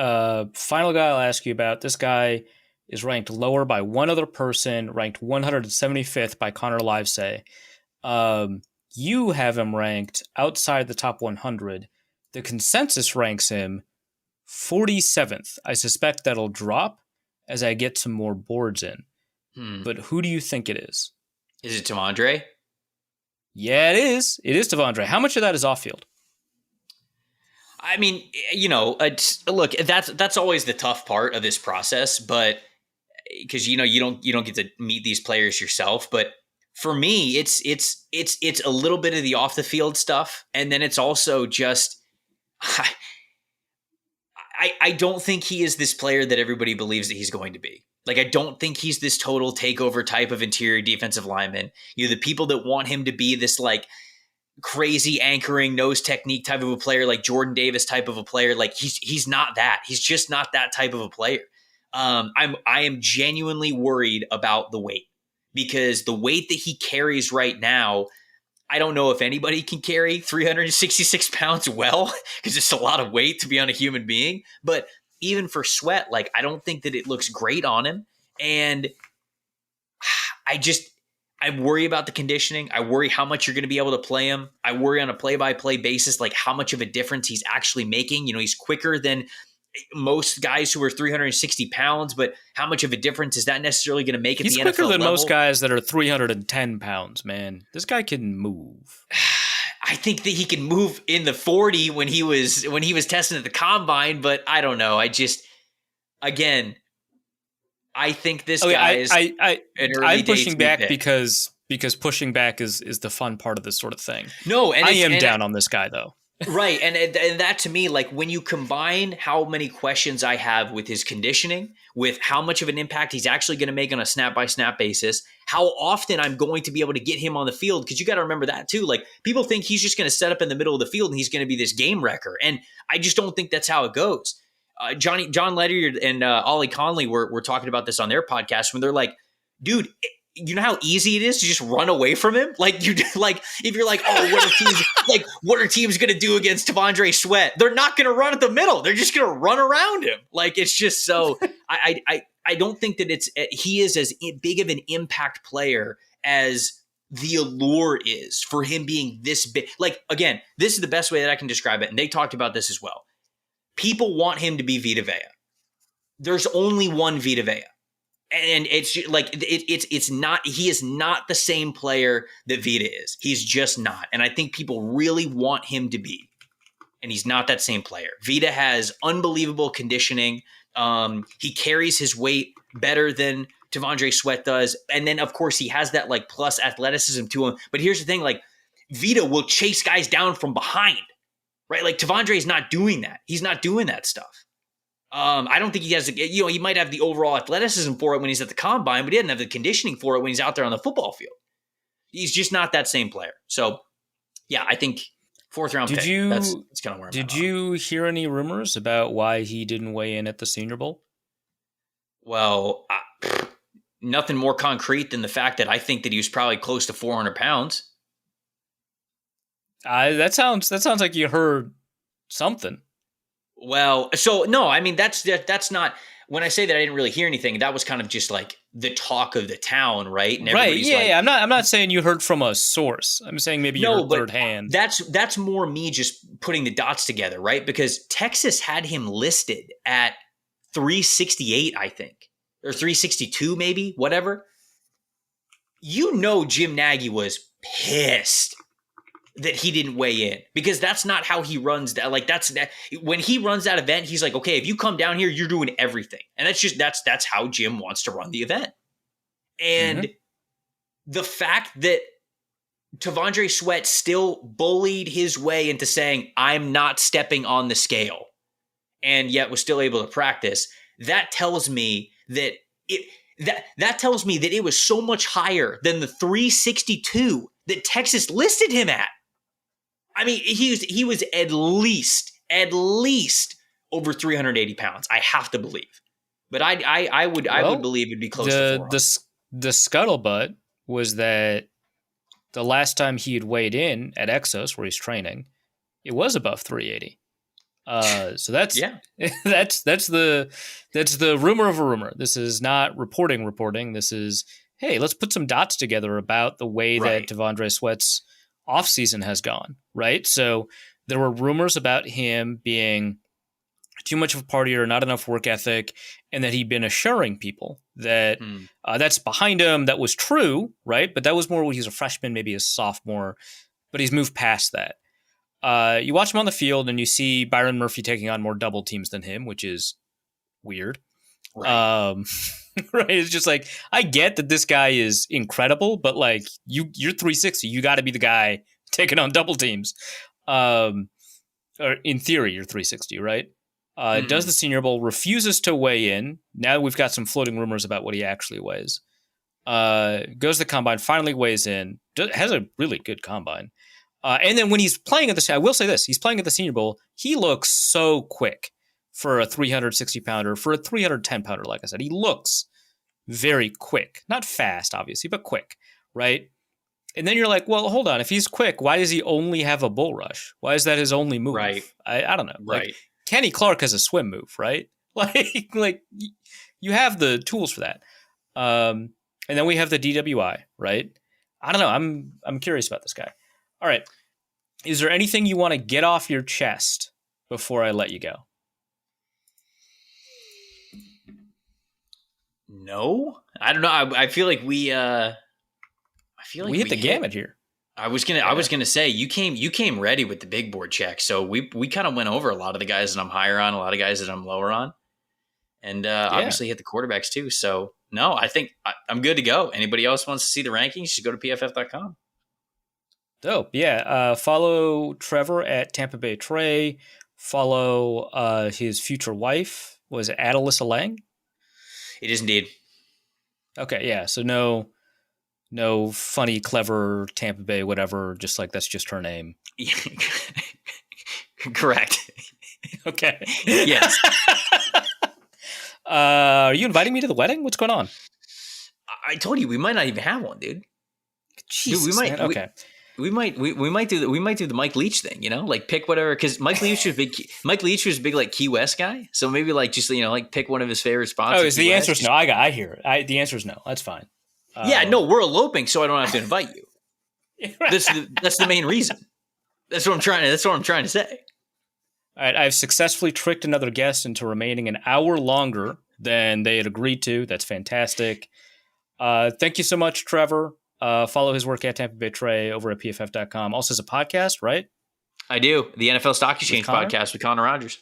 Final guy I'll ask you about. This guy is ranked lower by one other person, ranked 175th by Connor Livesay. You have him ranked outside the top 100. The consensus ranks him 47th. I suspect that'll drop as I get some more boards in. But who do you think it is? Is it T'Vondre? Yeah, it is. It is T'Vondre. How much of that is off field? I mean, look, that's always the tough part of this process, but because you don't get to meet these players yourself. But for me, it's a little bit of the off the field stuff, and then it's also just I don't think he is this player that everybody believes that he's going to be. Like, I don't think he's this total takeover type of interior defensive lineman. The people that want him to be this like crazy anchoring nose technique type of a player, like Jordan Davis type of a player, like he's not that. He's just not that type of a player. I am genuinely worried about the weight, because the weight that he carries right now, I don't know if anybody can carry 366 pounds well, because it's a lot of weight to be on a human being. But even for Sweat, like, I don't think that it looks great on him. And I worry about the conditioning. I worry how much you're going to be able to play him. I worry on a play-by-play basis, like how much of a difference he's actually making. He's quicker than most guys who are 360 pounds, but how much of a difference is that necessarily going to make at the NFL level? He's quicker than most guys that are 310 pounds, man. This guy can move. I think that he can move in the 40 when he was testing at the combine, but I don't know. I think this guy is an early I'm pushing back pick. because pushing back is the fun part of this sort of thing. No, and I am down on this guy though. Right. And that to me, like, when you combine how many questions I have with his conditioning, with how much of an impact he's actually going to make on a snap by snap basis, how often I'm going to be able to get him on the field. Because you got to remember that too. Like, people think he's just going to set up in the middle of the field and he's going to be this game wrecker. And I just don't think that's how it goes. John Ledyard and Ollie Conley were talking about this on their podcast when they're like, dude, you know how easy it is to just run away from him? Like you like if you're like, oh, what are teams going to do against T'Vondre Sweat? They're not going to run at the middle. They're just going to run around him. Like it's just so I don't think that he is as big of an impact player as the allure is for him being this big. Like again, this is the best way that I can describe it, and they talked about this as well. People want him to be Vita Vea. There's only one Vita Vea. And it's like it's not. He is not the same player that Vita is. He's just not. And I think people really want him to be. And he's not that same player. Vita has unbelievable conditioning. He carries his weight better than T'Vondre Sweat does. And then of course he has that like plus athleticism to him. But here's the thing: like Vita will chase guys down from behind, right? Like T'Vondre is not doing that. He's not doing that stuff. I don't think he has, he might have the overall athleticism for it when he's at the combine, but he doesn't have the conditioning for it when he's out there on the football field. He's just not that same player. So, yeah, I think 4th round pick. That's kind of where I'm at. Did you hear any rumors about why he didn't weigh in at the Senior Bowl? Well, nothing more concrete than the fact that I think that he was probably close to 400 pounds. That sounds like you heard something. Well, so no, I mean, that's not, when I say that I didn't really hear anything, that was kind of just like the talk of the town, right? And right. Yeah, yeah. I'm not saying you heard from a source. I'm saying maybe you heard third hand. That's more me just putting the dots together, right? Because Texas had him listed at 368, I think, or 362, maybe, whatever. Jim Nagy was pissed that he didn't weigh in, because that's not how he runs that. Like that's when he runs that event, he's like, okay, if you come down here, you're doing everything. And that's how Jim wants to run the event. And the fact that T'Vondre Sweat still bullied his way into saying, I'm not stepping on the scale, and yet was still able to practice, that tells me that it was so much higher than the 362 that Texas listed him at. I mean, he was at least over 380 pounds. I have to believe, but I would believe it'd be close to 400. The scuttlebutt was that the last time he had weighed in at Exos, where he's training, it was above 380. So that's that's the rumor of a rumor. This is not reporting. This is, hey, let's put some dots together about the way that T'Vondre Sweat's offseason has gone, right? So there were rumors about him being too much of a partier, not enough work ethic, and that he'd been assuring people that that's behind him. That was true, right? But that was more when he was a freshman, maybe a sophomore, but he's moved past that. You watch him on the field and you see Byron Murphy taking on more double teams than him, which is weird. Right. Right. It's just like, I get that this guy is incredible, but like you're 360, you got to be the guy taking on double teams. Or in theory, you're 360, right? Does the Senior Bowl, refuses to weigh in. Now we've got some floating rumors about what he actually weighs. Goes to the combine, finally weighs in, has a really good combine. And then when he's playing at I will say this, he's playing at the Senior Bowl, he looks so quick for a 360 pounder, for a 310 pounder. Like I said, he looks very quick, not fast, obviously, but quick. Right. And then you're like, well, hold on. If he's quick, why does he only have a bull rush? Why is that his only move? Right. I don't know. Right. Like, Kenny Clark has a swim move, right? Like you have the tools for that. And then we have the DWI, right? I don't know. I'm curious about this guy. All right. Is there anything you want to get off your chest before I let you go? No, I don't know. I feel like we hit the gamut here. I was gonna say you came ready with the big board check, so we kind of went over a lot of the guys that I'm higher on, a lot of guys that I'm lower on, and obviously hit the quarterbacks too. So no, I think I'm good to go. Anybody else wants to see the rankings, just go to pff.com. Dope. Yeah. Follow Trevor at Tampa Bay Trey. Follow his future wife. Was it Adelissa Lang? It is indeed. Okay. Yeah. So no funny, clever Tampa Bay, whatever. Just like that's just her name. Correct. Okay. Yes. Are you inviting me to the wedding? What's going on? I told you we might not even have one, dude. Jesus, dude, we might. man. Okay. We might do the Mike Leach thing, you know, like pick whatever, because Mike Leach was a big like Key West guy, so maybe like just like pick one of his favorite spots. Oh, is the answer is no? I hear it. The answer is no. That's fine. Yeah, no, we're eloping, so I don't have to invite you. That's the main reason. That's what I'm trying to say. All right, I've successfully tricked another guest into remaining an hour longer than they had agreed to. That's fantastic. Thank you so much, Trevor. Follow his work at Tampa Bay Trey over at pff.com. Also has a podcast, right? I do. The NFL Stock Exchange podcast with Connor Rogers.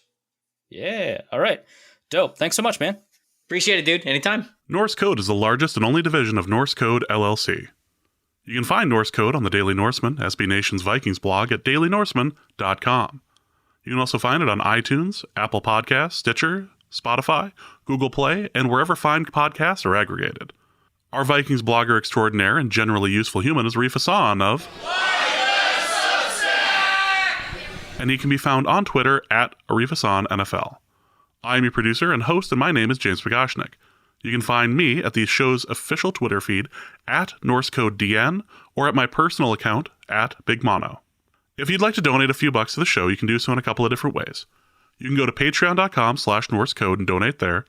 Yeah. All right. Dope. Thanks so much, man. Appreciate it, dude. Anytime. Norse Code is the largest and only division of Norse Code LLC. You can find Norse Code on the Daily Norseman, SB Nation's Vikings blog at dailynorseman.com. You can also find it on iTunes, Apple Podcasts, Stitcher, Spotify, Google Play, and wherever fine podcasts are aggregated. Our Vikings blogger extraordinaire and generally useful human is Arif Hassan of... and he can be found on Twitter at Arif Hassan NFL. I'm your producer and host, and my name is James Pagashnik. You can find me at the show's official Twitter feed at NorseCodeDN or at my personal account at Big Mono. If you'd like to donate a few bucks to the show, you can do so in a couple of different ways. You can go to patreon.com/NorseCode and donate there.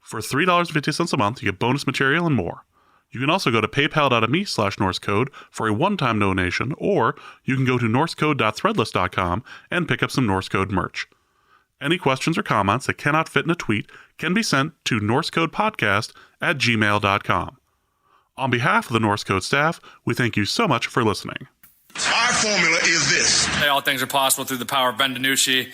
For $3.50 a month, you get bonus material and more. You can also go to paypal.me/NorseCode for a one-time donation, or you can go to norsecode.threadless.com and pick up some Norse Code merch. Any questions or comments that cannot fit in a tweet can be sent to norsecodepodcast@gmail.com. On behalf of the Norse Code staff, we thank you so much for listening. Our formula is this. Hey, all things are possible through the power of Ben DiNucci.